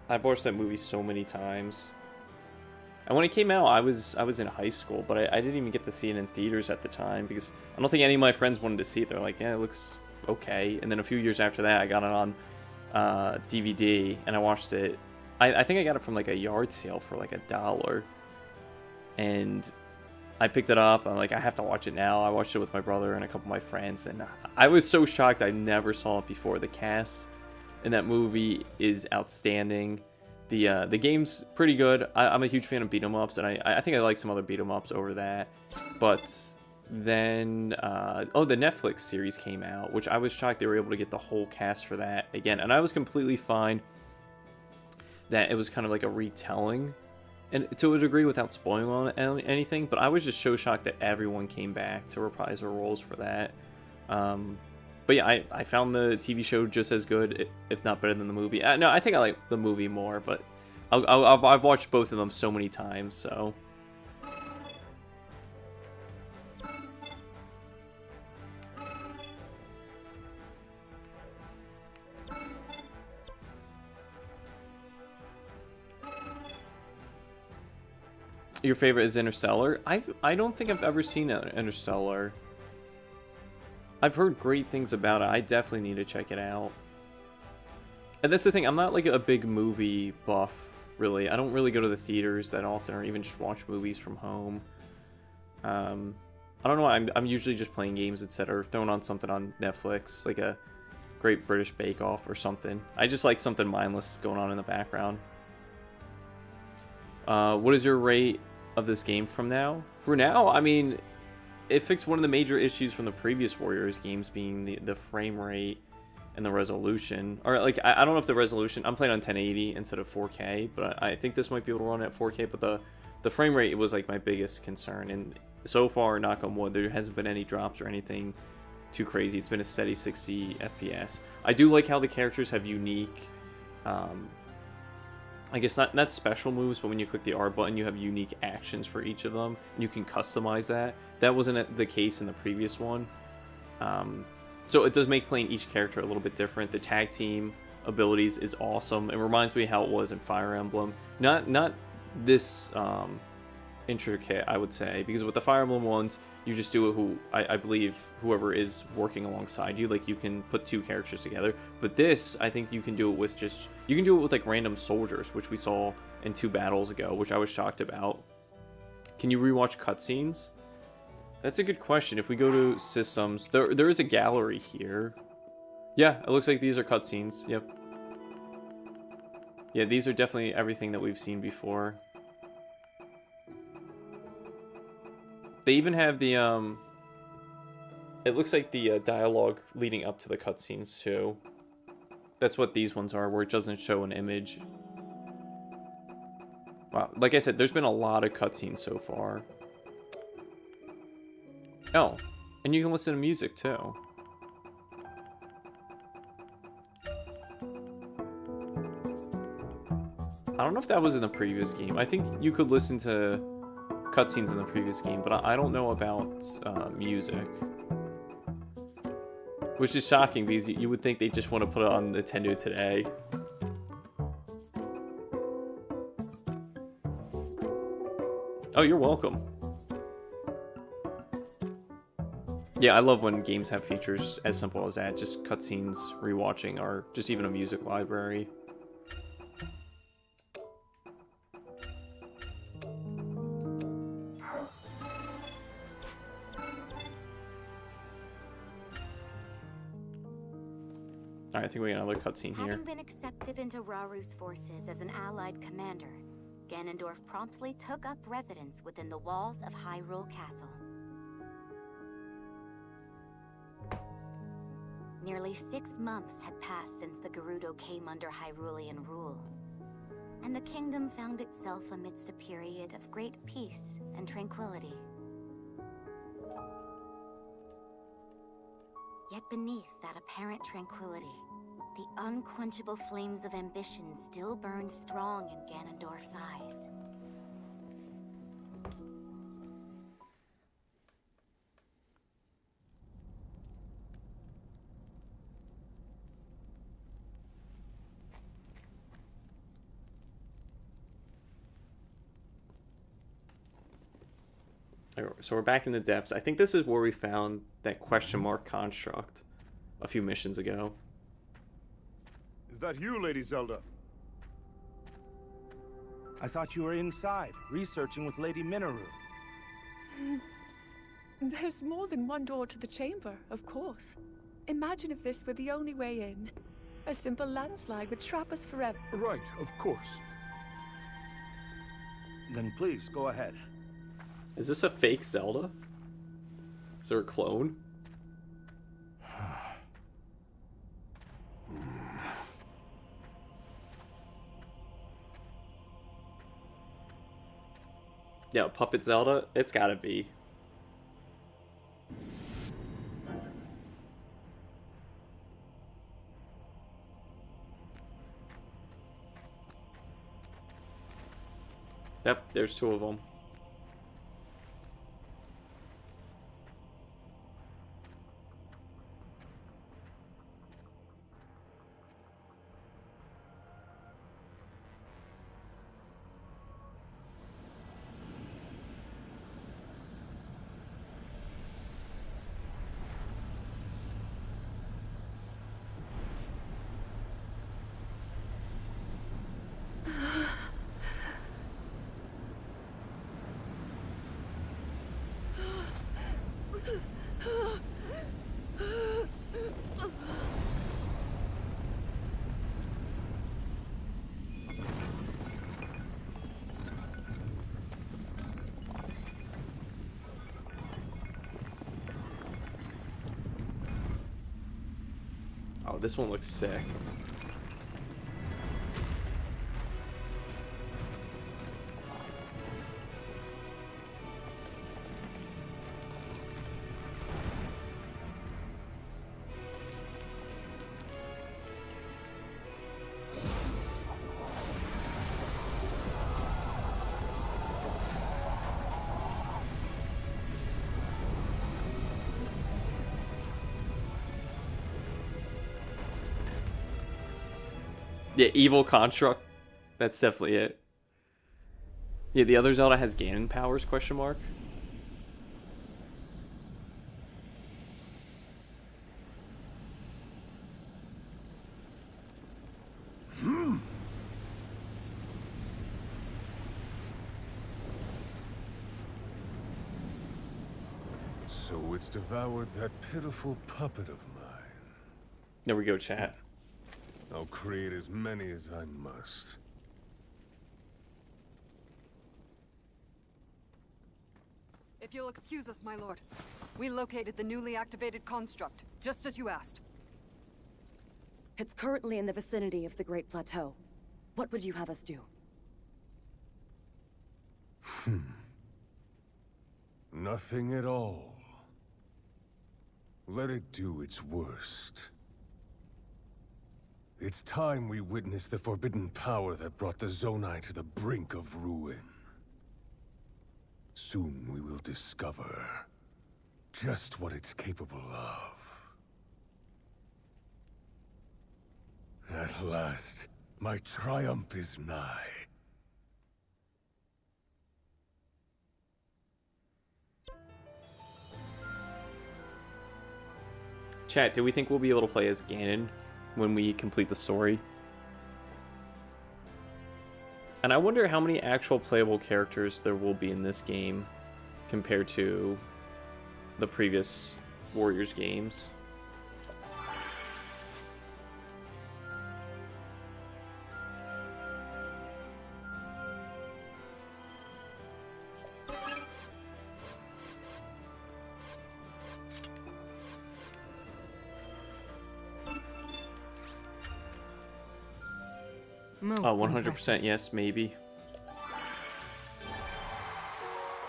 I've watched that movie so many times. And when it came out, I was in high school, but I didn't even get to see it in theaters at the time because I don't think any of my friends wanted to see it. They're like, yeah, it looks okay. And then a few years after that, I got it on DVD and I watched it. I think I got it from like a yard sale for like $1. And I picked it up. I'm like, I have to watch it now. I watched it with my brother and a couple of my friends, and I was so shocked. I never saw it before. The cast in that movie is outstanding. The game's pretty good. I'm a huge fan of beat 'em ups, and I think I like some other beat 'em ups over that. But then, the Netflix series came out, which I was shocked they were able to get the whole cast for that again. And I was completely fine that it was kind of like a retelling, and to a degree without spoiling on anything, but I was just so shocked that everyone came back to reprise their roles for that. But yeah, I found the TV show just as good, if not better than the movie. No, I think I like the movie more, but I've watched both of them so many times, so. Your favorite is Interstellar? I don't think I've ever seen Interstellar. I've heard great things about it. I definitely need to check it out. And that's the thing, I'm not like a big movie buff, really. I don't really go to the theaters that often, or even just watch movies from home. I don't know, I'm usually just playing games instead, or throwing on something on Netflix, like a Great British Bake Off or something. I just like something mindless going on in the background. What is your rate of this game from now? For now, I mean, it fixed one of the major issues from the previous Warriors games, being the frame rate and the resolution. Or like, I don't know if the resolution, I'm playing on 1080 instead of 4K, but I think this might be able to run at 4K, but the frame rate was like my biggest concern. And so far, knock on wood, there hasn't been any drops or anything too crazy. It's been a steady 60 FPS. I do like how the characters have unique, I guess not special moves, but when you click the R button, you have unique actions for each of them. And you can customize that. That wasn't the case in the previous one. So it does make playing each character a little bit different. The tag team abilities is awesome. It reminds me how it was in Fire Emblem. Not this intricate, I would say, because with the Fire Emblem ones, you just do it I believe whoever is working alongside you, like you can put two characters together. But this, I think you can do it with like random soldiers, which we saw in 2 battles ago, which I was shocked about. Can you rewatch cutscenes? That's a good question. If we go to systems, there is a gallery here. Yeah, it looks like these are cutscenes. Yep. Yeah, these are definitely everything that we've seen before. They even have the, it looks like the dialogue leading up to the cutscenes too. That's what these ones are, where it doesn't show an image. Wow, like I said, there's been a lot of cutscenes so far. Oh, and you can listen to music too. I don't know if that was in the previous game. I think you could listen to cutscenes in the previous game, but I don't know about music. Which is shocking, because you would think they just want to put it on Nintendo today. Oh, you're welcome. Yeah, I love when games have features as simple as that. Just cutscenes, rewatching, or just even a music library. Alright, I think we got another cutscene here. Having been accepted into Raru's forces as an allied commander, Ganondorf promptly took up residence within the walls of Hyrule Castle. Nearly 6 months had passed since the Gerudo came under Hyrulean rule, and the kingdom found itself amidst a period of great peace and tranquility. Yet beneath that apparent tranquility, the unquenchable flames of ambition still burned strong in Ganondorf's eyes. So we're back in the depths. I think this is where we found that question mark construct a few missions ago. Is that you, Lady Zelda? I thought you were inside, researching with Lady Minoru. There's more than one door to the chamber, of course. Imagine if this were the only way in. A simple landslide would trap us forever. Right, of course. Then please, go ahead. Is this a fake Zelda? Is there a clone? Yeah, Puppet Zelda? It's gotta be. Yep, there's two of them. Oh, this one looks sick. Yeah, evil construct. That's definitely it. Yeah, the other Zelda has Ganon powers, question mark. So it's devoured that pitiful puppet of mine. There we go, chat. I'll create as many as I must. If you'll excuse us, my lord. We located the newly activated construct, just as you asked. It's currently in the vicinity of the Great Plateau. What would you have us do? Nothing at all. Let it do its worst. It's time we witness the forbidden power that brought the Zonai to the brink of ruin. Soon we will discover just what it's capable of. At last, my triumph is nigh. Chat, do we think we'll be able to play as Ganon when we complete the story? And I wonder how many actual playable characters there will be in this game compared to the previous Warriors games. Oh, 100% yes, maybe.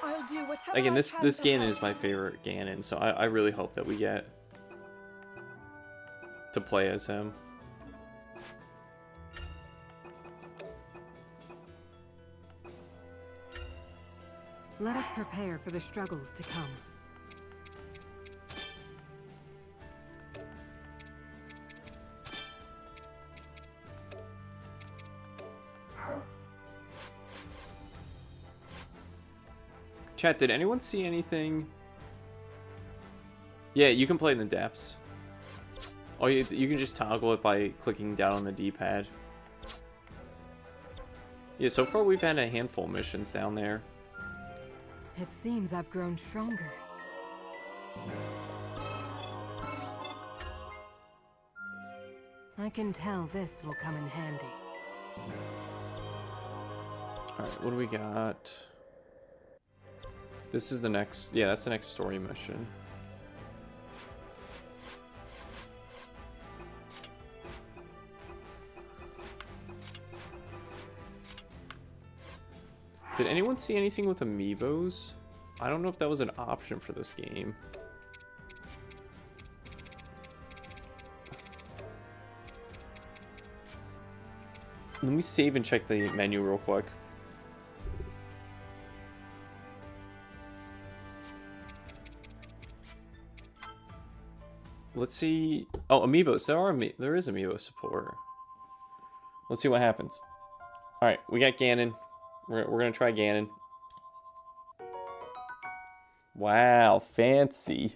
I'll do whatever Again, I this can to Ganon help. is my favorite Ganon, so I really hope that we get to play as him. Let us prepare for the struggles to come. Chat, did anyone see anything? Yeah, you can play in the depths. Oh, you can just toggle it by clicking down on the D-pad. Yeah, so far we've had a handful of missions down there. It seems I've grown stronger. I can tell this will come in handy. Alright, what do we got? This is the next... Yeah, that's the next story mission. Did anyone see anything with amiibos? I don't know if that was an option for this game. Let me save and check the menu real quick. Let's see. Oh, amiibos. There is amiibo support. Let's see what happens. All right, we got Ganon. We're gonna try Ganon. Wow, fancy.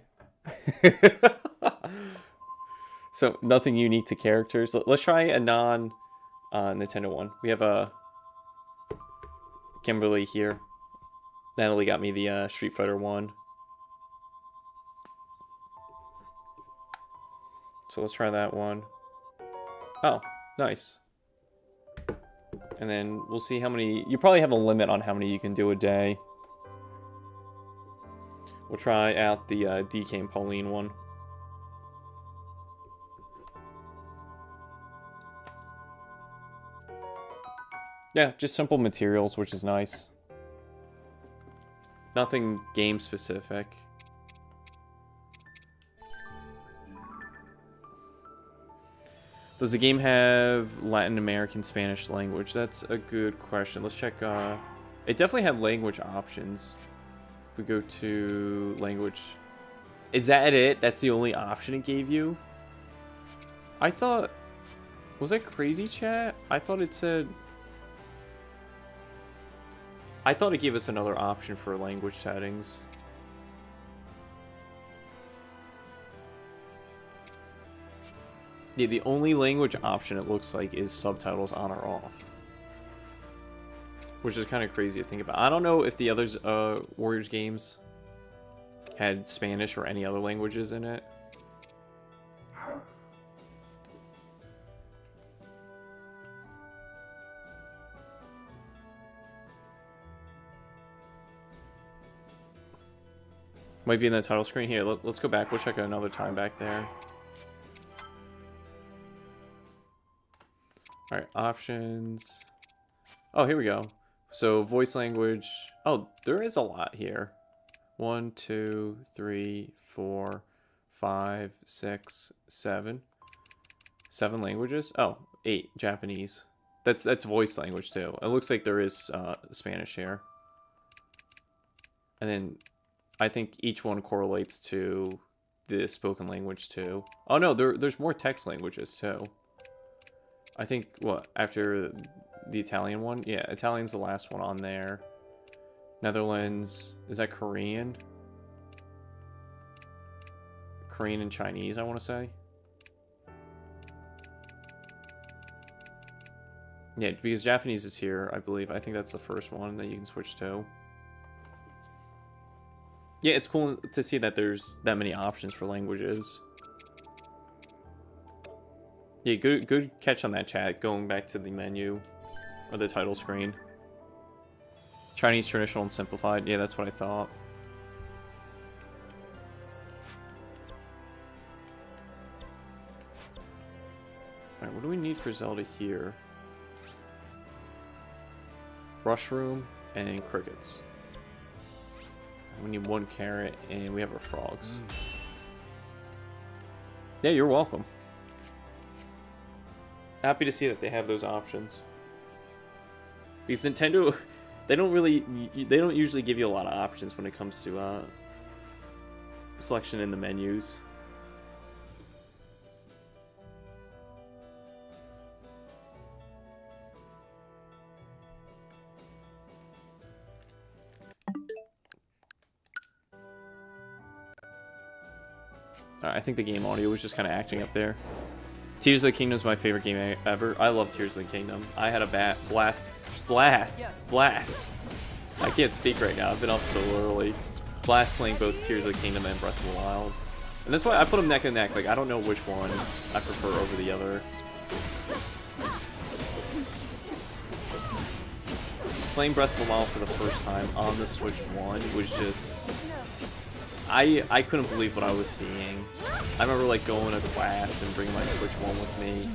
So nothing unique to characters. Let's try a non Nintendo one. We have a Kimberly here. Natalie got me the Street Fighter one. So let's try that one. Oh, nice. And then we'll see how many... You probably have a limit on how many you can do a day. We'll try out the DK and Pauline one. Yeah, just simple materials, which is nice. Nothing game specific. Does the game have Latin American Spanish language? That's a good question. Let's check. It definitely had language options. If we go to language... Is that it? That's the only option it gave you? I thought... Was that crazy, chat? I thought it said... I thought it gave us another option for language settings. Yeah, the only language option it looks like is subtitles on or off. Which is kind of crazy to think about. I don't know if the others Warriors games had Spanish or any other languages in it. Might be in the title screen here. Let's go back. We'll check it another time back there. Alright, options. Oh, here we go. So, voice language. Oh, there is a lot here. 1, 2, 3, 4, 5, 6, 7. 7 languages? Oh, 8. Japanese. That's voice language too. It looks like there is Spanish here. And then I think each one correlates to the spoken language too. Oh no, there's more text languages too. I think, what, after the Italian one? Yeah, Italian's the last one on there. Netherlands, is that Korean? Korean and Chinese, I want to say. Yeah, because Japanese is here, I believe. I think that's the first one that you can switch to. Yeah, it's cool to see that there's that many options for languages. Yeah, good catch on that, chat. Going back to the menu or the title screen. Chinese traditional and simplified. Yeah, that's what I thought. Alright, what do we need for Zelda here? Brushroom and crickets. We need 1 carrot and we have our frogs. Yeah, you're welcome. Happy to see that they have those options. Because Nintendo, they don't usually give you a lot of options when it comes to selection in the menus. I think the game audio was just kind of acting up there. Tears of the Kingdom is my favorite game ever. I love Tears of the Kingdom. I had a blast. I can't speak right now. I've been up so early. Blast playing both Tears of the Kingdom and Breath of the Wild. And that's why I put them neck and neck. Like, I don't know which one I prefer over the other. Playing Breath of the Wild for the first time on the Switch 1 was just... I couldn't believe what I was seeing. I remember like going to class and bringing my Switch 1 with me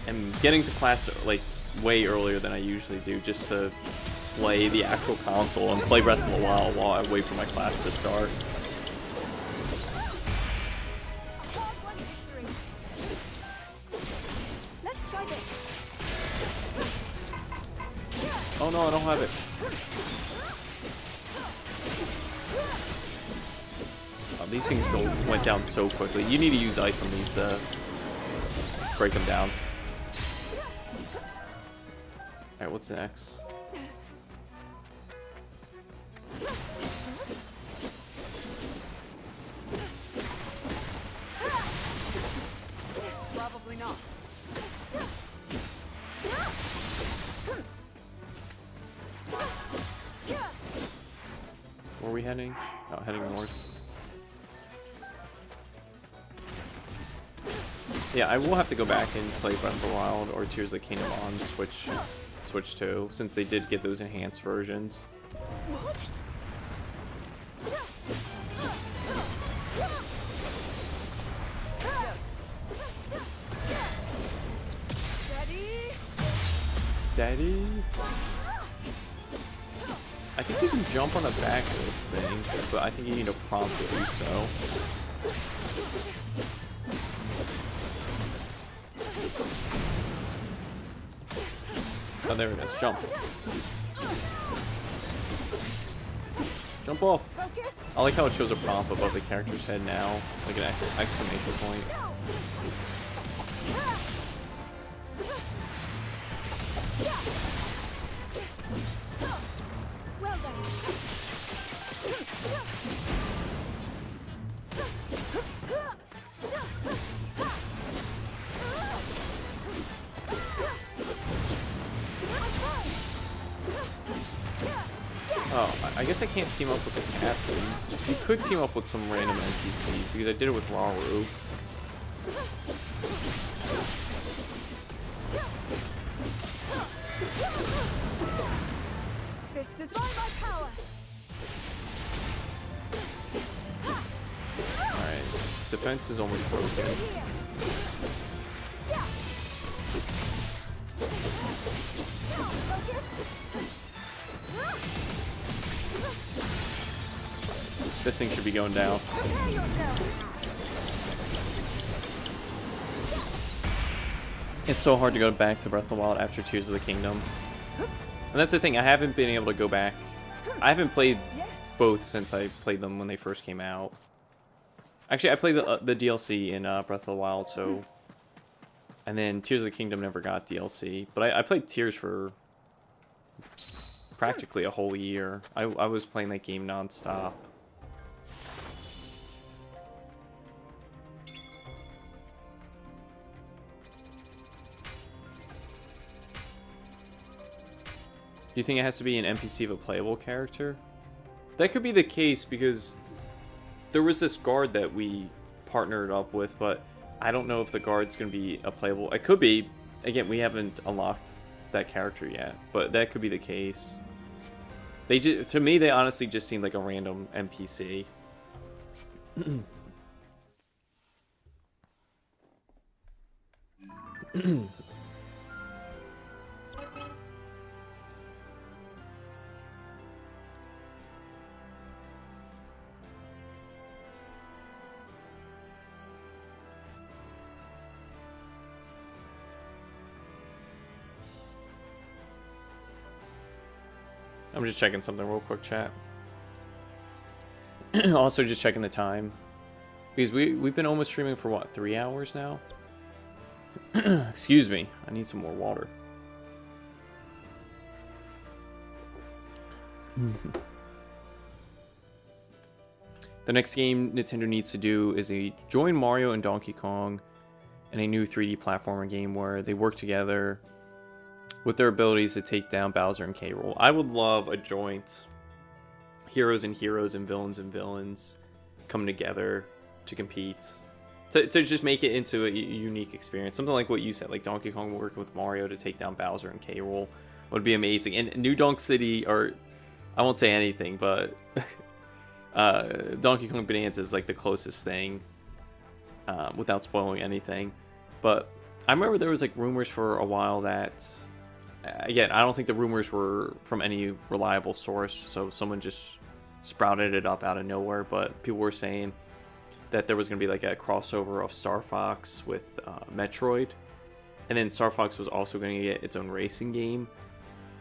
and getting to class like way earlier than I usually do just to play the actual console and play Breath of the Wild while I wait for my class to start. Oh no, I don't have it. these things went down so quickly. You need to use ice on these to break them down. Alright, what's next? Probably not. Where are we heading? Oh, heading north. Yeah, I will have to go back and play Breath of the Wild or Tears of the Kingdom on Switch 2, since they did get those enhanced versions. Steady. I think you can jump on the back of this thing, but I think you need a prompt to do so. Oh, there it is. Jump. Jump off. I like how it shows a prompt above the character's head now, like an exclamation point. Well then. Oh, I guess I can't team up with the captains. You could team up with some random NPCs, because I did it with Rauru. This is my power. Alright, defense is almost broken. This thing should be going down. It's so hard to go back to Breath of the Wild after Tears of the Kingdom. And that's the thing, I haven't been able to go back. I haven't played both since I played them when they first came out. Actually, I played the DLC in Breath of the Wild, so... And then Tears of the Kingdom never got DLC. But I played Tears for practically a whole year. I was playing that game non-stop. Do you think it has to be an NPC of a playable character? That could be the case, because there was this guard that we partnered up with, but I don't know if the guard's going to be a playable... It could be. Again, we haven't unlocked that character yet, but that could be the case. To me, they honestly just seemed like a random NPC. I'm just checking something real quick, chat. Also just checking the time. Because we've been almost streaming for what, 3 hours now? Excuse me, I need some more water. The next game Nintendo needs to do is join Mario and Donkey Kong in a new 3D platformer game where they work together with their abilities to take down Bowser and K. Rool. I would love a joint heroes and villains coming together to compete. To just make it into a unique experience. Something like what you said, like Donkey Kong working with Mario to take down Bowser and K. Rool would be amazing. And New Donk City, or I won't say anything, but Donkey Kong Bonanza is like the closest thing without spoiling anything. But I remember there was like rumors for a while that... Again, I don't think the rumors were from any reliable source, so someone just sprouted it up out of nowhere, but people were saying that there was going to be like a crossover of Star Fox with Metroid, and then Star Fox was also going to get its own racing game.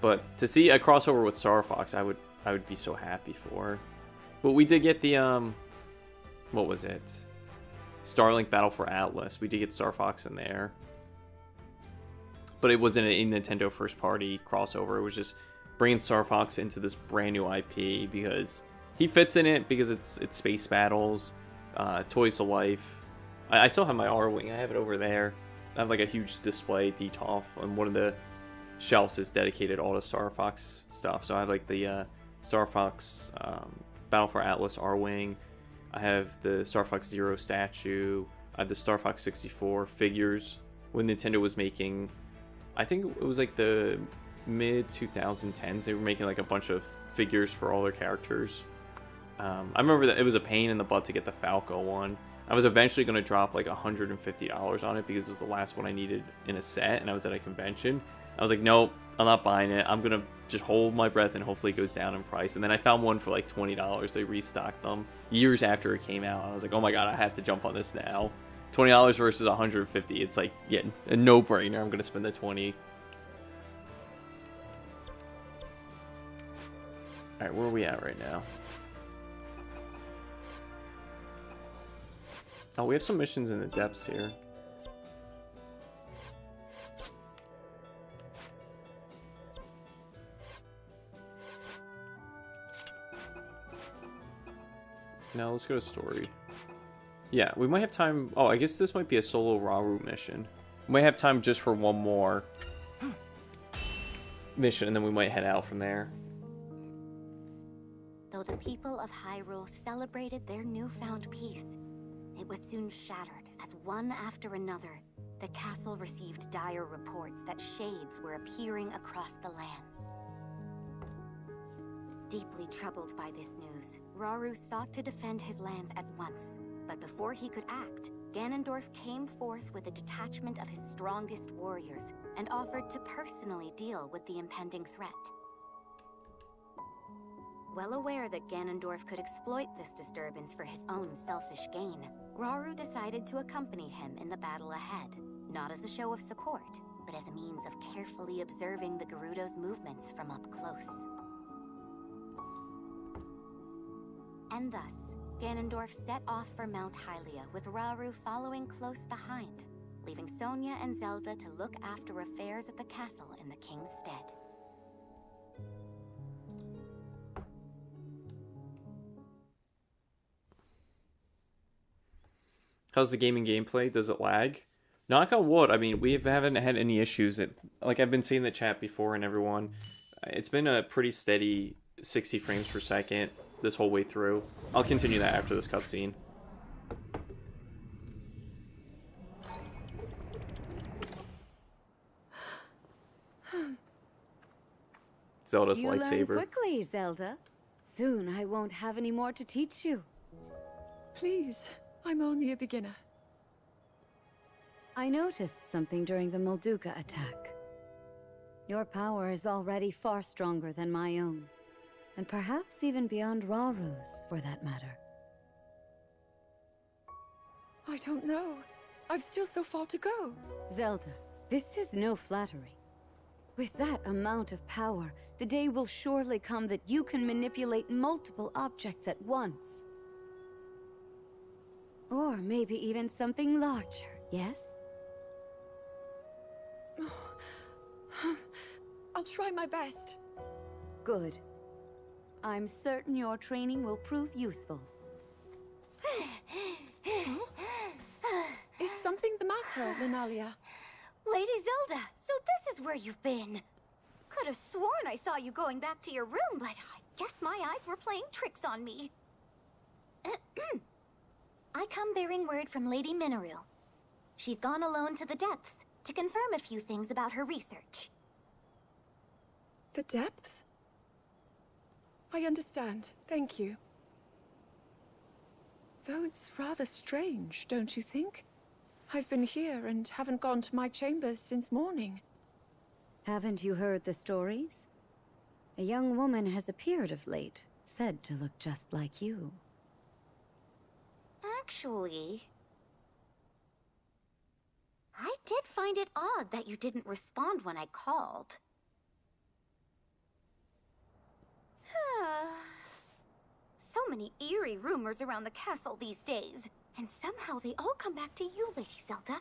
But to see a crossover with Star Fox, I would be so happy for. But we did get the what was it? Starlink Battle for Atlas. We did get Star Fox in there. But it wasn't a Nintendo first party crossover. It was just bringing Star Fox into this brand new IP because he fits in it, because it's space battles, Toys to Life. I still have my R-Wing. I have it over there. I have like a huge display DTOF, and one of the shelves is dedicated all to Star Fox stuff. So I have like the Star Fox Battle for Atlas R-Wing. I have the Star Fox Zero statue. I have the Star Fox 64 figures. When Nintendo was making, I think it was like the mid 2010s, they were making like a bunch of figures for all their characters. I remember that it was a pain in the butt to get the Falco one. I was eventually going to drop like $150 on it because it was the last one I needed in a set, and I was at a convention. I was like, nope, I'm not buying it. I'm going to just hold my breath and hopefully it goes down in price. And then I found one for like $20. They restocked them years after it came out. I was like, oh my god, I have to jump on this now. $20 versus $150. It's like, yeah, a no-brainer. I'm going to spend the $20. Alright, where are we at right now? Oh, we have some missions in the depths here. Now let's go to story. Yeah, we might have time. Oh, I guess this might be a solo Rauru mission. We might have time just for one more mission, and then we might head out from there. Though the people of Hyrule celebrated their newfound peace, it was soon shattered as one after another, the castle received dire reports that shades were appearing across the lands. Deeply troubled by this news, Rauru sought to defend his lands at once. But before he could act, Ganondorf came forth with a detachment of his strongest warriors and offered to personally deal with the impending threat. Well aware that Ganondorf could exploit this disturbance for his own selfish gain, Rauru decided to accompany him in the battle ahead, not as a show of support, but as a means of carefully observing the Gerudo's movements from up close. And thus, Ganondorf set off for Mount Hylia with Rauru following close behind, leaving Sonia and Zelda to look after affairs at the castle in the king's stead. How's the gaming gameplay? Does it lag? Knock on wood. I mean, we haven't had any issues. Like I've been seeing the chat before and everyone, it's been a pretty steady 60 frames per second this whole way through. I'll continue that after this cutscene. Zelda's lightsaber. You learn quickly, Zelda. Soon I won't have any more to teach you. Please, I'm only a beginner. I noticed something during the Molduga attack. Your power is already far stronger than my own. And perhaps even beyond Rauru's, for that matter. I don't know. I've still so far to go. Zelda, this is no flattery. With that amount of power, the day will surely come that you can manipulate multiple objects at once. Or maybe even something larger, yes? I'll try my best. Good. I'm certain your training will prove useful. Is something the matter, Lunalia? Lady Zelda, so this is where you've been. Could have sworn I saw you going back to your room, but I guess my eyes were playing tricks on me. I come bearing word from Lady Mineru. She's gone alone to the depths to confirm a few things about her research. The depths? I understand. Thank you. Though it's rather strange, don't you think? I've been here and haven't gone to my chambers since morning. Haven't you heard the stories? A young woman has appeared of late, said to look just like you. Actually, I did find it odd that you didn't respond when I called. So many eerie rumors around the castle these days. And somehow they all come back to you, Lady Zelda.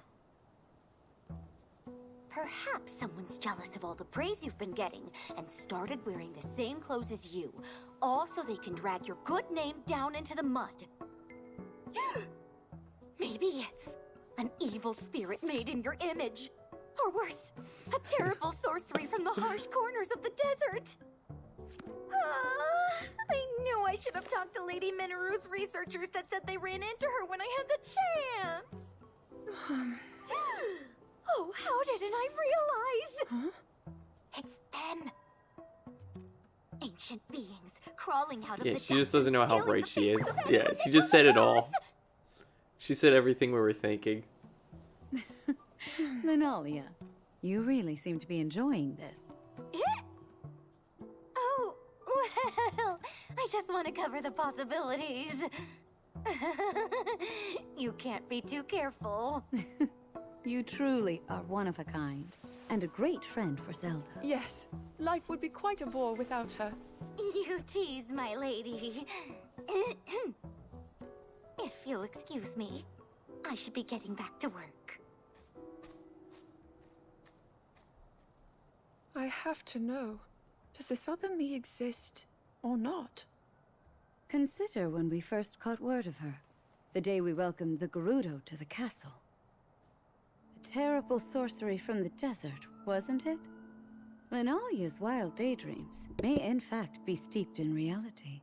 Perhaps someone's jealous of all the praise you've been getting and started wearing the same clothes as you, all so they can drag your good name down into the mud. Maybe it's an evil spirit made in your image. Or worse, a terrible sorcery from the harsh corners of the desert. I knew I should have talked to Lady Mineru's researchers that said they ran into her when I had the chance. Oh, how didn't I realize? It's them. Ancient beings crawling out of the she just doesn't know how right she is. Yeah, she just said it all. She said everything we were thinking. Linalia, you really seem to be enjoying this. Oh, well, I just want to cover the possibilities. You can't be too careful. You truly are one of a kind, and a great friend for Zelda. Yes, life would be quite a bore without her. You tease, my lady. If you'll excuse me, I should be getting back to work. I have to know, does this other me exist or not? Consider when we first caught word of her, the day we welcomed the Gerudo to the castle. A terrible sorcery from the desert, wasn't it? Linalia's wild daydreams may in fact be steeped in reality.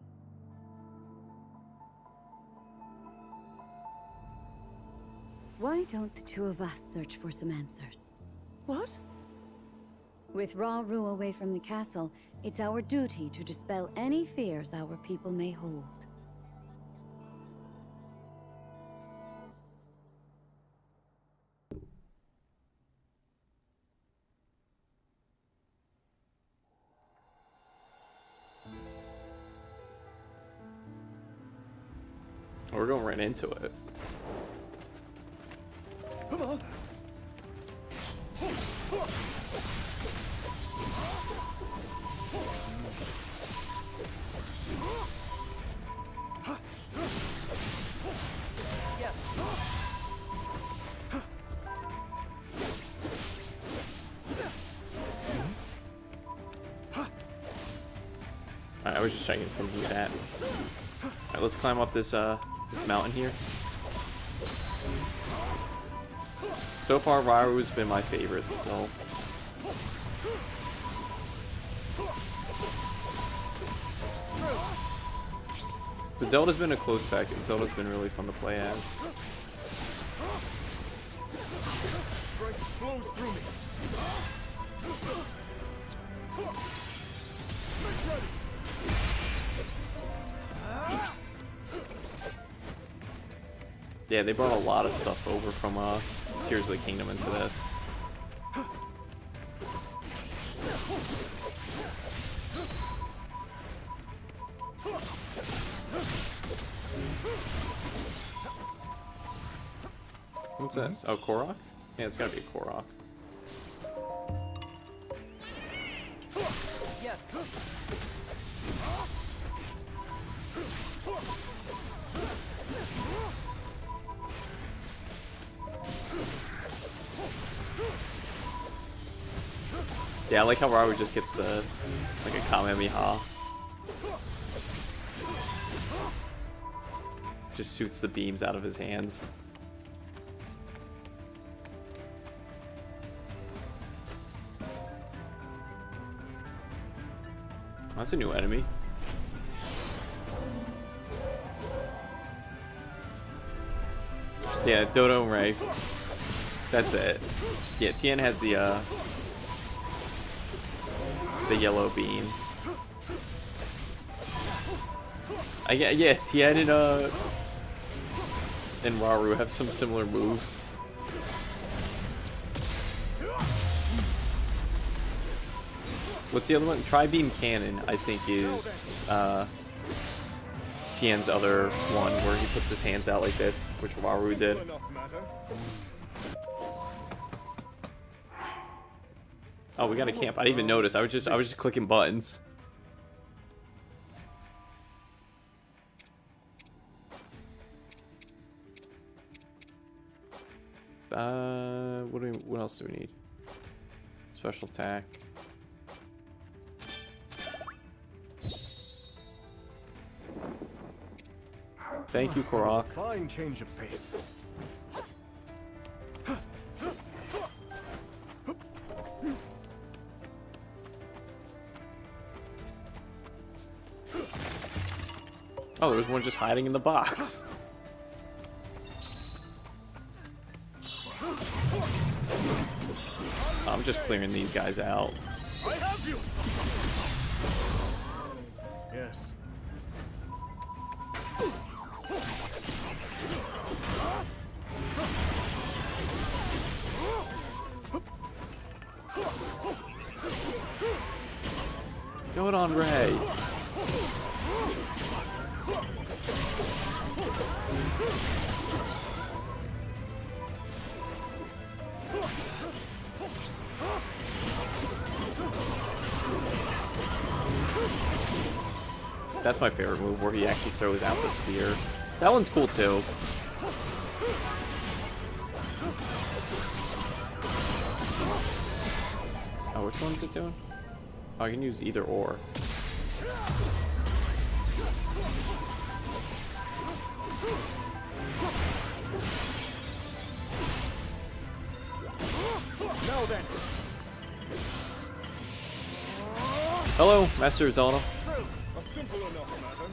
Why don't the two of us search for some answers? What? With Rauru away from the castle, it's our duty to dispel any fears our people may hold. We're going right into it. Come on. Yes. I was just checking something with that. Alright, let's climb up this this mountain here. So far, Rauru's been my favorite, so. But Zelda's been a close second. Zelda's been really fun to play as. Strength flows through me. Make ready. Yeah, they brought a lot of stuff over from Tears of the Kingdom into this. What's this? Oh, korok? Yeah, it's gotta be a korok. Yes. Yeah, I like how Rauru just gets the like a Kamehameha. Just shoots the beams out of his hands. That's a new enemy. Yeah, Dodo and Ray. That's it. Yeah, Tien has the yellow beam. Yeah, Tien and Rauru have some similar moves. What's the other one? Tri-beam cannon, I think, is Tien's other one, where he puts his hands out like this, which Rauru did. Oh, we got a camp. I didn't even notice. I was just clicking buttons. else do we need? Special attack. Thank you, Korok. Fine change of pace. Oh, there was one just hiding in the box. I'm just clearing these guys out. I have you. Yes. Go it on, Ray. That's my favorite move, where he actually throws out the spear. That one's cool too. Oh, which one's it doing? Oh, I can use either or. Now then. Hello, Master Zelda. A simple enough matter.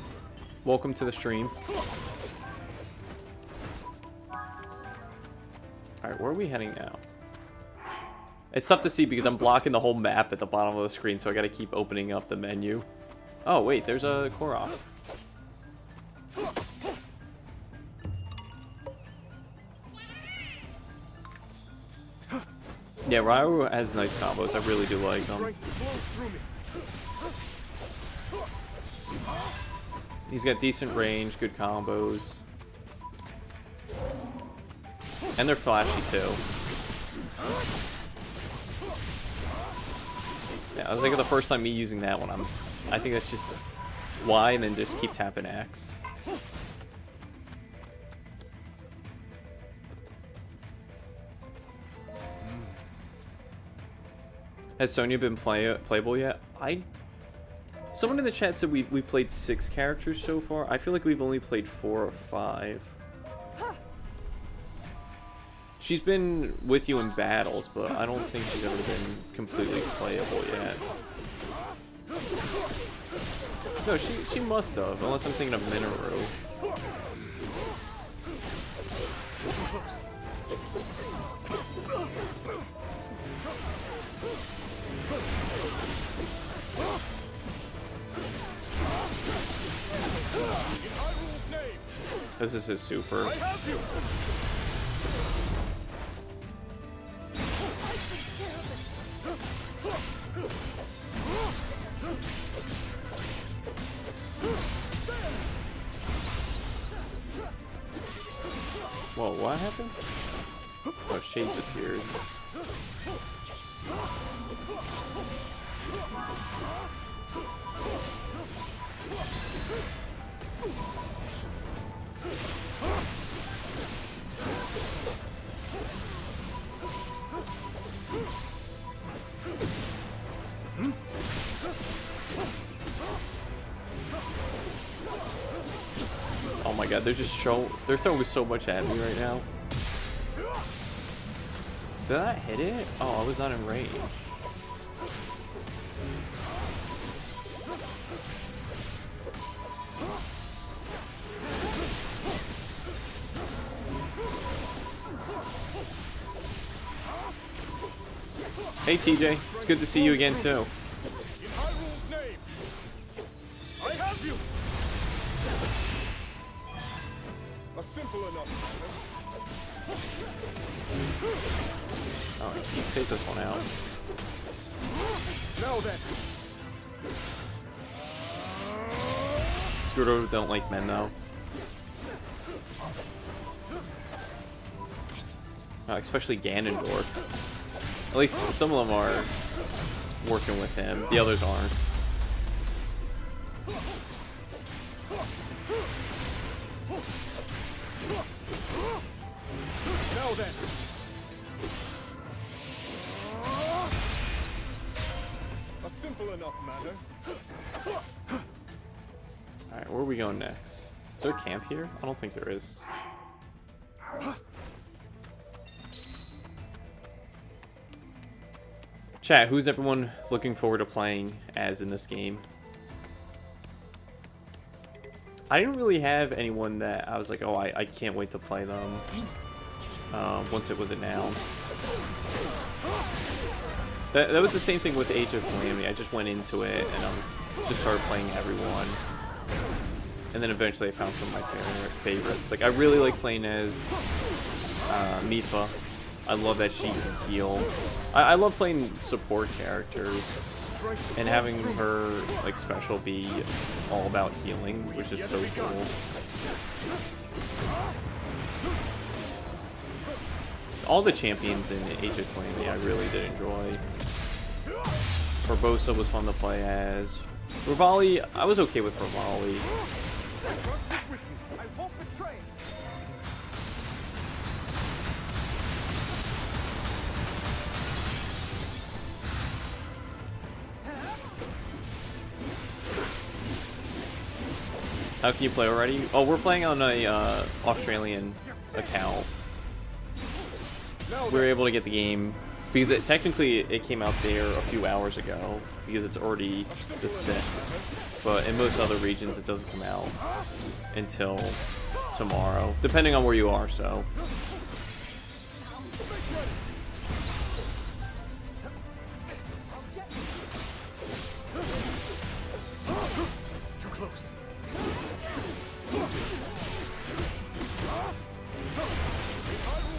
Welcome to the stream. Alright, where are we heading now? It's tough to see because I'm blocking the whole map at the bottom of the screen, so I gotta keep opening up the menu. Oh, wait, there's a korok. Yeah, Ryu has nice combos. I really do like them. He's got decent range, good combos. And they're flashy too. Yeah, I was like the first time me using that one, I think that's just Y and then just keep tapping X. Has Sonya been playable yet? Someone in the chat said we played 6 characters so far. I feel like we've only played 4 or 5. She's been with you in battles, but I don't think she's ever been completely playable yet. No, she must have, unless I'm thinking of Minoru. This is his super. Whoa, what happened? Oh, Shades appeared. Oh my god, they're throwing so much at me right now. Did I hit it? Oh, I was not in range. Hey TJ, it's good to see you again too. In Hyrule's name, I have you. A simple enough Oh, let's take this one out. Now then. Gerudo don't like men though. Especially Ganondorf. At least some of them are working with him. The others aren't. Now then. will enough matter. Alright, where are we going next? Is there a camp here? I don't think there is. Chat, who's everyone looking forward to playing as in this game? I didn't really have anyone that I was like, oh, I can't wait to play them once it was announced. That was the same thing with Age of Calamity. I just went into it and just started playing everyone. And then eventually I found some of my favorites. Like, I really like playing as Mipha. I love that she can heal. I love playing support characters and having her like special be all about healing, which is so cool. All the champions in Age of Calamity I really did enjoy. Barbossa was fun to play as. Rivali, I was okay with Rivali. How can you play already? Oh, we're playing on a Australian account. We were able to get the game because technically it came out there a few hours ago because it's already the 6th. But in most other regions it doesn't come out until tomorrow, depending on where you are, so. Too close.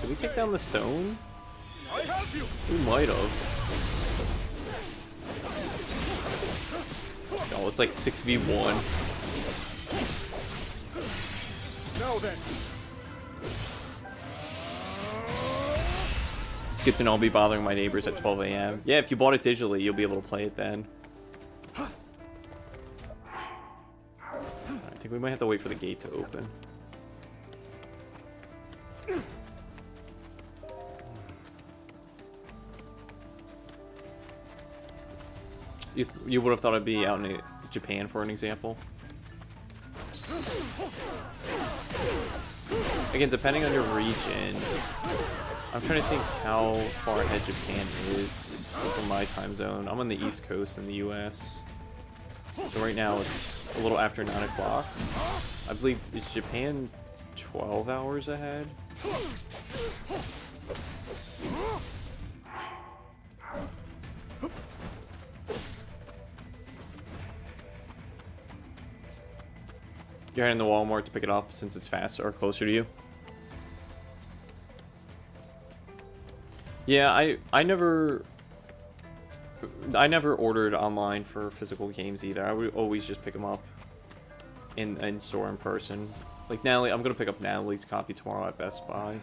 Did we take down the stone? I have you. We might have. Oh, it's like 6v1. Now then. Good to know I'll be bothering my neighbors at 12 a.m. Yeah, if you bought it digitally, you'll be able to play it then. I think we might have to wait for the gate to open. You would have thought I'd be out in Japan, for an example. Again, depending on your region, I'm trying to think how far ahead Japan is from my time zone. I'm on the East Coast in the US. So right now it's a little after 9 o'clock. I believe, is Japan 12 hours ahead? You're heading to Walmart to pick it up since it's faster or closer to you? Yeah, I never ordered online for physical games either. I would always just pick them up in store in person. Like Natalie, I'm gonna pick up Natalie's copy tomorrow at Best Buy.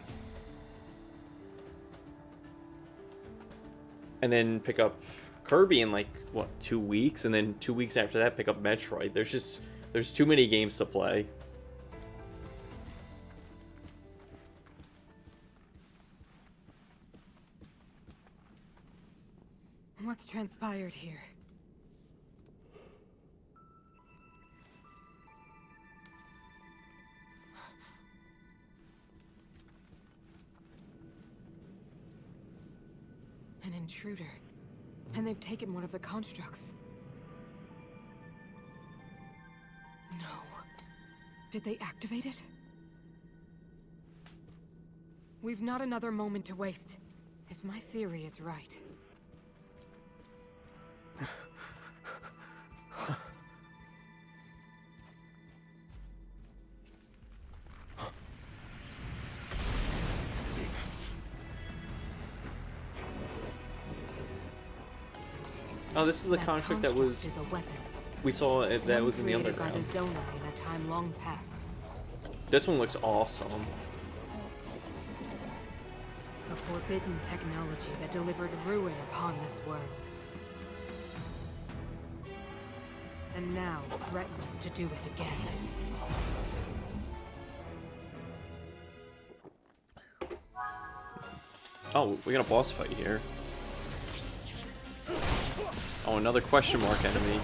And then pick up Kirby in like, what, 2 weeks? And then 2 weeks after that pick up Metroid. There's too many games to play. What's transpired here? An intruder. And they've taken one of the constructs. No. Did they activate it? We've not another moment to waste. If my theory is right. Oh, this is the construct that was... Is a weapon. We saw it, that was in the underground. By the Zonai in a time long past. This one looks awesome. A forbidden technology that delivered ruin upon this world. And now threatens to do it again. Oh, we got a boss fight here. Oh, another question mark enemy.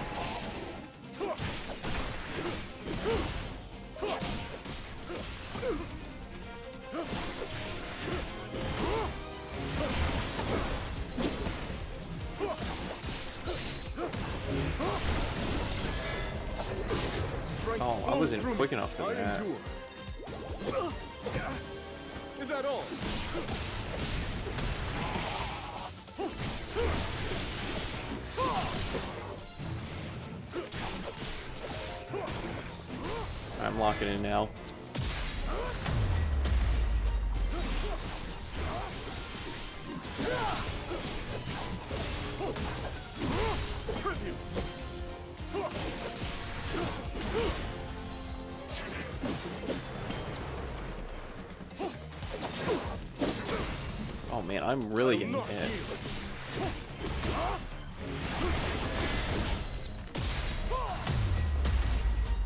Oh, I wasn't quick enough for that. Is that all? I'm locking in now. Oh man, I'm really getting hit.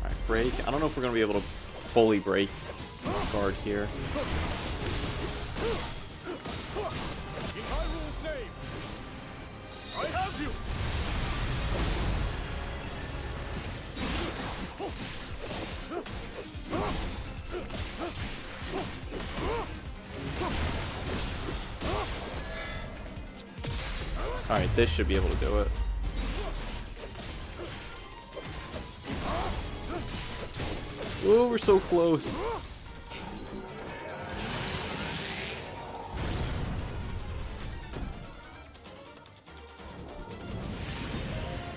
Alright, break. I don't know if we're gonna be able to fully break guard here. In Hyrule's name, I have you. Alright, this should be able to do it. Oh, we're so close.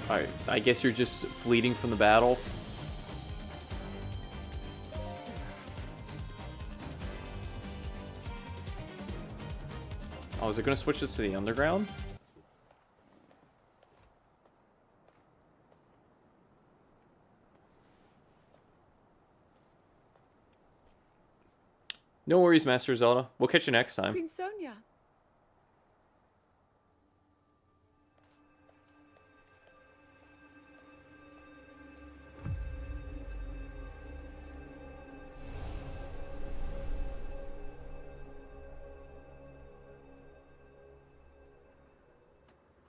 Alright, I guess you're just fleeting from the battle. Oh, is it going to switch this to the underground? No worries, Master Zelda. We'll catch you next time. Queen Sonia.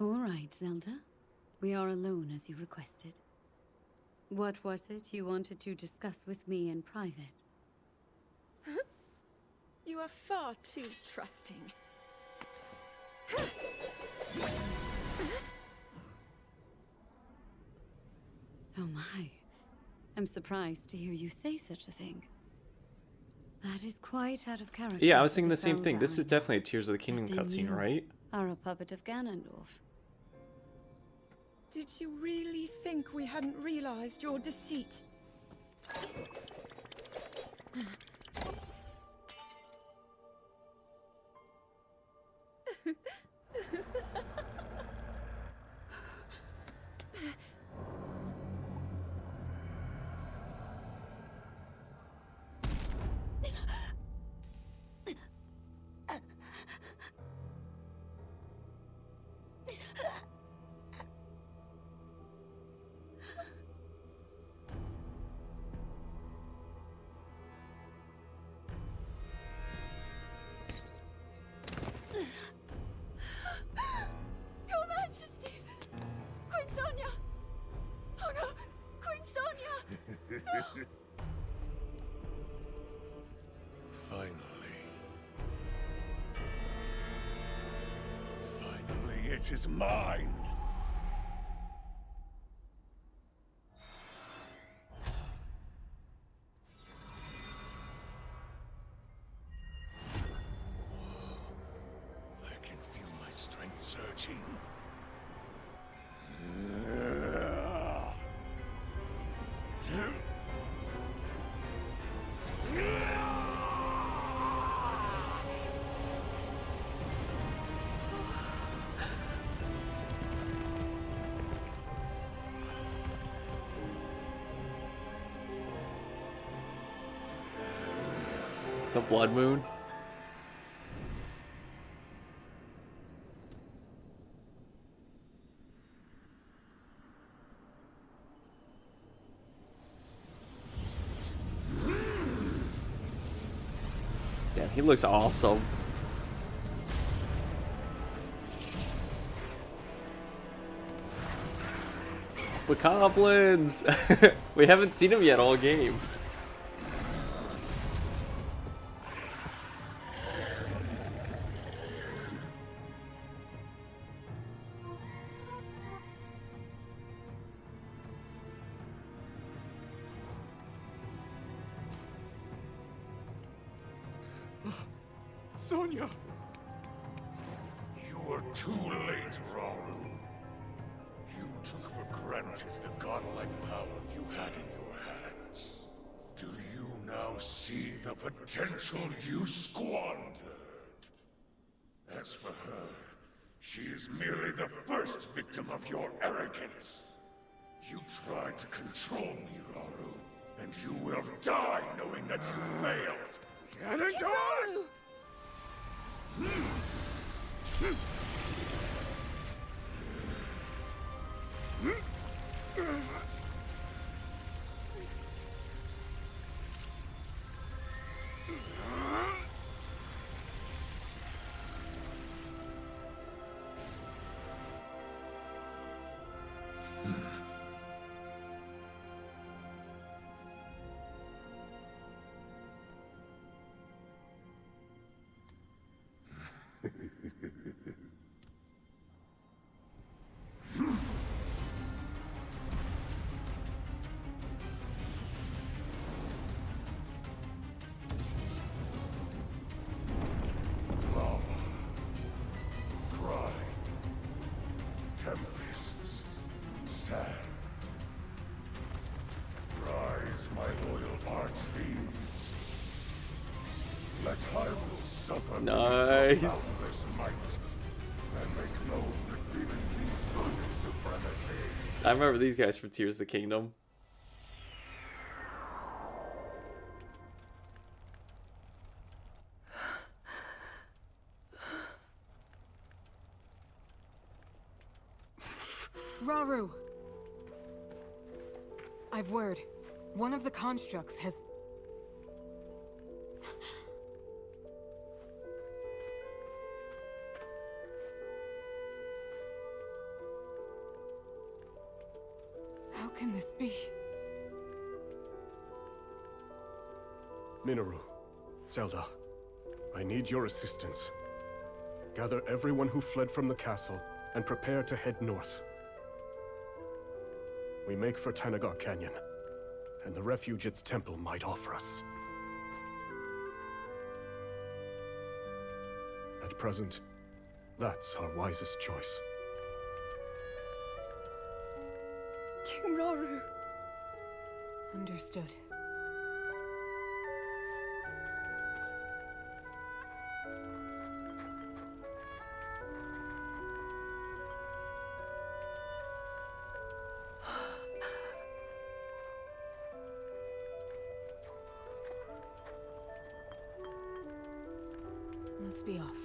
All right, Zelda. We are alone as you requested. What was it you wanted to discuss with me in private? You are far too trusting. Oh my. I'm surprised to hear you say such a thing. That is quite out of character. Yeah, I was for thinking the same Zelda thing. This is I definitely a Tears of the know. Kingdom But then cutscene, you right? are a puppet of Ganondorf. Did you really think we hadn't realized your deceit? Your Majesty! Queen Sonia! Oh no! Queen Sonia! Finally. Finally, it is mine. I can feel my strength surging. The Blood Moon. Damn, he looks awesome. Bokoblins! We haven't seen him yet all game. Sonya! You are too late, Rauru. You took for granted the godlike power you had in your hands. Do you now see the potential you squandered? As for her, she is merely the first victim of your arrogance. You tried to control me, Rauru, and you will die knowing that you failed. Ganondorf! Tempests, sand. Rise, my loyal archfiends. Let Hyrule suffer Nice. boundless might, and make known the Demon King's supremacy. I remember these guys from Tears of the Kingdom. Rauru! I've word. One of the constructs has... How can this be? Minoru, Zelda, I need your assistance. Gather everyone who fled from the castle and prepare to head north. We make for Tanagar Canyon, and the refuge its temple might offer us. At present, that's our wisest choice. King Rauru. Understood. Let's be off.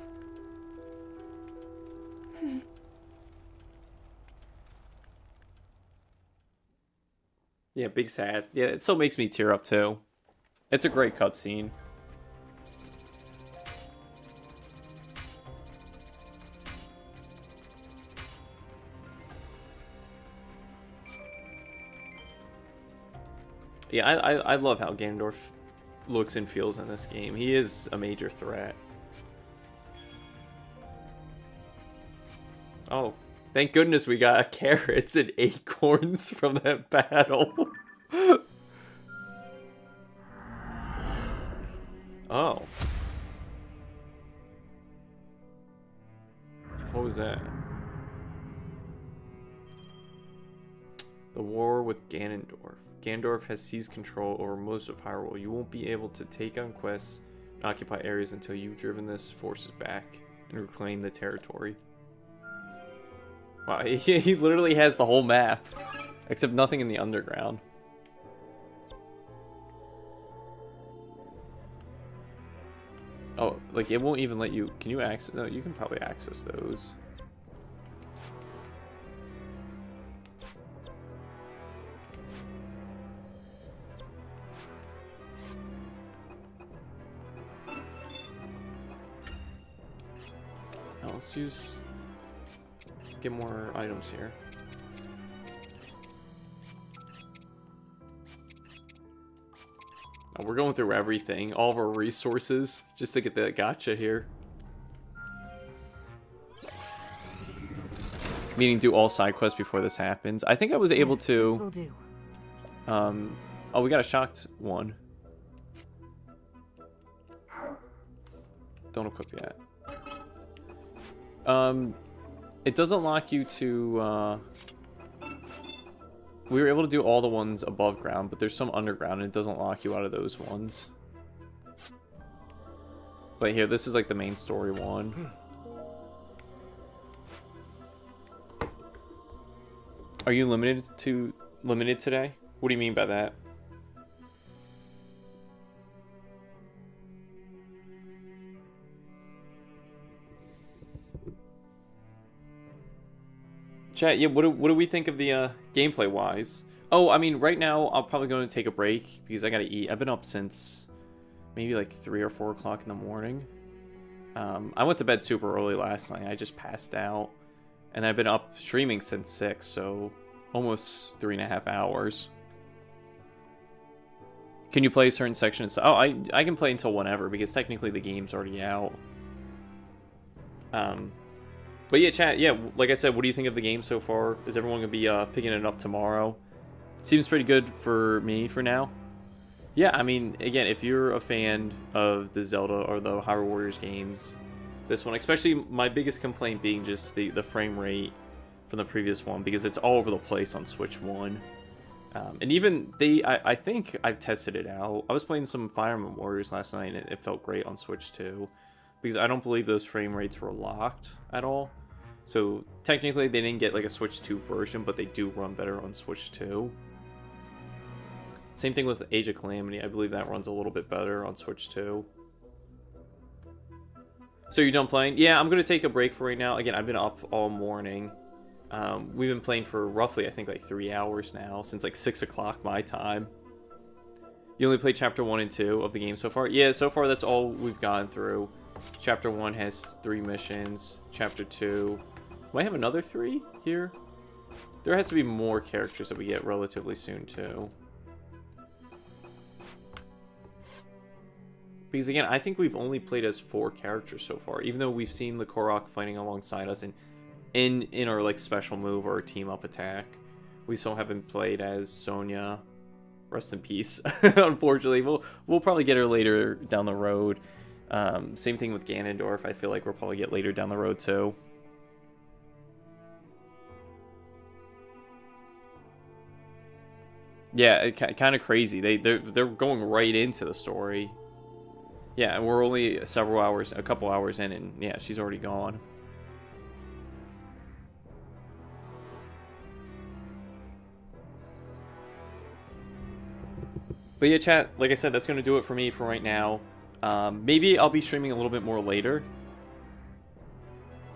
Yeah, big sad. Yeah, it still makes me tear up too. It's a great cutscene. Yeah, I love how Ganondorf looks and feels in this game. He is a major threat. Oh, thank goodness we got carrots and acorns from that battle. Oh. What was that? The war with Ganondorf. Ganondorf has seized control over most of Hyrule. You won't be able to take on quests and occupy areas until you've driven this forces back and reclaimed the territory. Wow, he literally has the whole map, except nothing in the underground. Oh, like it won't even let you. Can you access? No, you can probably access those. Now let's use. Get more items here. Oh, we're going through everything, all of our resources, just to get the gacha here. Meaning do all side quests before this happens. I think I was able to... This will do. Oh, we got a shocked one. Don't equip yet. It doesn't lock you to... We were able to do all the ones above ground, but there's some underground, and it doesn't lock you out of those ones. But here, this is like the main story one. Are you limited today? What do you mean by that? Chat, yeah, what do we think of the gameplay wise? Oh, I mean, right now I'm probably going to take a break because I gotta eat. I've been up since maybe like 3 or 4 o'clock in the morning. I went to bed super early last night. I just passed out, and I've been up streaming since 6, so almost 3.5 hours. Can you play certain sections? Oh, I can play until whenever because technically the game's already out. But yeah, chat, yeah, like I said, what do you think of the game so far? Is everyone going to be picking it up tomorrow? Seems pretty good for me for now. Yeah, I mean, again, if you're a fan of the Zelda or the Hyrule Warriors games, this one, especially my biggest complaint being just the frame rate from the previous one, because it's all over the place on Switch 1. And even I think I've tested it out. I was playing some Fire Emblem Warriors last night, and it felt great on Switch 2. Because I don't believe those frame rates were locked at all. So technically they didn't get like a Switch 2 version, but they do run better on Switch 2. Same thing with Age of Calamity. I believe that runs a little bit better on Switch 2. So you're done playing? Yeah, I'm going to take a break for right now. Again, I've been up all morning. We've been playing for roughly, I think, like 3 hours now, since like 6 o'clock my time. You only played Chapter 1 and 2 of the game so far? Yeah, so far that's all we've gone through. Chapter 1 has 3 missions. Chapter 2... Might have another 3 here? There has to be more characters that we get relatively soon, too. Because, again, I think we've only played as 4 characters so far. Even though we've seen the Korok fighting alongside us in our, like, special move or team-up attack. We still haven't played as Sonya. Rest in peace. Unfortunately, we'll probably get her later down the road. Same thing with Ganondorf. I feel like we'll probably get later down the road too. Yeah, kind of crazy. They're going right into the story. Yeah, and we're only a couple hours in, and yeah, she's already gone. But yeah, chat, like I said, that's going to do it for me for right now. Maybe I'll be streaming a little bit more later.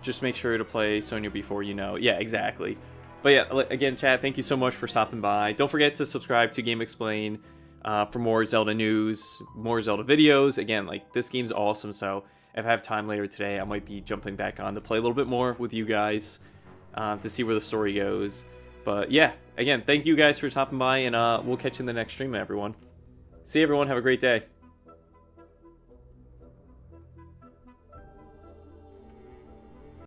Just make sure to play Sonya before you know. Yeah, exactly. But yeah, again, chat, thank you so much for stopping by. Don't forget to subscribe to GameXplain for more Zelda news, more Zelda videos. Again, like, this game's awesome, so if I have time later today, I might be jumping back on to play a little bit more with you guys to see where the story goes. But yeah, again, thank you guys for stopping by, and we'll catch you in the next stream, everyone. See you, everyone. Have a great day.